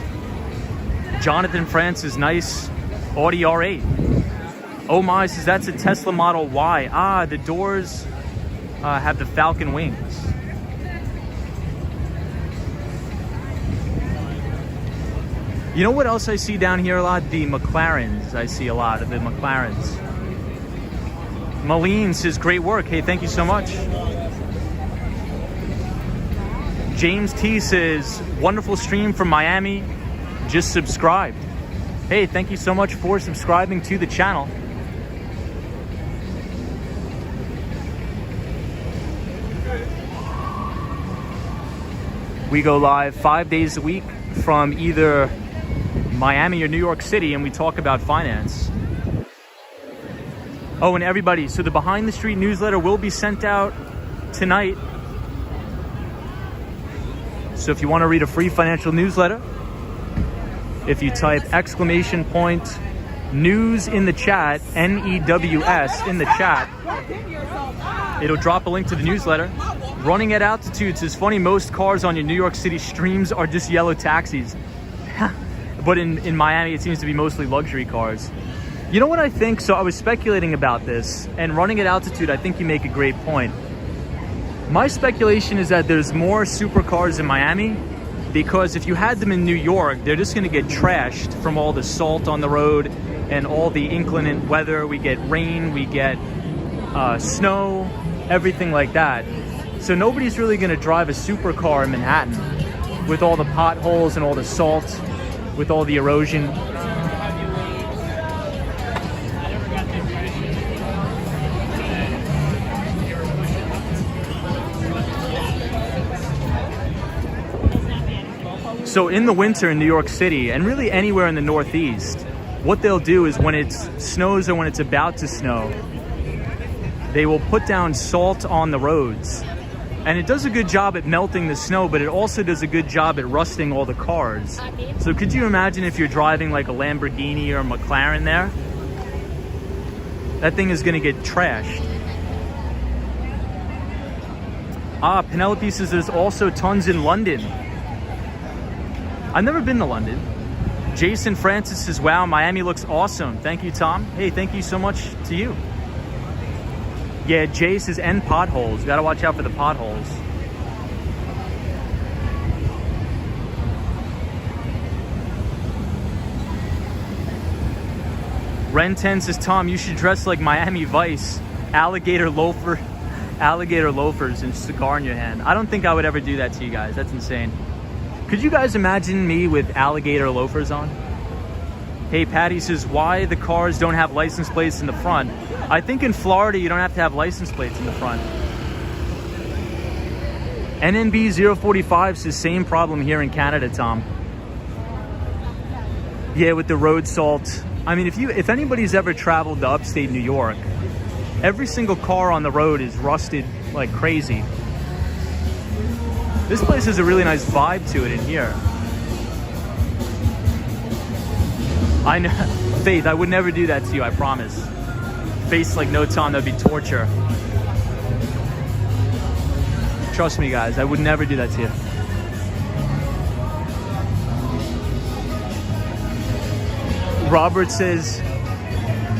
Jonathan Francis, nice Audi R8. Oh my, says that's a Tesla Model Y. Ah, the doors have the Falcon wings. You know what else I see down here a lot? The McLarens. I see a lot of the McLarens. Malene says, great work. Hey, thank you so much. James T says, wonderful stream from Miami. Just subscribed. Hey, thank you so much for subscribing to the channel. We go live 5 days a week from either Miami or New York City, and we talk about finance. Oh, and everybody, so the Behind the Street newsletter will be sent out tonight. So if you want to read a free financial newsletter, if you type !news in the chat, NEWS in the chat, it'll drop a link to the newsletter. Running at altitudes is funny. Most cars on your New York City streams are just yellow taxis. But in Miami, it seems to be mostly luxury cars. You know what I think? So I was speculating about this, and running at altitude, I think you make a great point. My speculation is that there's more supercars in Miami because if you had them in New York, they're just gonna get trashed from all the salt on the road and all the inclement weather. We get rain, we get snow, everything like that. So nobody's really gonna drive a supercar in Manhattan with all the potholes and all the salt, with all the erosion. So in the winter in New York City, and really anywhere in the Northeast, what they'll do is when it snows or when it's about to snow, they will put down salt on the roads. And it does a good job at melting the snow, but it also does a good job at rusting all the cars. So could you imagine if you're driving like a Lamborghini or a McLaren there? That thing is gonna get trashed. Penelope says there's also tons in London. I've never been to London. Jason Francis says, wow, Miami looks awesome. Thank you, Tom. Hey, thank you so much to you. Yeah, Jay says, and potholes. You gotta watch out for the potholes. Ren 10 says, Tom, you should dress like Miami Vice. Alligator loafers and cigar in your hand. I don't think I would ever do that to you guys. That's insane. Could you guys imagine me with alligator loafers on? Hey, Patty says, why the cars don't have license plates in the front? I think in Florida, you don't have to have license plates in the front. NNB 045 says, same problem here in Canada, Tom. Yeah, with the road salt. I mean, if anybody's ever traveled to upstate New York, every single car on the road is rusted like crazy. This place has a really nice vibe to it in here. I know, Faith, I would never do that to you, I promise. Face like no, Tom, that'd be torture. Trust me, guys, I would never do that to you. Robert says,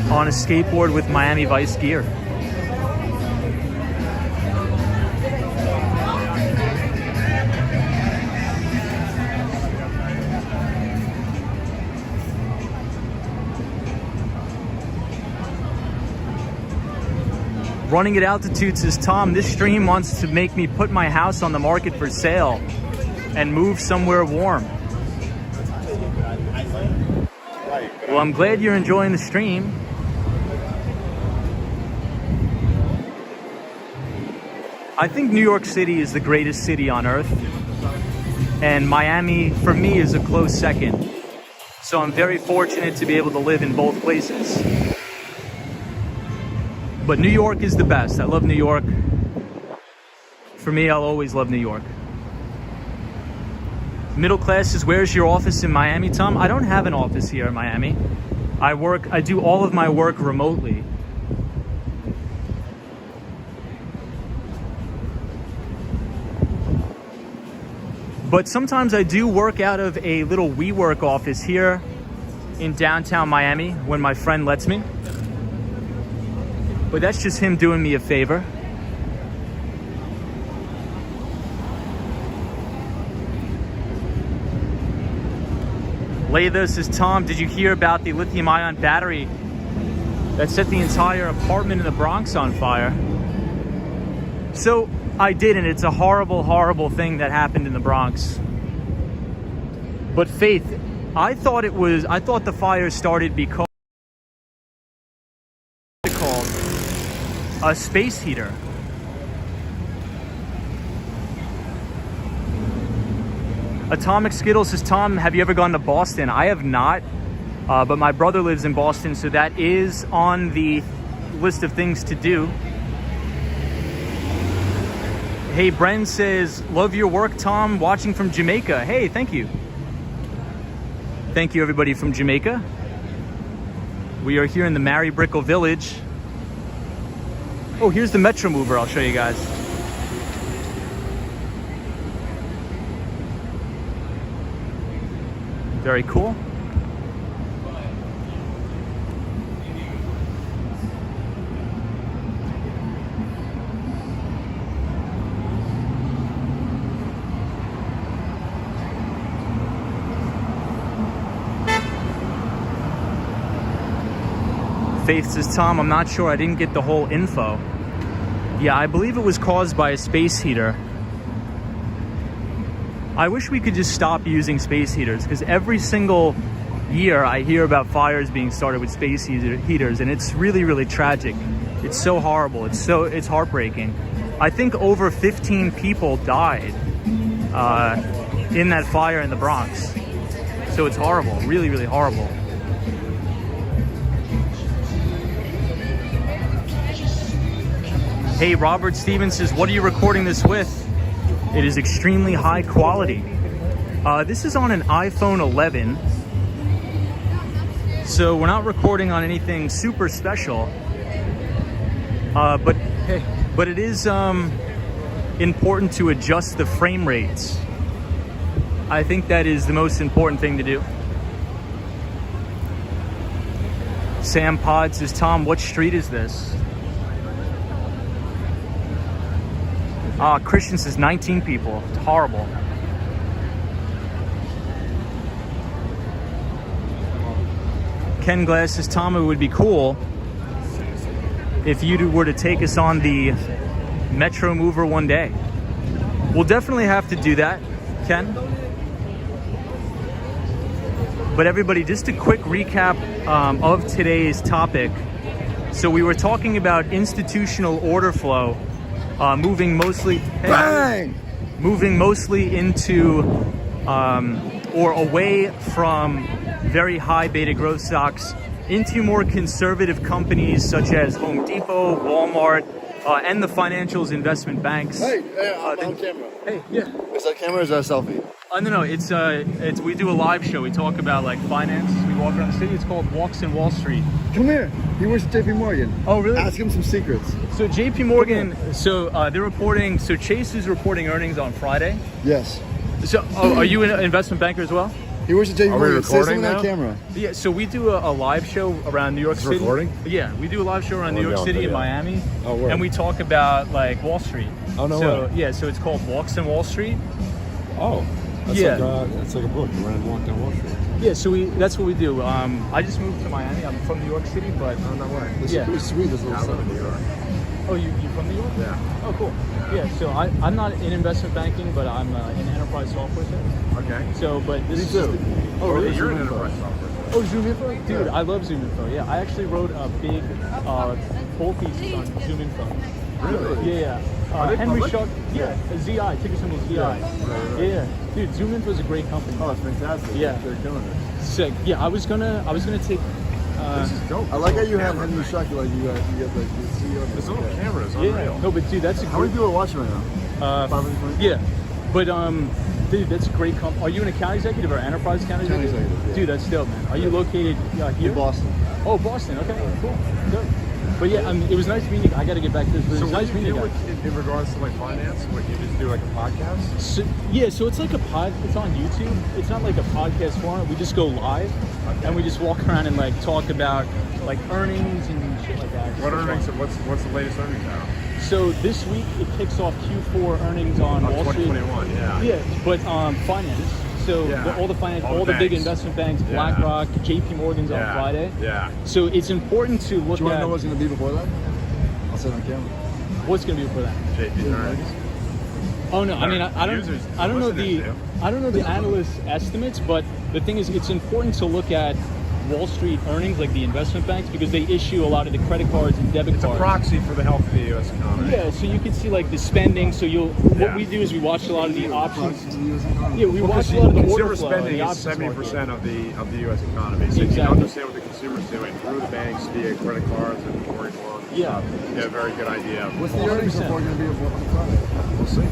on a skateboard with Miami Vice gear. Running at altitude says, Tom, this stream wants to make me put my house on the market for sale and move somewhere warm. Well, I'm glad you're enjoying the stream. I think New York City is the greatest city on earth. And Miami, for me, is a close second. So I'm very fortunate to be able to live in both places. But New York is the best. I love New York. For me, I'll always love New York. Middle class says, where's your office in Miami, Tom? I don't have an office here in Miami. I do all of my work remotely. But sometimes I do work out of a little WeWork office here in downtown Miami when my friend lets me. But that's just him doing me a favor. Latha says, Tom, did you hear about the lithium-ion battery that set the entire apartment in the Bronx on fire? So I did, and it's a horrible, horrible thing that happened in the Bronx. But Faith, I thought the fire started because a space heater. Atomic Skittle says, Tom, have you ever gone to Boston? I have not, but my brother lives in Boston, so that is on the list of things to do. Hey, Bren says, love your work, Tom, watching from Jamaica. Hey, thank you. Thank you, everybody from Jamaica. We are here in the Mary Brickell Village. Oh, here's the Metro Mover. I'll show you guys. Very cool. Faith says, Tom, I'm not sure. I didn't get the whole info. Yeah, I believe it was caused by a space heater. I wish we could just stop using space heaters, because every single year I hear about fires being started with space heaters, and it's really, really tragic. It's so horrible. It's heartbreaking. I think over 15 people died in that fire in the Bronx. So it's horrible, really, really horrible. Hey, Robert Stevens says, what are you recording this with? It is extremely high quality. This is on an iPhone 11. So we're not recording on anything super special. But it is important to adjust the frame rates. I think that is the most important thing to do. Sam Pod says, Tom, what street is this? Christian says 19 people. It's horrible. Ken Glass says, Tom, it would be cool if you were to take us on the Metro Mover one day. We'll definitely have to do that, Ken. But everybody, just a quick recap of today's topic. So we were talking about institutional order flow, moving mostly into or away from very high beta growth stocks into more conservative companies such as Home Depot, Walmart, and the financials investment banks. Hey, I'm on camera. Hey, yeah. Is that camera or is that a selfie? No, it's we do a live show. We talk about like finance. We walk around the city. It's called Walks in Wall Street. Come here. He works at JP Morgan. Oh, really? Ask him some secrets. So JP Morgan, they're reporting, so Chase is reporting earnings on Friday. Yes. So, are you an investment banker as well? He works at JP Morgan. Recording Say something now? on camera. Yeah, so we do a live show around New York City. Recording? Yeah, we do a live show around New Or York on City and video? Miami. Oh, word. And we talk about like Wall Street. Oh, no So, way. yeah, so it's called Walks in Wall Street. Oh, that's Yeah. it's like a book. You ran and walked down Wall Street. Yeah, so that's what we do. I just moved to Miami. I'm from New York City, but No way. This Yeah. is pretty sweet, this I little live in stuff. New York. oh, you from New York? Yeah. Oh, cool. Yeah, so I'm not in investment banking, but I'm in enterprise software sales. Okay. So, but this is too. just Oh, really? You're an Zoom info. enterprise software. Oh, Zoom Info? Dude, I love Zoom Info. Yeah, I actually wrote a big full thesis on Zoom Info. Really? Yeah. Are they Henry public? Schuck, ZI, ticker symbol ZI. Yeah. Dude, Zoom Info is a great company. Oh, it's fantastic. Yeah. They're killing it. Sick. Yeah, I was gonna take. This is dope. I like how you have Henry Schuck, like you have like the CEO. of This this. little camera is Yeah. unreal. No, but dude, that's a How many great. people are watching right now? 520? Yeah, but dude, that's a great company. Are you an account executive or enterprise account Account executive? executive, yeah. Dude, that's dope, man. Are you located here? In Boston. Oh, Boston. Okay, cool. Dope. But yeah, it was nice meeting you. I got to get back to this. But it So was what nice do you meeting do you. with, in regards to like finance? What, you just do like a podcast? So, yeah, so it's like a pod. It's on YouTube. It's not like a podcast format. We just go live, and we just walk around and like talk about like earnings and shit like that. What earnings? What's the latest earnings now? So this week it kicks off Q4 earnings on Wall Street. 2021. Yeah. Yeah, but finance. So Yeah. all the finance, All the all the big banks. investment banks, Yeah. BlackRock, JP Morgan's on Yeah. Friday. Yeah. So it's important to look Do you want to at know what's going to be before that? I'll say it on camera. what's going to be for that. JP earnings. Oh no, I mean I don't Users know listening to. I don't know the analyst estimates, but the thing is it's important to look at Wall Street earnings, like the investment banks, because they issue a lot of the credit cards and debit It's a cards. proxy for the health of the U.S. economy. Yeah, so you can see like the spending. So what Yeah. we do is we watch a lot of the options. Proxy to the US economy. Yeah, we Well, watch a lot of the consumer order flow. spending and the is options 70% market. of the U.S. economy. So if you Exactly. understand what the consumer's doing through the banks via credit cards and mortgage loans, and Yeah. stuff, you have a very good idea. What's the earnings 100%. report going to be on Friday? We'll see.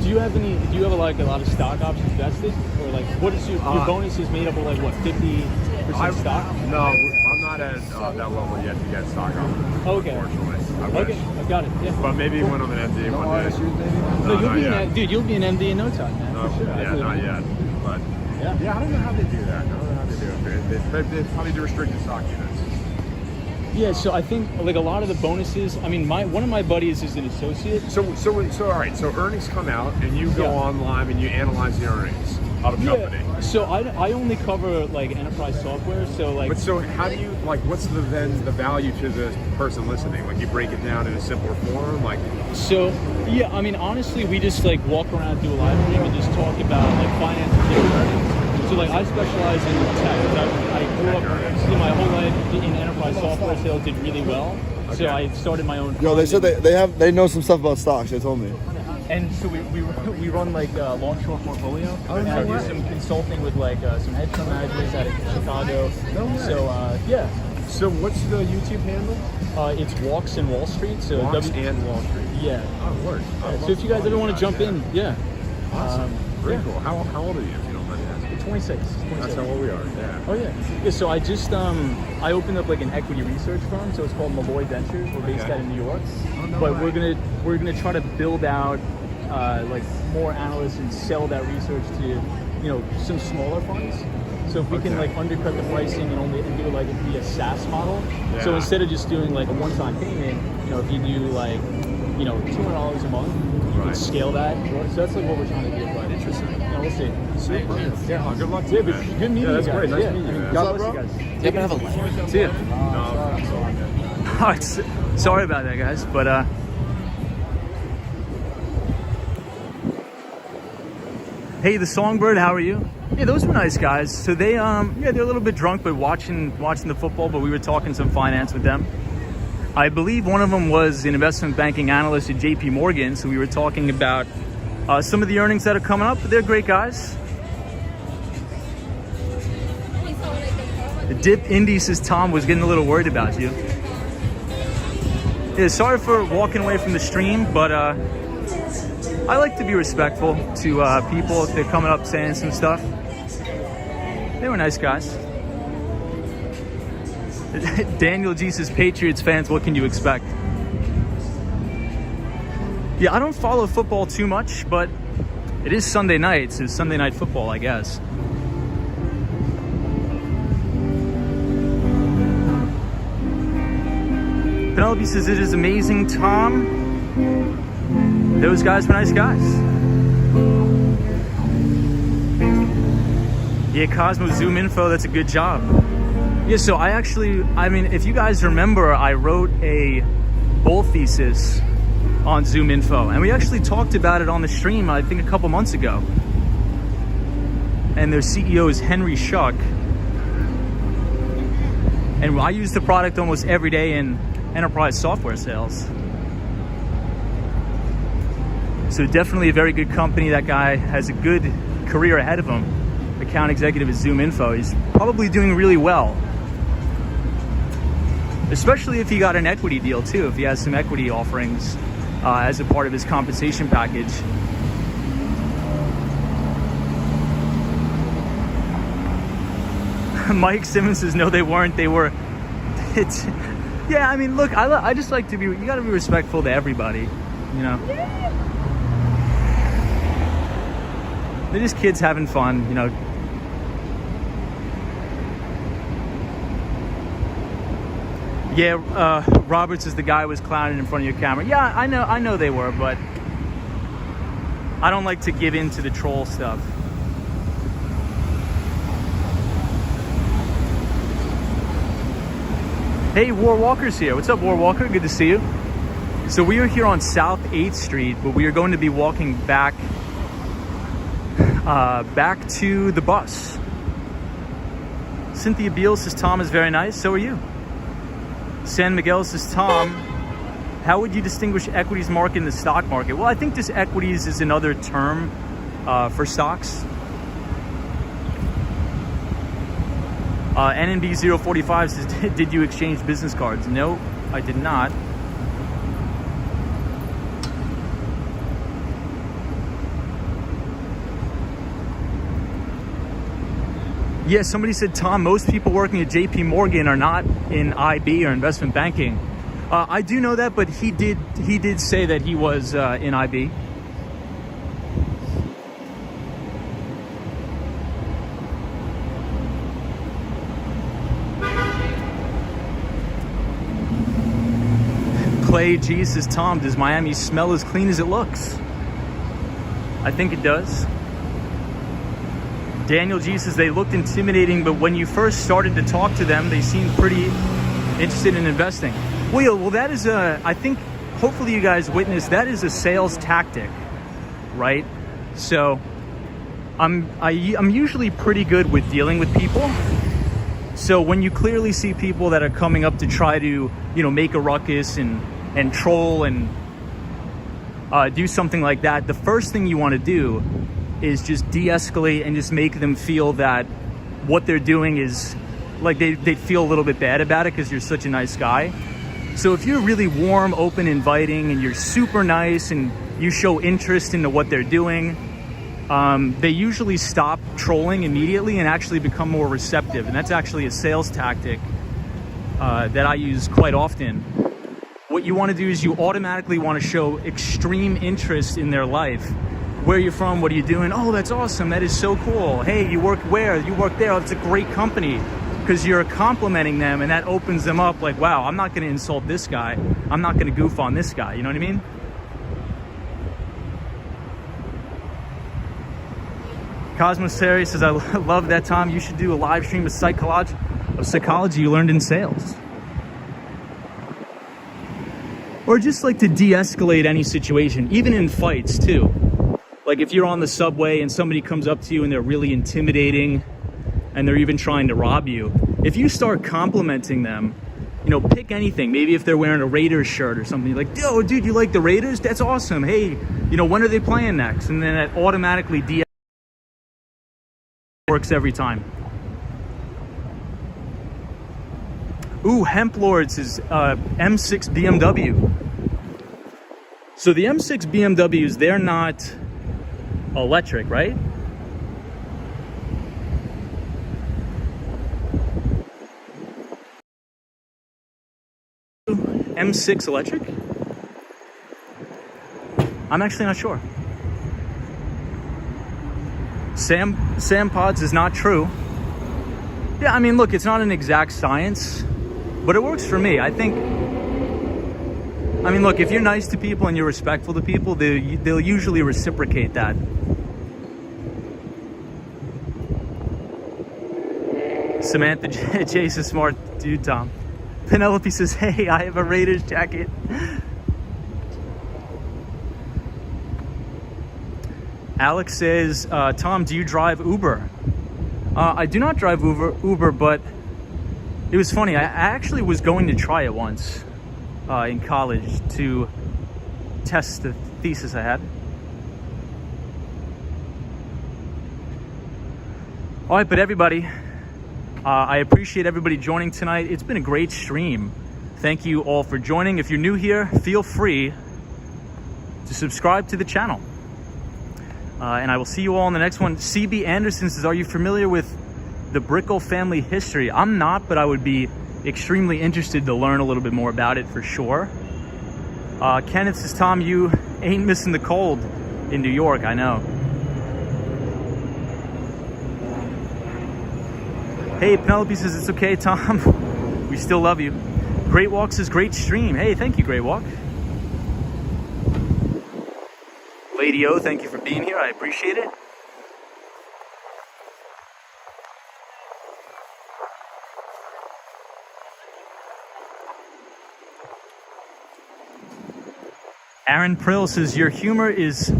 Do you have like a lot of stock options vested, or like what is your bonus is made up of like what 50% stock? No, I'm not at that level yet to get stock options. Okay. Unfortunately, I wish. Okay, I got it. Yeah. But maybe when I'm an MD No one day. RSUs, maybe? No, not you'll be yet. dude. You'll be an MD in no time, man. No, for sure. yeah, not yet. But Yeah. yeah, I don't know how they do that. I don't know how they do it. They probably do restricted stock units. Yeah, so I think like a lot of the bonuses. I mean, one of my buddies is an associate. So all right. So earnings come out, and you go Yeah. online and you analyze the earnings of a company. So I only cover like enterprise software. So like But so how do you like? What's the value to the person listening? Like you break it down in a simpler form, like so yeah. I mean, honestly, we just like walk around, do a live stream, and just talk about like finance and different earnings. So like I specialize in tech. I grew up my whole life in enterprise software sales, did really well. So Okay. I started my own. Yo, they fund. said they know some stuff about stocks. They told me. And so we run like a long-short portfolio. And I do some consulting with like some hedge fund managers out of Chicago. So yeah, So what's the YouTube handle? it's Walks in Wall Street. So Walks and Wall Street. Yeah. Oh, Lord. So if you guys ever want to jump in, yeah. Awesome. Very yeah. cool. How old are you, if you don't mind me asking? 26. That's how old we are, yeah. Oh yeah. Yeah, so I just I opened up like an equity research firm, so it's called Malloy Ventures. We're based out in New York. Oh, no but way. we're gonna try to build out like more analysts and sell that research to, some smaller funds. So if we can like undercut the pricing and do it like via SaaS model. Yeah. So instead of just doing like a one-time payment, if you do like $200 a month, you can scale that. So that's like what we're trying to do. But Interesting. we'll see. Sweet. Yeah. Oh, good luck to Yeah, you, but man. good meeting Yeah, that's you guys. great. Nice Yeah. meeting you, man. Got it, Bless bro? you guys. You gonna have a light? See ya. No. All right, sorry about that, guys, but hey, the Songbird, how are you? Yeah, those were nice guys. So they they're a little bit drunk, but watching the football. But we were talking some finance with them. I believe one of them was an investment banking analyst at J.P. Morgan. So we were talking about some of the earnings that are coming up. But they're great guys. The Dip Indy says Tom was getting a little worried about you. Yeah, sorry for walking away from the stream, but I like to be respectful to people if they're coming up saying some stuff. They were nice guys. Daniel G says, Patriots fans, what can you expect? Yeah, I don't follow football too much, but it is Sunday night, so it's Sunday night football, I guess. Penelope says, it is amazing, Tom. Those guys were nice guys. Yeah, Cosmo Zoom Info, that's a good job. Yeah, so if you guys remember, I wrote a bull thesis on Zoom Info, and we actually talked about it on the stream, I think a couple months ago. And their CEO is Henry Schuck. And I use the product almost every day in enterprise software sales. So definitely a very good company. That guy has a good career ahead of him. Account executive at Zoom Info. He's probably doing really well. Especially if he got an equity deal too, if he has some equity offerings as a part of his compensation package. Mike Simmons says, no, they weren't. They were. Yeah, I mean, look, I just like to be, you gotta be respectful to everybody, They're just kids having fun, Yeah, Roberts is the guy who was clowning in front of your camera. Yeah, I know they were, but I don't like to give in to the troll stuff. Hey, War Walker's here. What's up, War Walker? Good to see you. So we are here on South 8th Street, but we are going to be walking back to the bus. Cynthia Beal says, Tom is very nice. So are you. San Miguel says, Tom, how would you distinguish equities market and the stock market? Well, I think this equities is another term for stocks. NNB 045 says, did you exchange business cards? No, I did not. Yeah, somebody said, Tom, most people working at JP Morgan are not in IB or investment banking. I do know that, but he did say that he was in IB. Clay G says, Tom, does Miami smell as clean as it looks? I think it does. Daniel G says, they looked intimidating, but when you first started to talk to them, they seemed pretty interested in investing. Well, that is I think, hopefully you guys witnessed, that is a sales tactic, right? So I'm usually pretty good with dealing with people. So when you clearly see people that are coming up to try to, make a ruckus and troll and do something like that, the first thing you want to do is just de-escalate and just make them feel that what they're doing is like they feel a little bit bad about it because you're such a nice guy. So if you're really warm, open, inviting, and you're super nice and you show interest into what they're doing, they usually stop trolling immediately and actually become more receptive. And that's actually a sales tactic that I use quite often. What you want to do is you automatically want to show extreme interest in their life. Where are you from? What are you doing? Oh, that's awesome. That is so cool. Hey, you work where? You work there. Oh, it's a great company. Because you're complimenting them, and that opens them up like, wow, I'm not going to insult this guy. I'm not going to goof on this guy. You know what I mean? Cosmos Terry says, I love that, Tom. You should do a live stream of psychology you learned in sales. Or just like to de-escalate any situation, even in fights too. Like if you're on the subway and somebody comes up to you and they're really intimidating and they're even trying to rob you, if you start complimenting them, you know, pick anything. Maybe if they're wearing a Raiders shirt or something, you're like, oh, dude, you like the Raiders? That's awesome. Hey, you know, when are they playing next? And then that automatically works every time. Ooh, Hemp Lords is M6 BMW. So the M6 BMWs, they're not electric, right? M6 electric? I'm actually not sure. Sam Pods is not true. Yeah, I mean, look, it's not an exact science, but it works for me. I mean, look, if you're nice to people and you're respectful to people, they'll usually reciprocate that. Samantha Jace is smart dude, Tom. Penelope says, hey, I have a Raiders jacket. Alex says, Tom, do you drive Uber? I do not drive Uber, but it was funny. I actually was going to try it once in college to test the thesis I had. All right, but everybody, I appreciate everybody joining tonight. It's been a great stream. Thank you all for joining. If you're new here, feel free to subscribe to the channel. And I will see you all in the next one. CB Anderson says, are you familiar with the Brickell family history? I'm not, but I would be extremely interested to learn a little bit more about it for sure. Kenneth says, Tom, you ain't missing the cold in New York, I know. Hey, Penelope says, it's okay, Tom. We still love you. Great Walk says, great stream. Hey, thank you, Great Walk. Lady O, thank you for being here. I appreciate it. Aaron Prill says, your humor is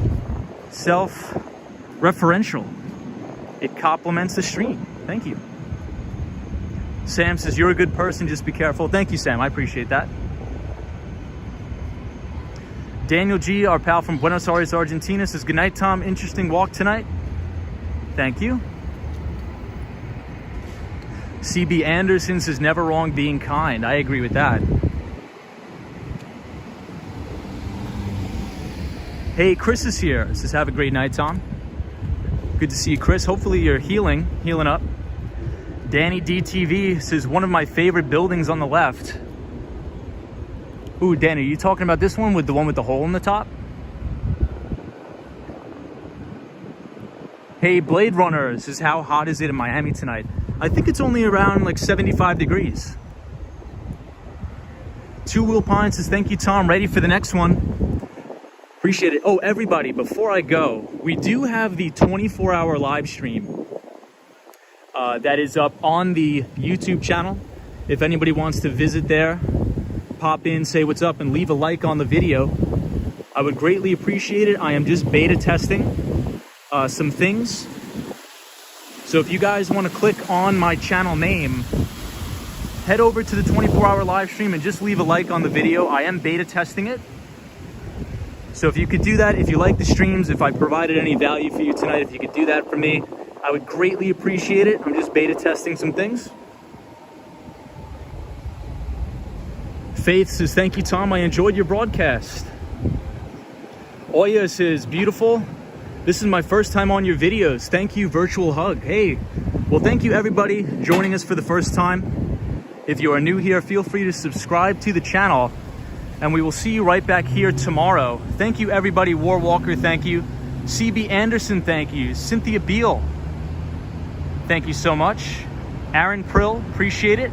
self-referential. It complements the stream. Thank you. Sam says, you're a good person, just be careful. Thank you, Sam, I appreciate that. Daniel G, our pal from Buenos Aires, Argentina, says, good night, Tom, interesting walk tonight. Thank you. CB Anderson says, never wrong being kind. I agree with that. Hey, Chris is here. Says, have a great night, Tom. Good to see you, Chris. Hopefully you're healing up. Danny DTV says, one of my favorite buildings on the left. Ooh, Danny, are you talking about this one with the hole in the top? Hey, Blade Runner says, how hot is it in Miami tonight? I think it's only around like 75 degrees. Two Wheel Pine says, thank you, Tom. Ready for the next one. Appreciate it. Oh, everybody, before I go, we do have the 24-hour live stream that is up on the YouTube channel. If anybody wants to visit there, pop in, say what's up, and leave a like on the video, I would greatly appreciate it. I am just beta testing some things. So if you guys want to click on my channel name, head over to the 24-hour live stream and just leave a like on the video. I am beta testing it. So if you could do that, if you like the streams, if I provided any value for you tonight, if you could do that for me, I would greatly appreciate it. I'm just beta testing some things. Faith says, thank you, Tom. I enjoyed your broadcast. Oya says, beautiful. This is my first time on your videos. Thank you, virtual hug. Hey, well, thank you everybody joining us for the first time. If you are new here, feel free to subscribe to the channel, and we will see you right back here tomorrow. Thank you everybody. War Walker, thank you. CB Anderson, thank you. Cynthia Beal, thank you so much. Aaron Prill, appreciate it.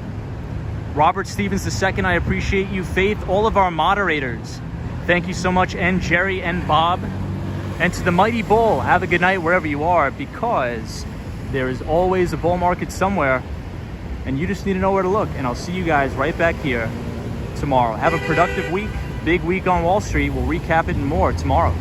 Robert Stevens II, I appreciate you. Faith, all of our moderators, thank you so much. And Jerry and Bob. And to the Mighty Bull, have a good night wherever you are, because there is always a bull market somewhere, and you just need to know where to look. And I'll see you guys right back here tomorrow. Have a productive week. Big week on Wall Street. We'll recap it and more tomorrow.